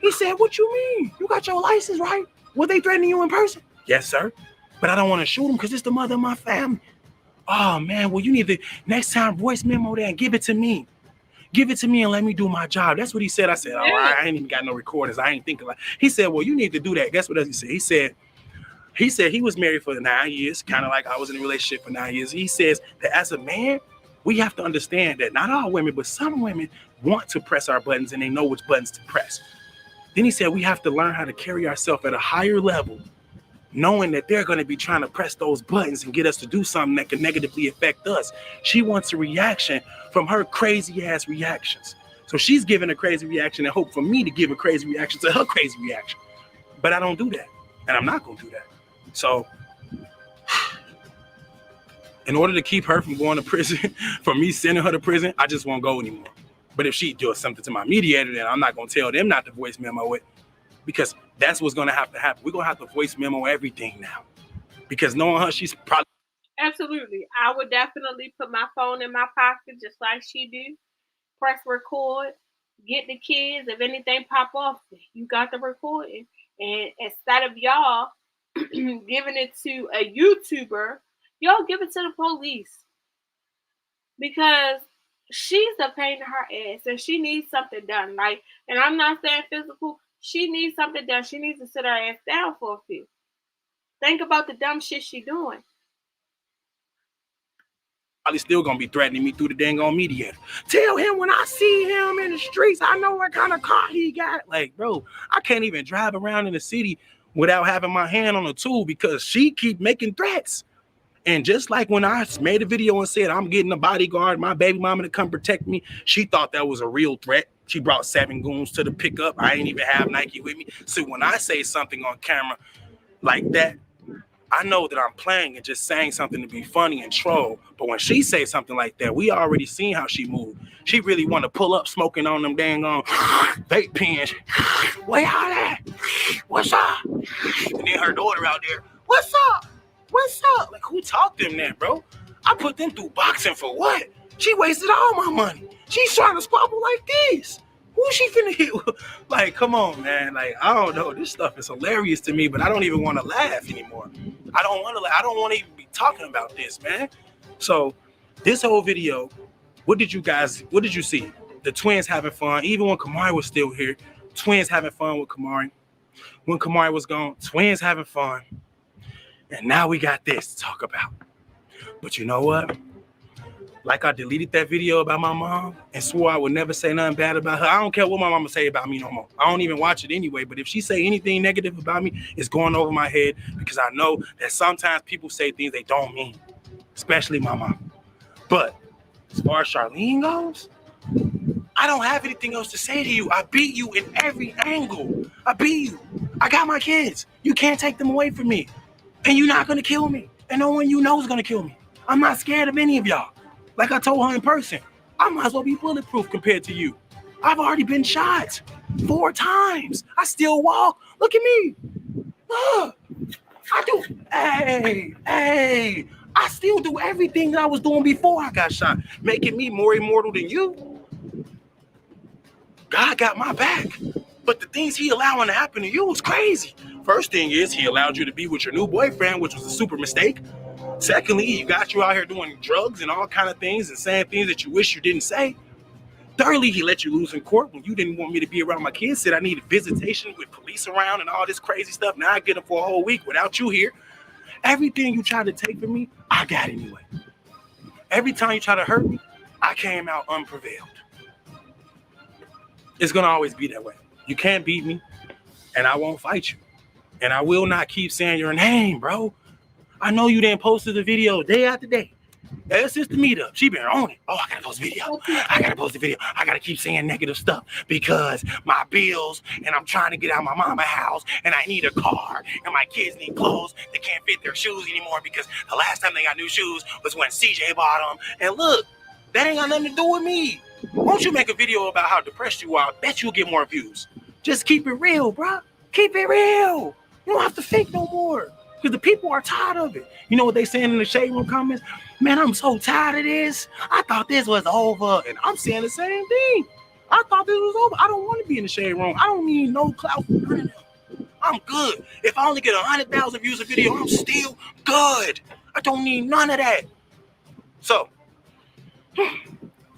H: He said, what you mean? You got your license, right? Were they threatening you in person? Yes, sir. But I don't want to shoot them because it's the mother of my family. Oh, man, well, you need to next time voice memo that and give it to me. Give it to me and let me do my job. That's what he said. I said, all right, I ain't even got no recordings. I ain't thinking like. He said, well, you need to do that. Guess what else he said? He said he was married for 9 years, kind of like I was in a relationship for 9 years. He says that as a man, we have to understand that not all women, but some women want to press our buttons and they know which buttons to press. Then he said we have to learn how to carry ourselves at a higher level, knowing that they're going to be trying to press those buttons and get us to do something that can negatively affect us. She wants a reaction from her crazy ass reactions. So she's giving a crazy reaction and hope for me to give a crazy reaction to her crazy reaction. But I don't do that. And I'm not going to do that. So in order to keep her from going to prison, from me sending her to prison, I just won't go anymore. But if she does something to my mediator, then I'm not going to tell them not to voice memo it, because that's what's going to happen. We're going to have to voice memo everything now, because knowing her, she's probably.
A: Absolutely. I would definitely put my phone in my pocket just like she do. Press record, get the kids. If anything pop off, you got the recording. And instead of y'all giving it to a YouTuber, y'all give it to the police. Because she's a pain in her ass and she needs something done. Like, and I'm not saying physical, she needs something done. She needs to sit her ass down for a few. Think about the dumb shit she doing.
H: Probably still gonna be threatening me through the dang on mediator. Tell him when I see him in the streets, I know what kind of car he got. Like, bro, I can't even drive around in the city without having my hand on a tool because she keep making threats. And just like when I made a video and said, I'm getting a bodyguard, my baby mama to come protect me, she thought that was a real threat. She brought 7 goons to the pickup. I ain't even have Nike with me. So when I say something on camera like that, I know that I'm playing and just saying something to be funny and troll. But when she says something like that, we already seen how she moved. She really want to pull up smoking on them dang on vape pens. Where y'all at? What's up? And then her daughter out there, what's up? What's up? Like, who taught them that, bro? I put them through boxing for what? She wasted all my money. She's trying to squabble like this. Who she finna hit? Like, come on, man. Like, I don't know. This stuff is hilarious to me, but I don't even want to laugh anymore. I don't want to even be talking about this, man. So, this whole video, what did you see? The twins having fun. Even when Kamari was still here, twins having fun with Kamari. When Kamari was gone, twins having fun. And now we got this to talk about. But you know what? Like, I deleted that video about my mom and swore I would never say nothing bad about her. I don't care what my mama say about me no more. I don't even watch it anyway. But if she say anything negative about me, it's going over my head, because I know that sometimes people say things they don't mean, especially my mom. But as far as Charlene goes, I don't have anything else to say to you. I beat you in every angle. I beat you. I got my kids. You can't take them away from me. And you're not going to kill me. And no one you know is going to kill me. I'm not scared of any of y'all. Like I told her in person, I might as well be bulletproof compared to you. I've already been shot 4 times. I still walk. Look at me. I do. Hey. I still do everything I was doing before I got shot, making me more immortal than you. God got my back. But the things he allowing to happen to you is crazy. First thing is, he allowed you to be with your new boyfriend, which was a super mistake. Secondly, he got you out here doing drugs and all kind of things and saying things that you wish you didn't say. Thirdly, he let you lose in court when you didn't want me to be around my kids, said I needed visitation with police around and all this crazy stuff. Now I get them for a whole week without you here. Everything you tried to take from me, I got anyway. Every time you try to hurt me, I came out unprevailed. It's going to always be that way. You can't beat me, and I won't fight you. And I will not keep saying your name, bro. I know you didn't post the video day after day. Ever since the meetup, she been on it. Oh, I gotta post a video. I gotta post a video. I gotta keep saying negative stuff because my bills and I'm trying to get out of my mama's house and I need a car and my kids need clothes. They can't fit their shoes anymore because the last time they got new shoes was when CJ bought them. And look, that ain't got nothing to do with me. Won't you make a video about how depressed you are? I bet you'll get more views. Just keep it real, bro. Keep it real. You don't have to fake no more because the people are tired of it. You know what they saying in the shade room comments? Man, I'm so tired of this. I thought this was over. And I'm saying the same thing. I thought this was over. I don't want to be in the shade room. I don't need no clout. I'm good. If I only get 100,000 views a video, I'm still good. I don't need none of that. So,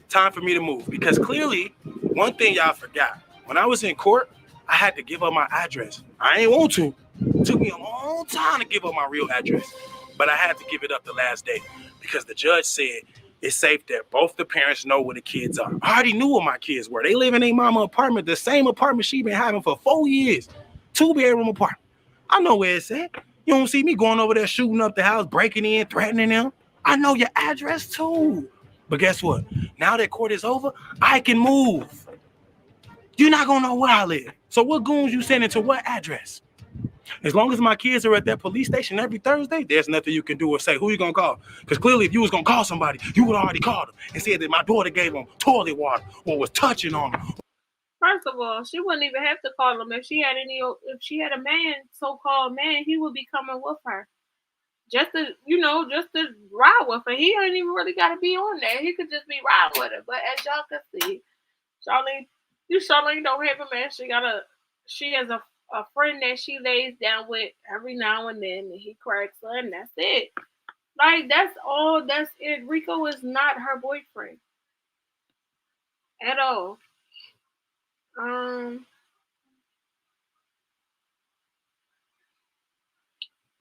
H: time for me to move. Because clearly, one thing y'all forgot. When I was in court, I had to give up my address. I ain't want to. It took me a long time to give up my real address. But I had to give it up the last day because the judge said it's safe that both the parents know where the kids are. I already knew where my kids were. They live in their mama apartment, the same apartment she been having for 4 years. 2-bedroom apartment. I know where it's at. You don't see me going over there shooting up the house, breaking in, threatening them. I know your address too. But guess what? Now that court is over, I can move. You're not gonna know where I live. So what goons you sending to what address? As long as my kids are at that police station every Thursday, there's nothing you can do or say. Who you gonna call? Because clearly, if you was gonna call somebody, you would already called them and said that my daughter gave them toilet water or was touching on them.
A: First of all, she wouldn't even have to call him if she had a man, so-called man, he would be coming with her. Just to ride with her. He ain't even really gotta be on there. He could just be riding with her. But as y'all can see, Charlene don't have a man. She has a friend that she lays down with every now and then, and he cracks her, and that's it. Like, that's all. That's it. Rico is not her boyfriend at all.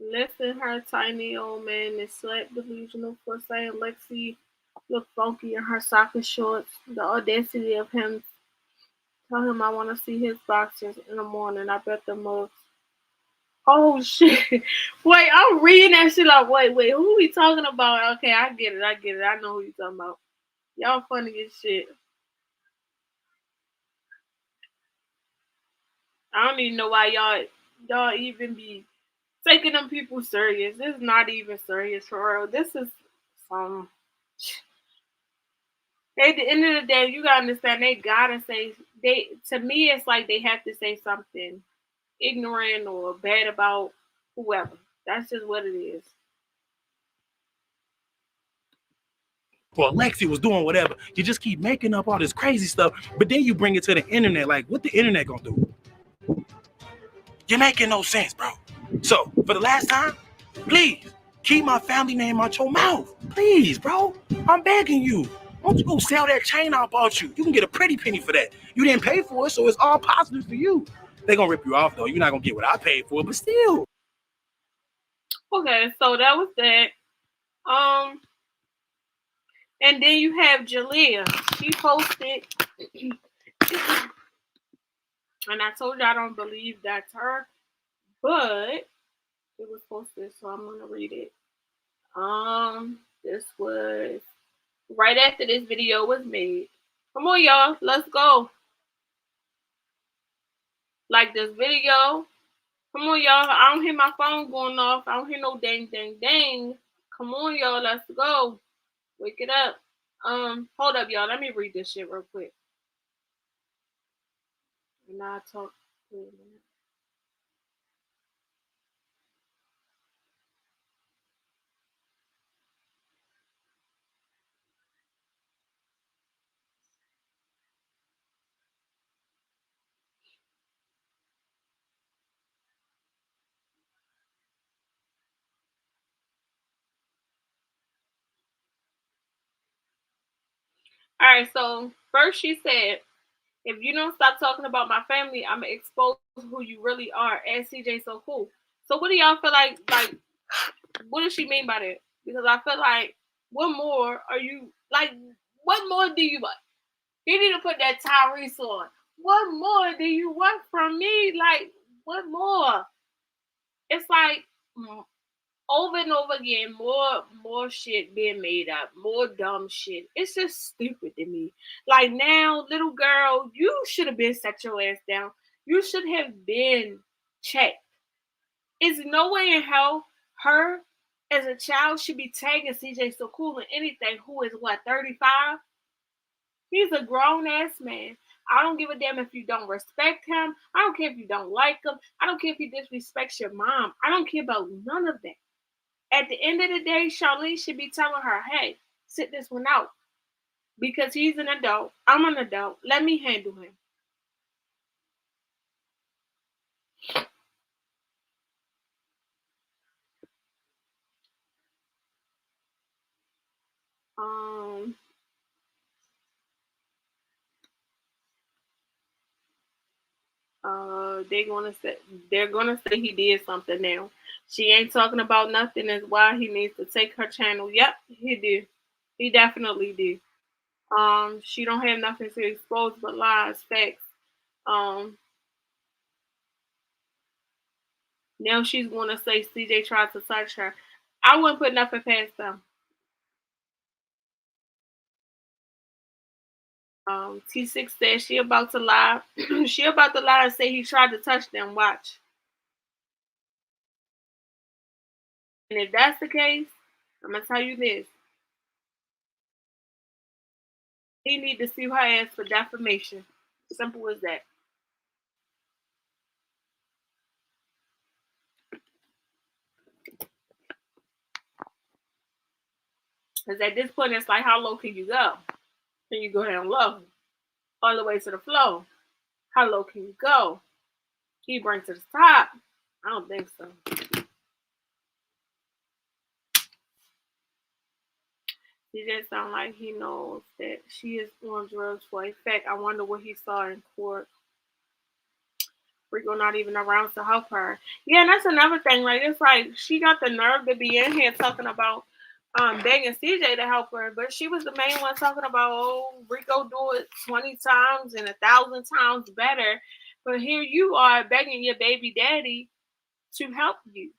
A: Listen, her tiny old man is slut delusional for saying Lexi look funky in her soccer shorts. The audacity of him. Tell him I want to see his boxers in the morning. I bet the mugs. Oh shit! Wait, I'm reading that shit like, wait, who we talking about? Okay, I get it. I know who you talking about. Y'all funny as shit. I don't even know why y'all even be taking them people serious. This is not even serious for real. This is some. At the end of the day, you gotta understand. They gotta say To me, it's like they have to say something ignorant or bad about whoever. That's just what it is.
H: Well, Lexi was doing whatever. You just keep making up all this crazy stuff, but then you bring it to the internet. Like, what the internet gonna do? You're making no sense, bro. So, for the last time, please keep my family name out your mouth. Please, bro. I'm begging you. Why don't you go sell that chain I bought you? You can get a pretty penny for that. You didn't pay for it, so it's all positive for you. They're gonna rip you off though. You're not gonna get what I paid for, but still.
A: Okay, so that was that. And then you have Jalea. She posted, and I told you I don't believe that's her, but it was posted, so I'm gonna read it. This was right after this video was made. Come on, y'all, let's go. Like this video. Come on, y'all. I don't hear my phone going off. I don't hear no dang, dang, dang. Come on, y'all. Let's go. Wake it up. Hold up, y'all. Let me read this shit real quick. And I'll talk. Wait a minute. All right, so first she said, if you don't stop talking about my family, I'm going to expose who you really are. Ask CJ so cool. So what do y'all feel like, what does she mean by that? Because I feel like, what more are you, like, what more do you want? You need to put that Tyrese on. What more do you want from me? Like, what more? it's like over and over again, more shit being made up, more dumb shit. It's just stupid to me. Like now, little girl, you should have been set your ass down. You should have been checked. Is no way in hell her as a child should be tagging CJ So Cool in anything who is what, 35? He's a grown ass man. I don't give a damn if you don't respect him. I don't care if you don't like him. I don't care if he disrespects your mom. I don't care about none of that. At the end of the day, Charlene should be telling her, hey, sit this one out. Because he's an adult. I'm an adult. Let me handle him. They're gonna say he did something now. She ain't talking about nothing as why he needs to take her channel. Yep, he did. He definitely did. She don't have nothing to expose but lies, facts. Um, Now she's gonna say CJ tried to touch her. I wouldn't put nothing past them. T6 said she about to lie. She about to lie and say he tried to touch them. Watch. And if that's the case, I'm gonna tell you this. He need to sue her ass for defamation. Simple as that. Because at this point, it's like, how low can you go? Can you go down low? All the way to the floor? How low can you go? Can you bring to the top? I don't think so. He just sounds like he knows that she is on drugs for a fact. I wonder what he saw in court. Rico not even around to help her. Yeah, and that's another thing. Like, it's like she got the nerve to be in here talking about begging CJ to help her, but she was the main one talking about, oh, Rico do it 20 times and 1,000 times better. But here you are begging your baby daddy to help you.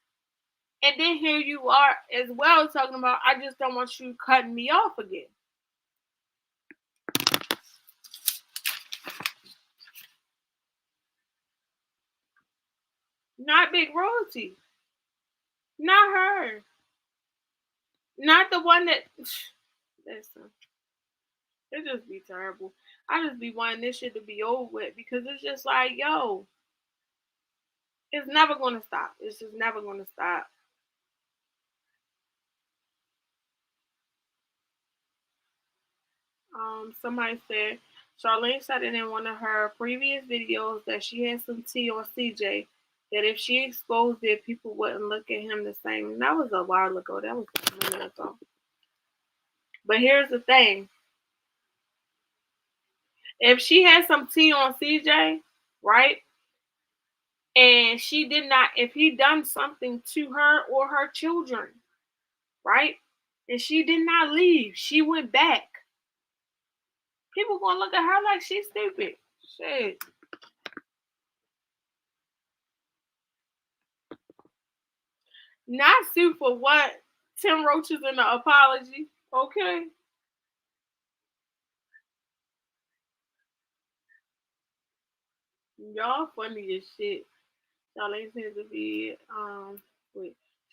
A: And then here you are as well talking about, I just don't want you cutting me off again. Not Big Royalty. Not her. Not the one that... Listen. It just be terrible. I just be wanting this shit to be over with because it's just like, yo, it's never going to stop. It's just never going to stop. Somebody said, Charlene said in one of her previous videos that she had some tea on CJ, that if she exposed it, people wouldn't look at him the same. And that was a while ago. That was a minute ago. But here's the thing. If she had some tea on CJ, right? And she did not, if he done something to her or her children, right? And she did not leave. She went back. People gonna look at her like she's stupid. Shit. Not sue for what? 10 roaches in the apology. Okay. Y'all funny as shit. Charlene says to be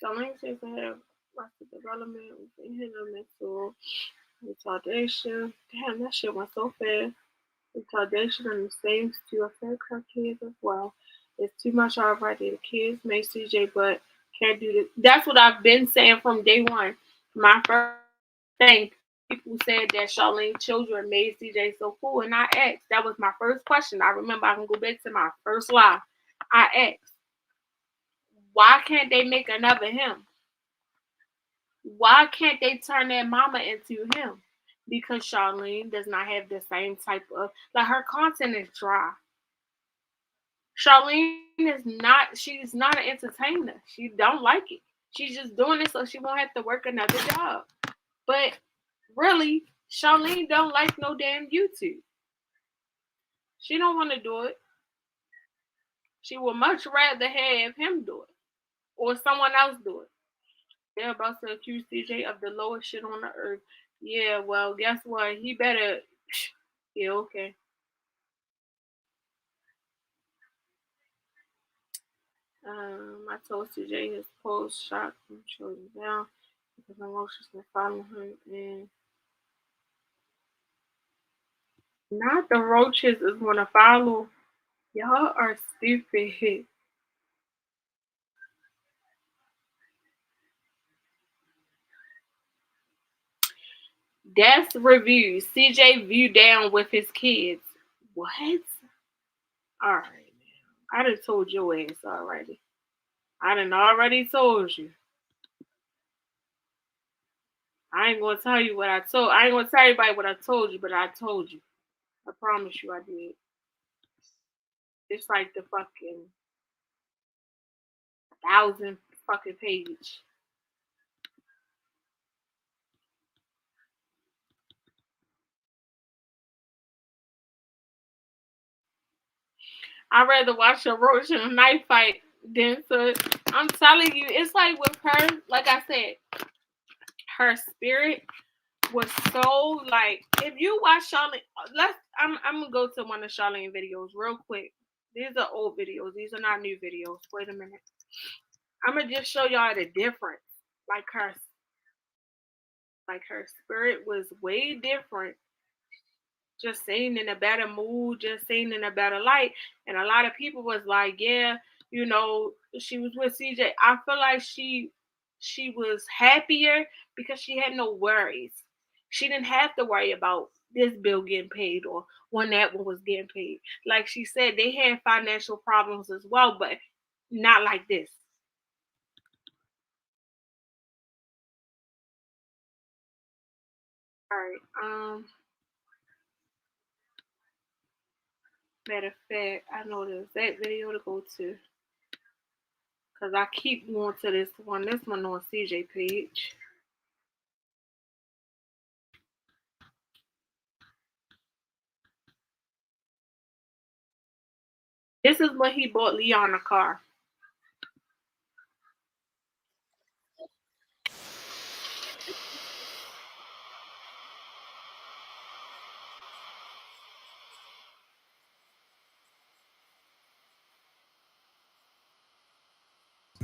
A: Charlene says to have rapid development within her mental retardation. Damn, that shit went so fast. Retardation and the same to affect her kids as well. It's too much already. The kids may CJ, but can't do this. That's what I've been saying from day one. My first thing, people said that Charlene's children made CJ so cool, and I asked. That was my first question. I remember I can go back to my first live. I asked, why can't they make another him? Why can't they turn their mama into him? Because Charlene does not have the same type of, like, her content is dry. Charlene is not, she's not an entertainer. She don't like it. She's just doing it so she won't have to work another job. But really, Charlene don't like no damn YouTube. She don't want to do it. She would much rather have him do it. or someone else do it. They're about to accuse CJ of the lowest shit on the earth. Yeah, well, guess what? He better. Yeah, okay. I told CJ his post shocked him, showed him down because emotions were following him, and not the roaches is gonna follow. Y'all are stupid. That's review. CJ view down with his kids. What? Alright, man. I done told your ass already. I done already told you. I ain't gonna tell you what I told. I ain't gonna tell everybody what I told you, but I told you. I promise you I did. It's like the fucking 1,000 fucking page. I'd rather watch a roach and a knife fight than to. I'm telling you, it's like with her, like I said, her spirit was so like. If you watch Charlene, I'm gonna go to one of Charlene videos real quick. These are old videos. These are not new videos. Wait a minute. I'm gonna just show y'all the difference. Like her spirit was way different. Just seen in a better mood, just seen in a better light. And a lot of people was like, yeah, she was with CJ. I feel like she was happier because she had no worries. She didn't have to worry about this bill getting paid or when that one was getting paid. Like she said, they had financial problems as well, but not like this. All right. Matter of fact, I know the exact video to go to. Because I keep going to this one. This one on CJ page. This is when he bought Leon a car.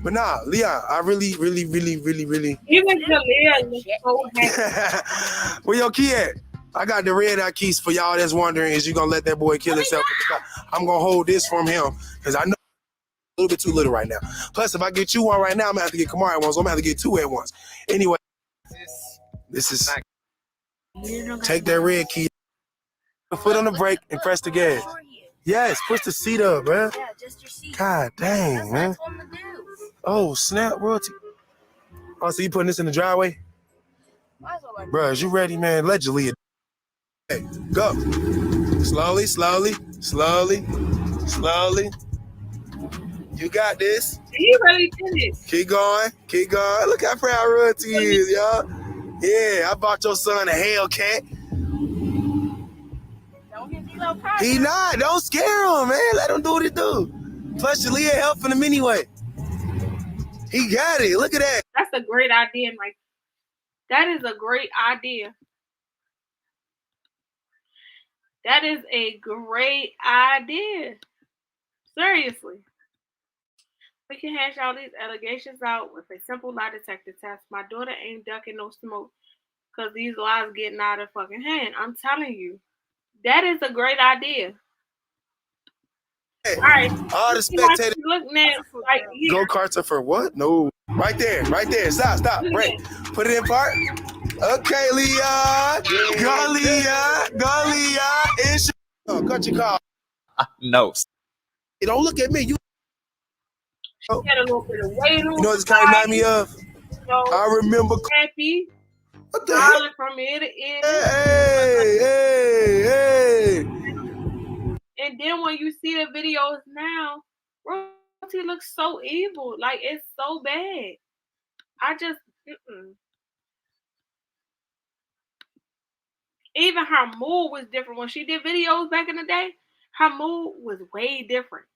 H: But nah, Leon, I really.
A: Even Jalea looks so happy.
H: Where your key at? I got the red eye keys for y'all that's wondering, is you gonna let that boy kill himself? I'm gonna hold this from him because I know a little bit too little right now. Plus, if I get you one right now, I'm gonna have to get Kamari one, so I'm gonna have to get two at once. Anyway, this is take that red key, put foot on the brake, and press the gas. Yes, push the seat up, man. Yeah, just your seat. God dang, man. Oh, snap, royalty. Oh, so you putting this in the driveway? Bro, is you ready, man? Allegedly. Hey, go. Slowly. You got this.
A: He really did it.
H: Keep going. Look how proud royalty is, y'all. Yeah, I bought your son a Hellcat. He not. Don't scare him, man. Let him do what he do. Plus, Jalea helping him anyway. He got it. Look at that.
A: That's a great idea, Mike. That is a great idea. That is a great idea. Seriously. We can hash all these allegations out with a simple lie detector test. My daughter ain't ducking no smoke because these lies getting out of fucking hand. I'm telling you. That is a great idea. All right.
H: All the spectators.
A: Look now, right here.
H: Go-karts are for what? No. Right there. Stop. Break. Put it in park. Okay, Leon. Go, Leon. Cut your car.
K: No.
H: Hey, don't look at me. You
A: had a little bit of weight on.
H: You know what this kind of remind me of? I remember.
A: Happy.
H: What the hell?
A: From ear to ear.
H: Hey.
A: And then when you see the videos now, royalty looks so evil. Like, it's so bad. I just, Even her mood was different. When she did videos back in the day, her mood was way different.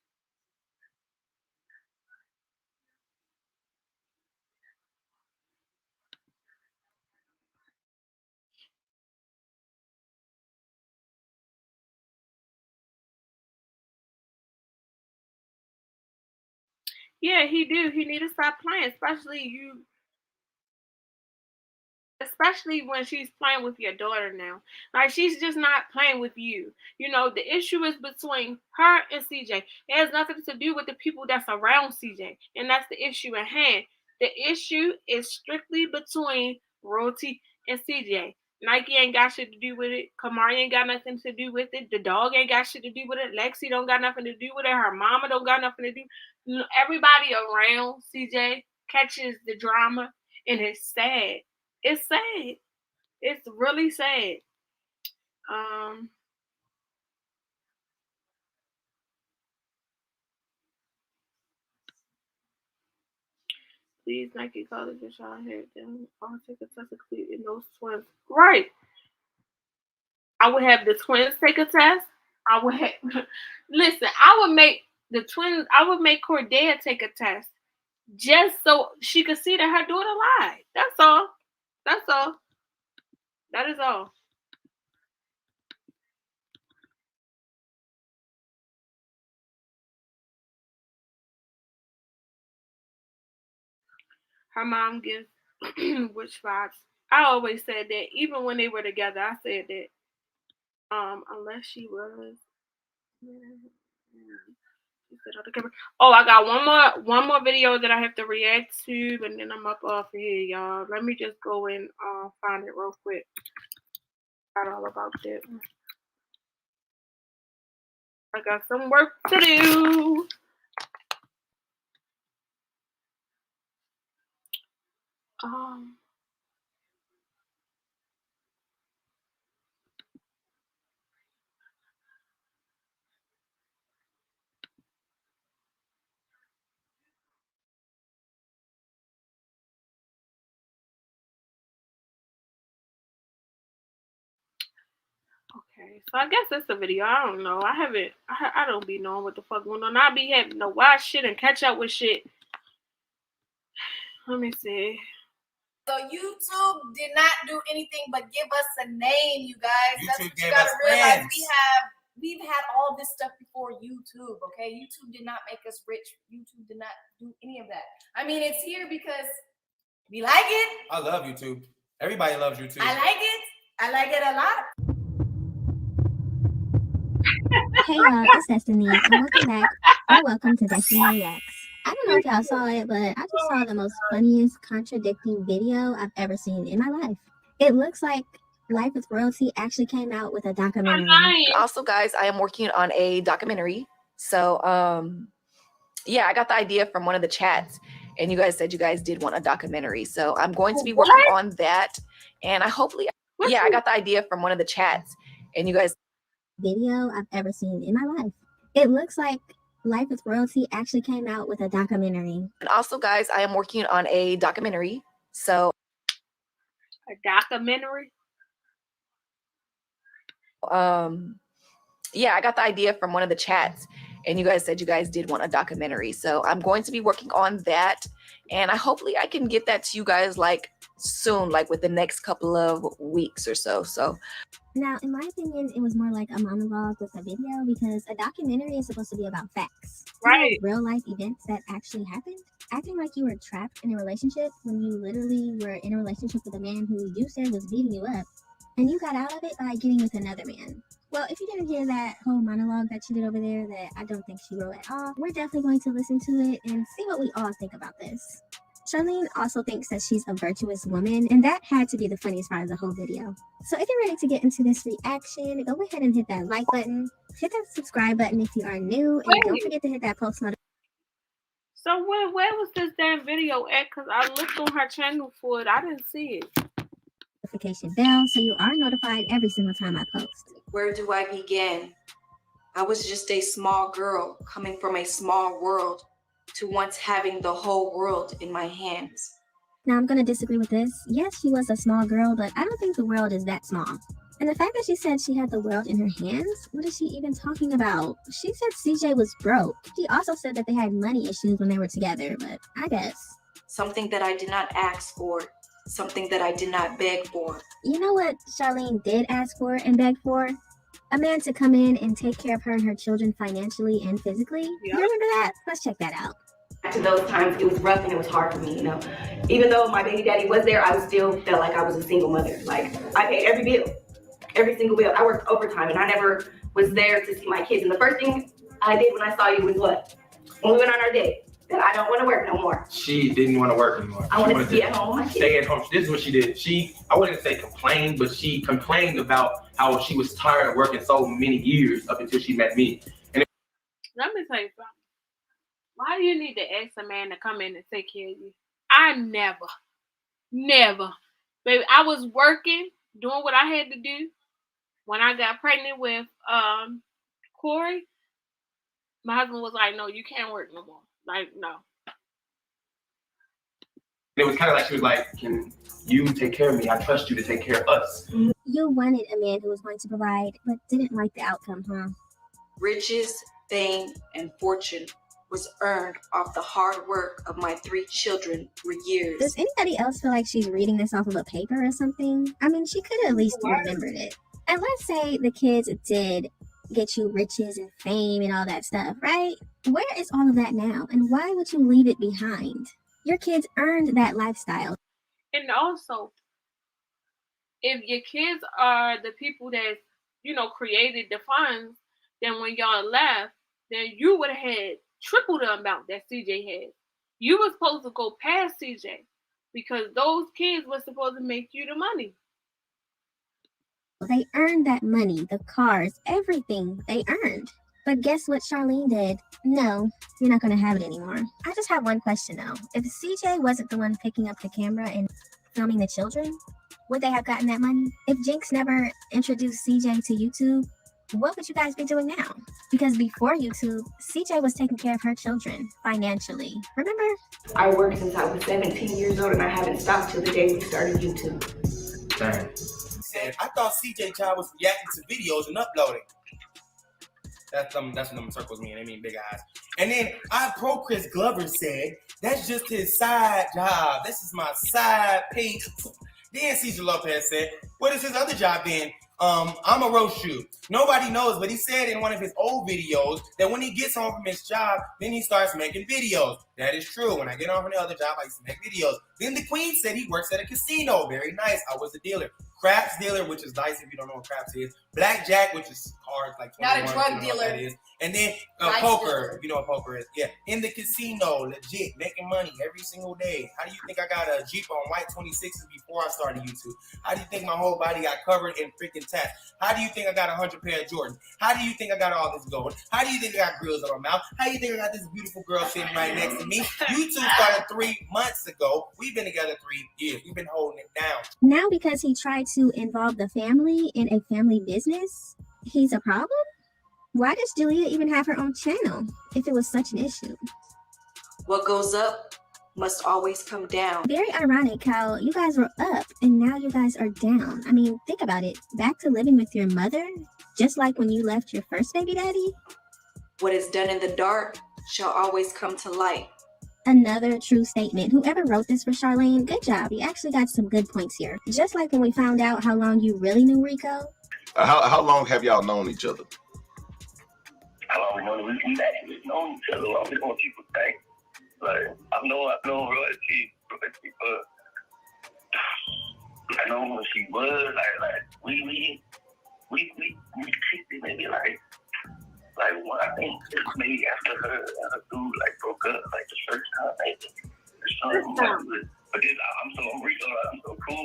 A: Yeah, he do. He need to stop playing, especially when she's playing with your daughter now. Like, she's just not playing with you. You know, the issue is between her and CJ. It has nothing to do with the people that's around CJ. And that's the issue at hand. The issue is strictly between Royalty and CJ. Nike ain't got shit to do with it. Kamari ain't got nothing to do with it. The dog ain't got shit to do with it. Lexi don't got nothing to do with it. Her mama don't got nothing to do. Everybody around CJ catches the drama, and it's sad. It's sad. It's really sad. Please, Nike College and y'all had them all take a test in those twins. Right. I would have the twins take a test. I would have listen, I would make the twins, I would make Cordea take a test just so she could see that her daughter lied. That's all. That's all. That is all. Her mom gives which vibes. I always said that even when they were together, I said that unless she was oh, I got one more video that I have to react to, and then I'm up off here, y'all. Let me just go and find it real quick. Got all about that. I got some work to do. Okay, so I guess that's the video. I don't know. I don't be knowing what the fuck going on. I be having to watch shit and catch up with shit. Let me see.
K: So YouTube did not do anything but give us a name, you guys. That's what you gotta realize. We've had all this stuff before YouTube, okay? YouTube did not make us rich. YouTube did not do any of that. I mean, it's here because we like it.
L: I love YouTube. Everybody loves YouTube.
K: I like it. I like it a lot.
M: Hey y'all, it's Destiny, and welcome back, or welcome to Destiny Reacts. I don't know if y'all saw it, but I just saw the most funniest contradicting video I've ever seen in my life. It looks like Life with Royalty actually came out with a documentary.
N: Also, guys, I am working on a documentary. So, yeah, I got the idea from one of the chats, and you guys said you guys did want a documentary. So I'm going to be working on that, and I got the idea from one of the chats, and you guys.
M: Video I've ever seen in my life. It looks like Life with Royalty actually came out with a documentary.
N: And also, guys, I am working on a documentary. So
A: a documentary?
N: Yeah, I got the idea from one of the chats, and you guys said you guys did want a documentary. So I'm going to be working on that, and hopefully I can get that to you guys like soon, like with the next couple of weeks or so. So
M: now, in my opinion, it was more like a monologue with a video because a documentary is supposed to be about facts.
A: Right.
M: Real life events that actually happened. Acting like you were trapped in a relationship when you literally were in a relationship with a man who you said was beating you up. And you got out of it by getting with another man. Well, if you didn't hear that whole monologue that she did over there that I don't think she wrote at all, we're definitely going to listen to it and see what we all think about this. Charlene also thinks that she's a virtuous woman, and that had to be the funniest part of the whole video. So if you're ready to get into this reaction, go ahead and hit that like button, hit that subscribe button if you are new, and don't forget to hit that post notification.
A: So where was this damn video at? Because I looked on her channel for it. I didn't see it.
M: Notification bell so you are notified every single time I post.
N: Where do I begin? I was just a small girl coming from a small world to once having the whole world in my hands.
M: Now I'm going to disagree with this. Yes, she was a small girl, but I don't think the world is that small. And the fact that she said she had the world in her hands, what is she even talking about? She said CJ was broke. She also said that they had money issues when they were together, but I guess.
N: Something that I did not ask for, something that I did not beg for.
M: You know what Charlene did ask for and beg for? A man to come in and take care of her and her children financially and physically. You remember that? Let's check that out.
F: To those times, it was rough and it was hard for me, you know. Even though my baby daddy was there, I still felt like I was a single mother. Like, I paid every bill, every single bill. I worked overtime and I never was there to see my kids. And the first thing I did when I saw you was what? When we went on our date, that I don't want to work no more.
H: She didn't want to work anymore.
F: I wanted to be at home with my kids.
H: Stay at home. This is what she did. I wouldn't say complained, but she complained about how she was tired of working so many years up until she met me.
A: Let me tell you something. Why do you need to ask a man to come in and take care of you? I never. Baby, I was working, doing what I had to do. When I got pregnant with Corey, my husband was like, no, you can't work no more. Like, no.
H: It was kind of like she was like, can you take care of me? I trust you to take care of us.
M: You wanted a man who was going to provide, but didn't like the outcome, huh?
N: Riches, fame, and fortune was earned off the hard work of my 3 children for years.
M: Does anybody else feel like she's reading this off of a paper or something? I mean, she could have at least remembered it. And let's say the kids did get you riches and fame and all that stuff, right? Where is all of that now? And why would you leave it behind? Your kids earned that lifestyle.
A: And also, if your kids are the people that, created the funds, then when y'all left, then you would have had triple the amount that CJ had. You were supposed to go past CJ because those kids were supposed to make you the money.
M: They earned that money, the cars, everything they earned. But guess what Charlene did? No, you're not going to have it anymore. I just have one question though. If CJ wasn't the one picking up the camera and filming the children, would they have gotten that money? If Jinx never introduced CJ to YouTube, what would you guys be doing now? Because before YouTube, CJ was taking care of her children financially. Remember?
F: I worked since I was 17 years old and I haven't stopped till the day we started YouTube.
H: Dang.
L: I thought CJ Child was reacting to videos and uploading. That's what them circles mean. They mean big eyes. And then Pro Chris Glover said, that's just his side job. This is my side piece. Then Cesar Lopez said, what is his other job then? I'm a roast shoe. Nobody knows, but he said in one of his old videos that when he gets home from his job, then he starts making videos. That is true. When I get home from the other job, I used to make videos. Then the Queen said he works at a casino. Very nice. I was a dealer. Craps dealer, which is nice if you don't know what craps is. Blackjack, which is cards like 21.
K: Not a drug dealer.
L: That is. And then
K: Nice
L: poker,
K: dealer.
L: if you know what poker is. Yeah, in the casino, legit, making money every single day. How do you think I got a Jeep on white 26s before I started YouTube? How do you think my whole body got covered in freaking tats? How do you think I got 100 pair of Jordans? How do you think I got all this gold? How do you think I got grills on my mouth? How do you think I got this beautiful girl sitting right next to me? YouTube started 3 months ago. We've been together 3 years. We've been holding it down.
M: Now because he tried to involve the family in a family business, he's a problem? Why does Julia even have her own channel if it was such an issue?
N: What goes up must always come down.
M: Very ironic how you guys were up and now you guys are down. I mean, think about it. Back to living with your mother, just like when you left your first baby daddy.
N: What is done in the dark shall always come to light.
M: Another true statement. Whoever wrote this for Charlene, good job. You actually got some good points here. Just like when we found out how long you really knew Rico.
O: How long have y'all known each other?
P: How long we actually known each other longer than what people think. Like, I've known Royalty, but I know when she was, like we kicked it maybe like one, I think maybe after her dude like broke up, like the first time maybe. But then I'm so cool.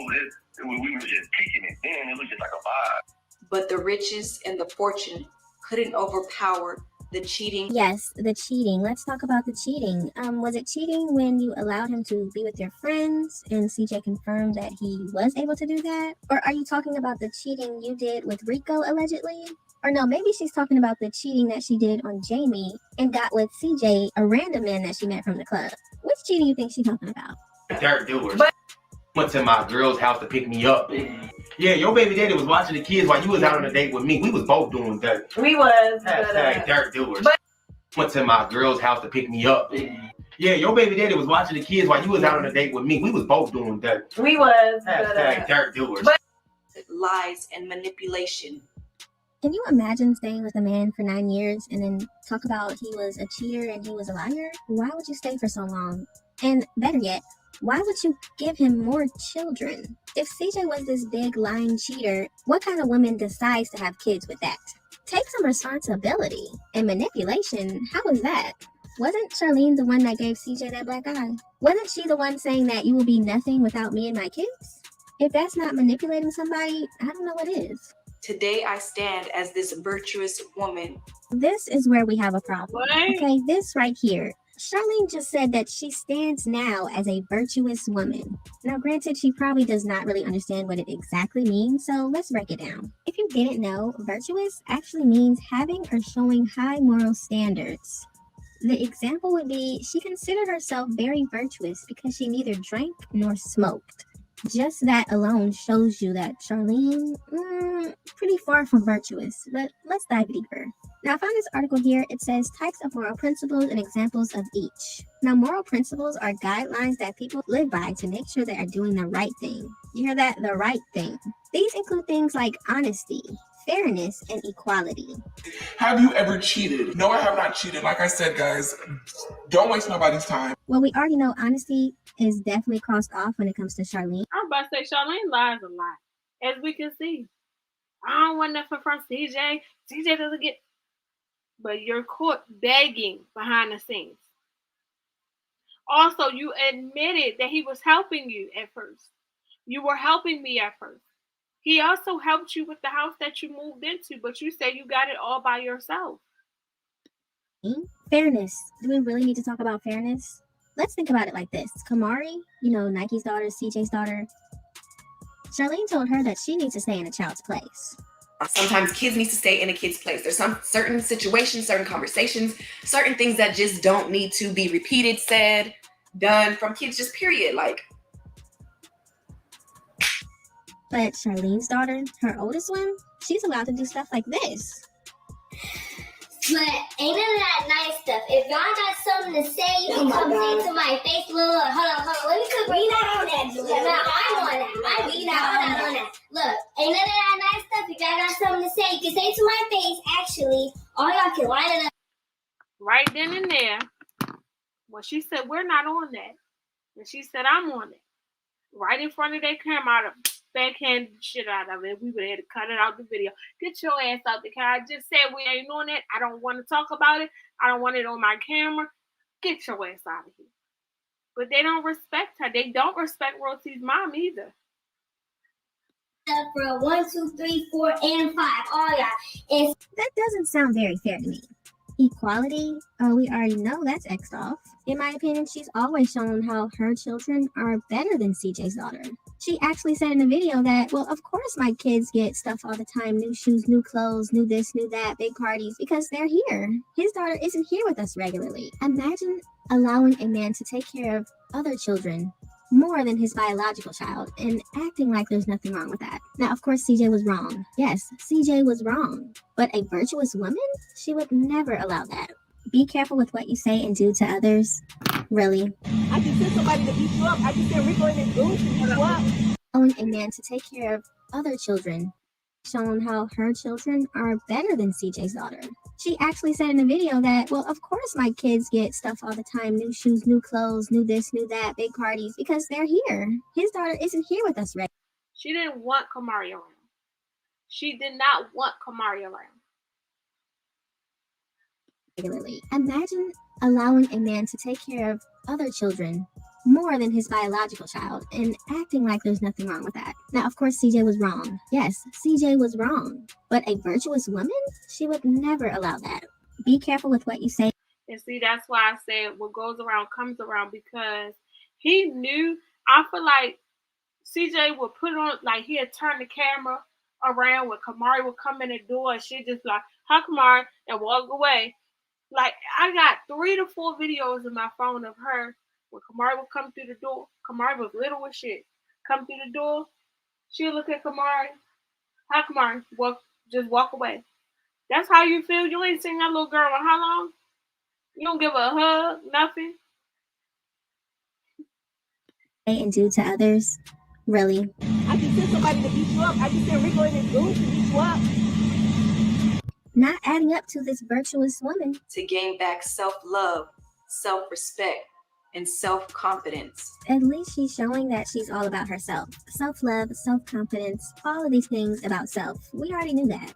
P: We were just kicking it. Then it was just like a vibe.
N: But the riches and the fortune couldn't overpower the cheating.
M: Yes, the cheating. Let's talk about the cheating. Was it cheating when you allowed him to be with your friends and CJ confirmed that he was able to do that? Or are you talking about the cheating you did with Rico allegedly? Or no, maybe she's talking about the cheating that she did on Jamie and got with CJ, a random man that she met from the club. Which cheating you think she's talking about?
H: Dirt doers. Went to my girl's house to pick me up. Yeah, your baby daddy was watching the kids while you was out on a date with me. We was both doing dirt.
F: We was.
H: Hashtag dirt doers. Went to my girl's house to pick me up. Yeah, your baby daddy was watching the kids while you was out on a date with me. We was both doing dirt.
F: We was.
H: Hashtag dirt doers.
N: Lies and manipulation.
M: Can you imagine staying with a man for 9 years and then talk about he was a cheater and he was a liar? Why would you stay for so long? And better yet, why would you give him more children? If CJ was this big lying cheater, what kind of woman decides to have kids with that? Take some responsibility. And manipulation, how is that? Wasn't Charlene the one that gave CJ that black eye? Wasn't she the one saying that you will be nothing without me and my kids? If that's not manipulating somebody, I don't know what is.
Q: Today I stand as this virtuous woman.
M: This is where we have a problem. Okay, this right here. Charlene just said that she stands now as a virtuous woman. Now, granted, she probably does not really understand what it exactly means, so let's break it down. If you didn't know, virtuous actually means having or showing high moral standards. The example would be she considered herself very virtuous because she neither drank nor smoked. Just that alone shows you that Charlene, pretty far from virtuous, but let's dive deeper. Now, I found this article here. It says types of moral principles and examples of each. Now, moral principles are guidelines that people live by to make sure they are doing the right thing. You hear that? The right thing. These include things like honesty, fairness, and equality.
R: Have you ever cheated? No, I have not cheated. Like I said, guys, don't waste nobody's time.
M: Well, we already know honesty is definitely crossed off when it comes to Charlene.
A: I'm about to say Charlene lies a lot, as we can see. I don't want nothing from CJ. CJ doesn't get... But you're caught begging behind the scenes. Also, you admitted that he was helping you at first. You were helping me at first. He also helped you with the house that you moved into, but you said you got it all by yourself.
M: Fairness. Do we really need to talk about fairness? Let's think about it like this. Kamari, Nike's daughter, CJ's daughter. Charlene told her that she needs to stay in a child's place.
N: Sometimes kids need to stay in a kid's place. There's some certain situations, certain conversations, certain things that just don't need to be repeated, said, done from kids, just period.
M: But Charlene's daughter, her oldest one, she's allowed to do stuff like this.
S: But ain't none of that nice stuff. If y'all got something to say, you can come say it to my face. Look, hold on. Let me cook. We not on that. I'm on that. We not on that. Look, ain't none of that nice stuff. If y'all got something to say, you can say it to my face. Actually, all y'all can line it up.
A: Right then and there, when she said, we're not on that. And she said, I'm on it. Right in front of that camera, I'd have backhand shit out of it. We would have had to cut it out the video. Get your ass out the car. I just said we ain't on it. I don't want to talk about it. I don't want it on my camera. Get your ass out of here. But they don't respect her. They don't respect Rosie's mom either.
S: For 1, 2, 3, 4, and 5. All y'all. And
M: that doesn't sound very fair to me. Equality? Oh, we already know that's X'd off. In my opinion, she's always shown how her children are better than CJ's daughter. She actually said in the video that, well, of course my kids get stuff all the time. New shoes, new clothes, new this, new that, big parties, because they're here. His daughter isn't here with us regularly. Imagine allowing a man to take care of other children more than his biological child and acting like there's nothing wrong with that. Now, of course, CJ was wrong. Yes, CJ was wrong. But a virtuous woman? She would never allow that. Be careful with what you say and do to others. Really.
J: I can send somebody to beat you up. I can send Rico in his booth to beat you up.
M: Allowing a man to take care of other children, shown how her children are better than CJ's daughter. She actually said in the video that, well, of course my kids get stuff all the time. New shoes, new clothes, new this, new that, big parties, because they're here. His daughter isn't here with us regularly.
A: She didn't want Kamari around. She did not want Kamari around.
M: Imagine allowing a man to take care of other children more than his biological child and acting like there's nothing wrong with that. Now, of course, CJ was wrong. Yes, CJ was wrong. But a virtuous woman? She would never allow that. Be careful with what you say.
A: And see, that's why I said what goes around comes around, because he knew. I feel like CJ would put on, like, he'd turn the camera around when Kamari would come in the door and she'd just like, hi, Kamari, and walk away. Like, I got 3 to 4 videos in my phone of her when Kamari would come through the door. Kamari was little as shit. Come through the door, she'd look at Kamari. Hi, Kamari. Just walk away. That's how you feel? You ain't seen that little girl in how long? You don't give her a hug, nothing?
M: And do to others? Really?
J: I can send somebody to beat you up. I can send Rico in his booth to beat you up.
M: not adding up to this virtuous woman.
Q: To gain back self-love, self-respect, and self-confidence.
M: At least she's showing that she's all about herself. Self-love, self-confidence, all of these things about self. We already knew that.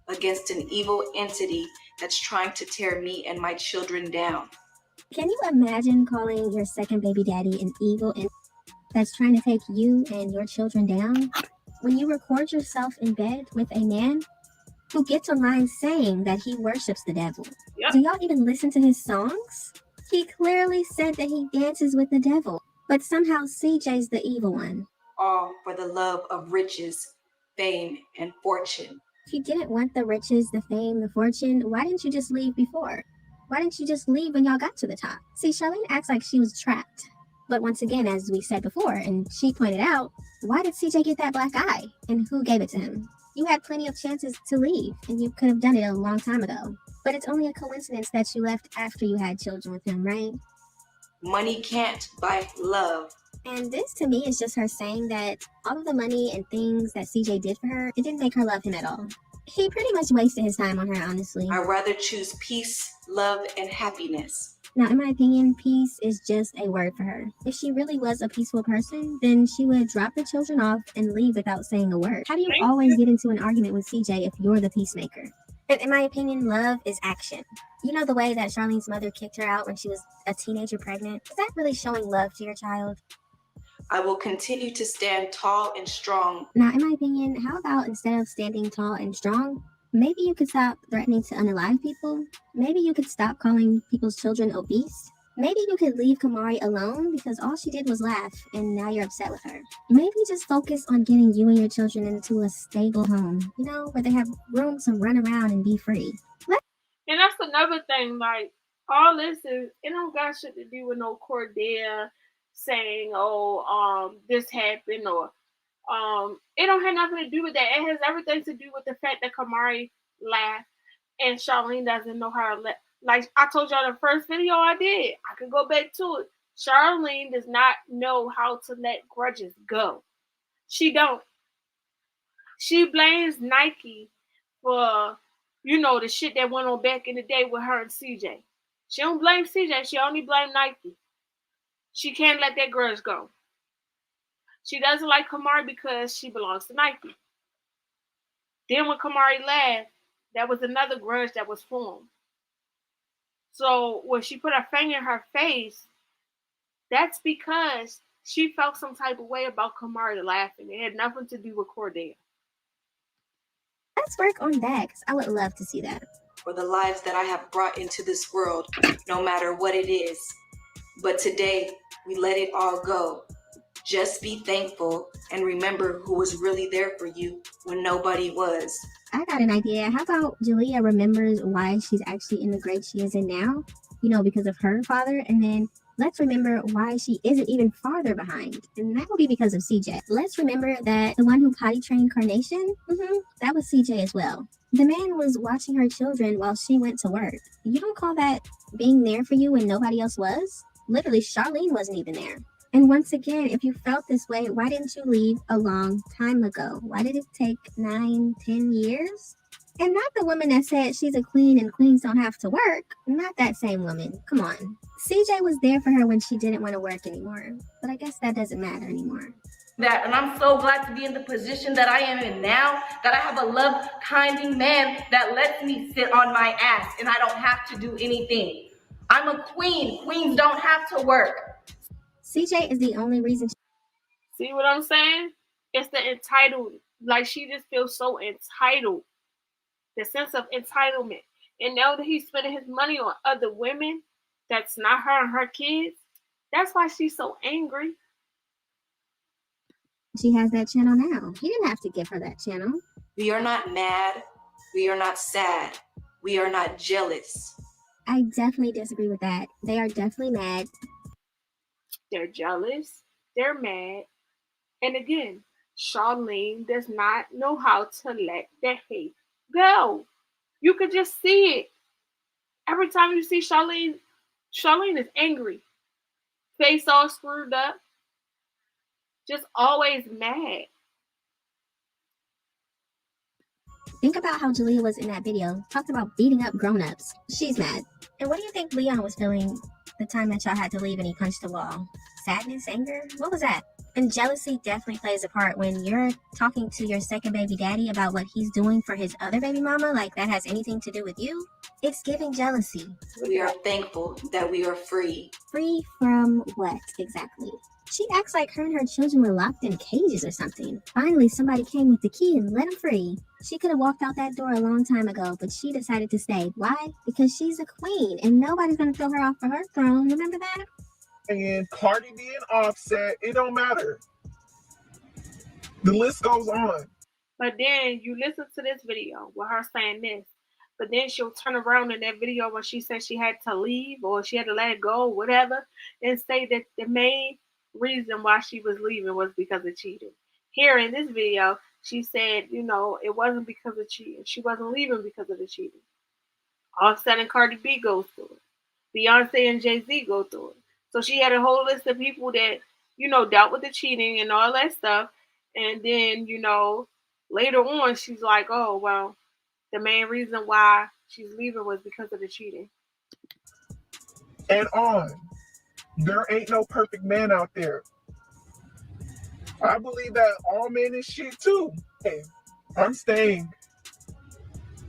Q: Against an evil entity that's trying to tear me and my children down.
M: Can you imagine calling your second baby daddy an evil entity that's trying to take you and your children down? When you record yourself in bed with a man who gets online saying that he worships the devil.
A: Yep.
M: Do y'all even listen to his songs? He clearly said that he dances with the devil, but somehow CJ's the evil one.
Q: All for the love of riches, fame, and fortune.
M: If you didn't want the riches, the fame, the fortune, why didn't you just leave before? Why didn't you just leave when y'all got to the top? See, Charlene acts like she was trapped. But once again, as we said before, and she pointed out, why did CJ get that black eye? And who gave it to him? You had plenty of chances to leave, and you could have done it a long time ago. But it's only a coincidence that you left after you had children with him, right?
Q: Money can't buy love.
M: And this to me is just her saying that all of the money and things that CJ did for her, it didn't make her love him at all. He pretty much wasted his time on her, honestly.
Q: I'd rather choose peace, love, and happiness.
M: Now, in my opinion, peace is just a word for her. If she really was a peaceful person, then she would drop the children off and leave without saying a word. How do you always get into an argument with CJ if you're the peacemaker? And in my opinion, love is action. You know the way that Charlene's mother kicked her out when she was a teenager pregnant? Is that really showing love to your child?
Q: I will continue to stand tall and strong.
M: Now, in my opinion, how about instead of standing tall and strong, maybe you could stop threatening to unalive people? Maybe you could stop calling people's children obese? Maybe you could leave Kamari alone because all she did was laugh and now you're upset with her. Maybe just focus on getting you and your children into a stable home, you know, where they have room to run around and be free.
A: And that's another thing, like, all this is, it don't got shit to do with no Cordea saying, this happened, or it don't have nothing to do with that. It has everything to do with the fact that Kamari laughed and Charlene doesn't know how to let. Like I told y'all in the first video I did, I could go back to it. Charlene does not know how to let grudges go. She don't. She blames Nike for, the shit that went on back in the day with her and CJ. She don't blame CJ. She only blame Nike. She can't let that grudge go. She doesn't like Kamari because she belongs to Nike. Then when Kamari laughed, that was another grudge that was formed. So when she put her finger in her face, that's because she felt some type of way about Kamari laughing. It had nothing to do with Cordell.
M: Let's work on that, because I would love to see that.
Q: For the lives that I have brought into this world, no matter what it is. But today, we let it all go. Just be thankful and remember who was really there for you when nobody was.
M: I got an idea. How about Jalea remembers why she's actually in the grade she is in now? Because of her father. And then let's remember why she isn't even farther behind. And that will be because of CJ. Let's remember that the one who potty trained Carnation, that was CJ as well. The man was watching her children while she went to work. You don't call that being there for you when nobody else was? Literally, Charlene wasn't even there. And once again, if you felt this way, why didn't you leave a long time ago? Why did it take 9, 10 years? And not the woman that said she's a queen and queens don't have to work. Not that same woman. Come on. CJ was there for her when she didn't want to work anymore. But I guess that doesn't matter anymore.
J: And I'm so glad to be in the position that I am in now, that I have a love-kinding man that lets me sit on my ass and I don't have to do anything. I'm a queen. Queens don't have to work.
M: CJ is the only reason.
A: See what I'm saying? It's the entitled. Like, she just feels so entitled. The sense of entitlement. And now that he's spending his money on other women, that's not her and her kids. That's why she's so angry.
M: She has that channel now. He didn't have to give her that channel.
Q: We are not mad. We are not sad. We are not jealous.
M: I definitely disagree with that. They are definitely mad.
A: They're jealous. They're mad. And again, Charlene does not know how to let that hate go. You could just see it. Every time you see Charlene is angry. Face all screwed up. Just always mad.
M: Think about how Jalea was in that video, talked about beating up grown-ups. She's mad. And what do you think Leon was feeling the time that y'all had to leave and he punched the wall? Sadness, anger? What was that? And jealousy definitely plays a part when you're talking to your second baby daddy about what he's doing for his other baby mama, like that has anything to do with you. It's giving jealousy.
Q: We are thankful that we are free.
M: Free from what exactly? She acts like her and her children were locked in cages or something. Finally, somebody came with the key and let them free. She could have walked out that door a long time ago, but she decided to stay. Why? Because she's a queen and nobody's going to throw her off of her throne. Remember that?
R: And Cardi B and Offset, it don't matter. The list goes on.
A: But then you listen to this video with her saying this, but then she'll turn around in that video when she said she had to leave or she had to let it go, whatever, and say that the main reason why she was leaving was because of cheating. Here in this video, she said, you know, it wasn't because of cheating. She wasn't leaving because of the cheating. Offset and Cardi B goes through it. Beyonce and Jay-Z go through it. So she had a whole list of people that, you know, dealt with the cheating and all that stuff. And then, you know, later on, she's like, oh, well, the main reason why she's leaving was because of the cheating.
R: And on. There ain't no perfect man out there. I believe that all men is shit too. Hey, I'm staying.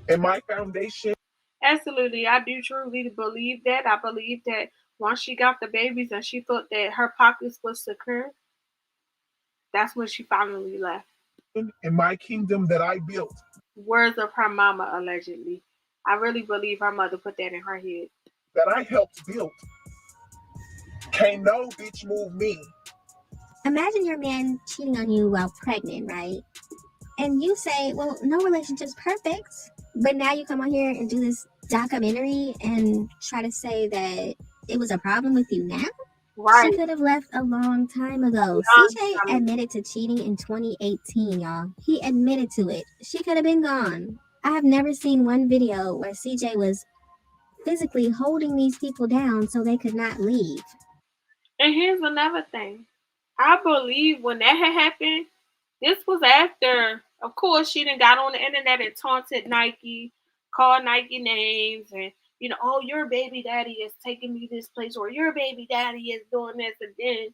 R: And my foundation.
A: Absolutely. I do truly believe that. I believe that once she got the babies and she thought that her pockets was secure, that's when she finally left.
R: In my kingdom that I built.
A: Words of her mama, allegedly. I really believe her mother put that in her head.
R: That I helped build. Can't no bitch move me.
M: Imagine your man cheating on you while pregnant, right? And you say, well, no relationship's perfect. But now you come on here and do this documentary and try to say that it was a problem with you now? Right. She could have left a long time ago. CJ admitted to cheating in 2018, y'all. He admitted to it. She could have been gone. I have never seen one video where CJ was physically holding these people down so they could not leave.
A: And here's another thing. I believe when that had happened, this was after, of course, she done got on the internet and taunted Nike, called Nike names, and, you know, oh, your baby daddy is taking me this place, or your baby daddy is doing this, and then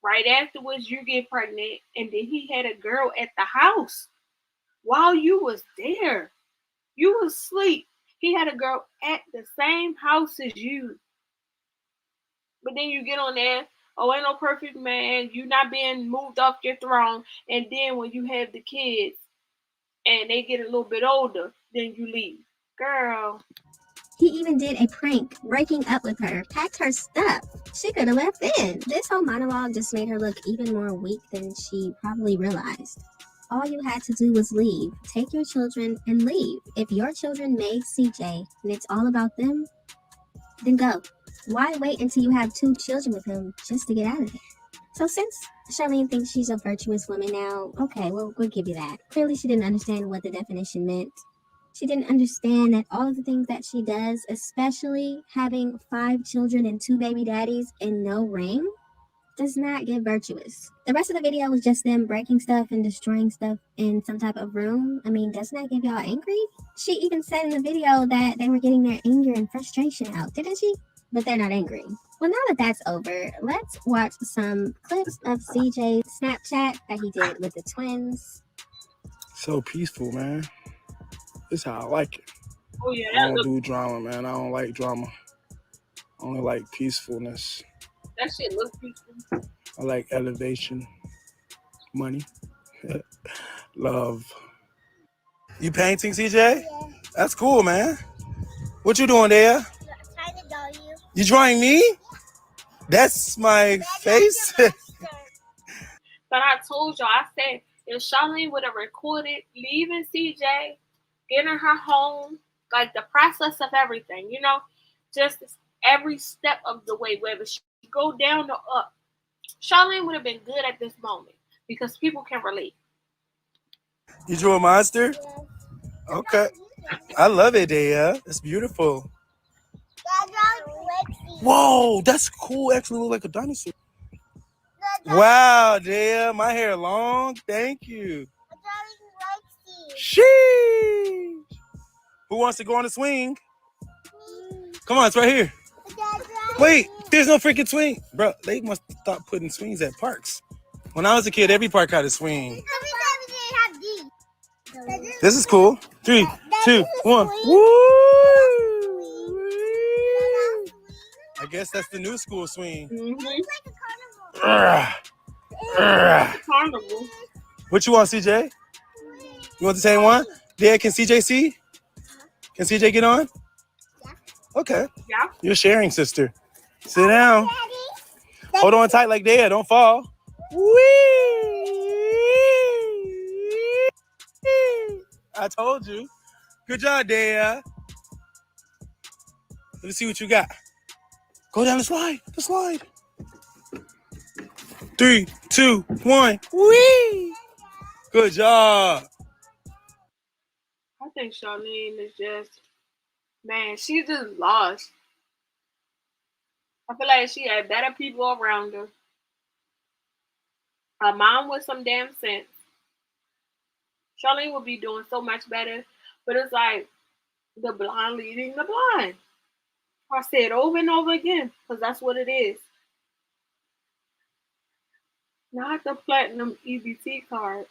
A: right afterwards you get pregnant, and then he had a girl at the house while you was there. You was asleep. He had a girl at the same house as you. But then you get on there, oh, ain't no perfect man, you not being moved off your throne, and then when you have the kids and they get a little bit older, then you leave. Girl.
M: He even did a prank, breaking up with her, packed her stuff. She could have left then. This whole monologue just made her look even more weak than she probably realized. All you had to do was leave. Take your children and leave. If your children made CJ and it's all about them, then go. Why wait until you have 2 children with him just to get out of there? So since Charlene thinks she's a virtuous woman now, okay, we'll give you that. Clearly she didn't understand what the definition meant. She didn't understand that all of the things that she does, especially having 5 children and 2 baby daddies and no ring, does not get virtuous. The rest of the video was just them breaking stuff and destroying stuff in some type of room. I mean, doesn't that give y'all angry? She even said in the video that they were getting their anger and frustration out, didn't she? But they're not angry. Well, now that that's over, let's watch some clips of CJ's Snapchat that he did with the twins.
H: So peaceful, man. This is how I like it.
A: Oh, yeah,
H: I don't do drama, man. I don't like drama. I only like peacefulness.
A: That shit looks peaceful.
H: I like elevation, money, love. You painting, CJ? Yeah. That's cool, man. What you doing there?
S: I'm trying to draw you.
H: You drawing me? That's my face?
A: But I told y'all, I said, if Charlene would have recorded leaving CJ, getting her home, like the process of everything, you know, just every step of the way, whether she go down or up, Charlene would have been good at this moment because people can relate.
H: You drew a monster?
S: Yeah.
H: Okay. I love it, Dea. It's beautiful. Whoa, that's cool. Actually look like a dinosaur. Wow, Dea, my hair long. Thank you. Sheesh. Who wants to go on the swing? Come on, it's right here. Wait, there's no freaking swing. Bro, they must stop putting swings at parks. When I was a kid, every park had a swing. This is cool. 3, 2, 1. Woo! I guess that's the new school swing.
A: Carnival.
H: What you want, CJ? You want the same one? Yeah, can CJ see? Can CJ get on? Okay.
A: Yeah.
H: You're sharing, sister. Sit down. Hold on tight like that. Don't fall. Whee! I told you. Good job, Dea. Let me see what you got. Go down the slide. The slide. 3, 2, 1. Whee! Good job.
A: I think Charlene is just, man, she's just lost. I feel like she had better people around her. Her mom with some damn sense. Charlene would be doing so much better. But it's like the blind leading the blind. I say it over and over again because that's what it is. Not the platinum EBT card.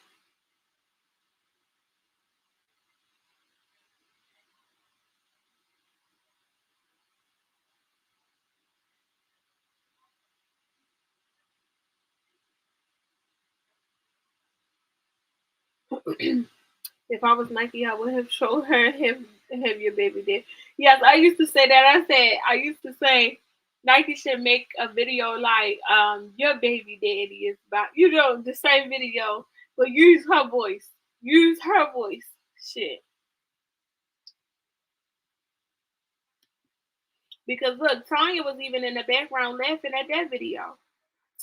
A: If I was Nike, I would have showed her him your baby did. Yes, I used to say that. I used to say Nike should make a video like your baby daddy is about, the same video, but use her voice. Use her voice. Shit. Because look, Tanya was even in the background laughing at that video.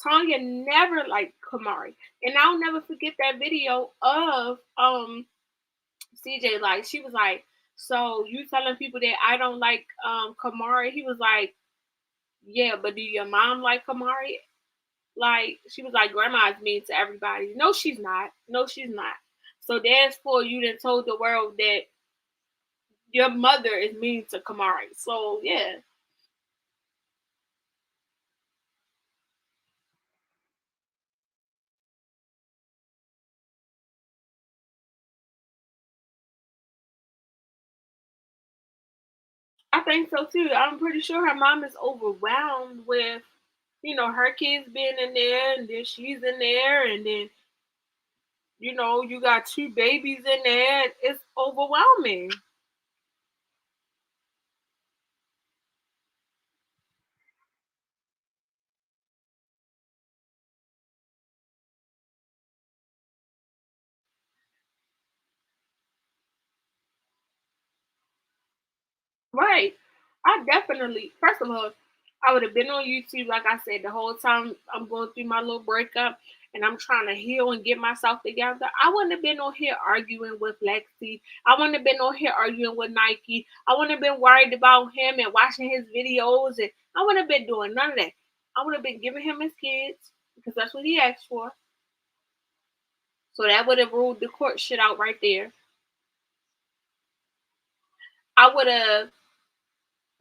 A: Tanya never liked Kamari. And I'll never forget that video of CJ, like, she was like, so you telling people that I don't like Kamari? He was like, yeah, but do your mom like Kamari? Like, she was like, grandma is mean to everybody. No, she's not. No, she's not. So therefore, you done told the world that your mother is mean to Kamari. So yeah. I think so too. I'm pretty sure her mom is overwhelmed with, her kids being in there, and then she's in there, and then, you got 2 babies in there. It's overwhelming. Right. I definitely, first of all, I would have been on YouTube, like I said, the whole time I'm going through my little breakup and I'm trying to heal and get myself together. I wouldn't have been on here arguing with Lexi. I wouldn't have been on here arguing with Nike. I wouldn't have been worried about him and watching his videos. And I wouldn't have been doing none of that. I would have been giving him his kids because that's what he asked for. So that would have ruled the court shit out right there. I would have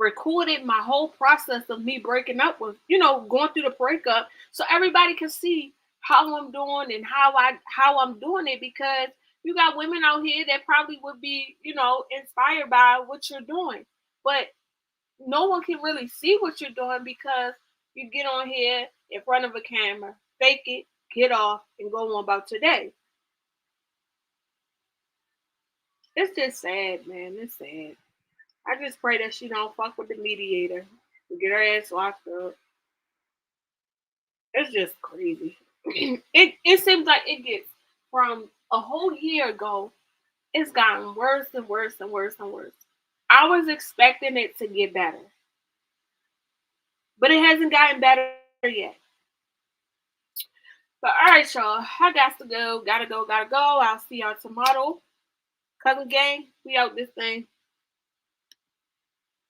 A: recorded my whole process of me breaking up with, going through the breakup, so everybody can see how I'm doing and how I'm doing it, because you got women out here that probably would be, inspired by what you're doing, but no one can really see what you're doing because you get on here in front of a camera, fake it, get off, and go on about your day. It's just sad, man. It's sad. I just pray that she don't fuck with the mediator and get her ass locked up. It's just crazy. it seems like it gets, from a whole year ago, it's gotten worse and worse and worse and worse. I was expecting it to get better, but it hasn't gotten better yet. But all right, y'all, I got to go. Gotta go. I'll see y'all tomorrow. Cousin gang, we out this thing.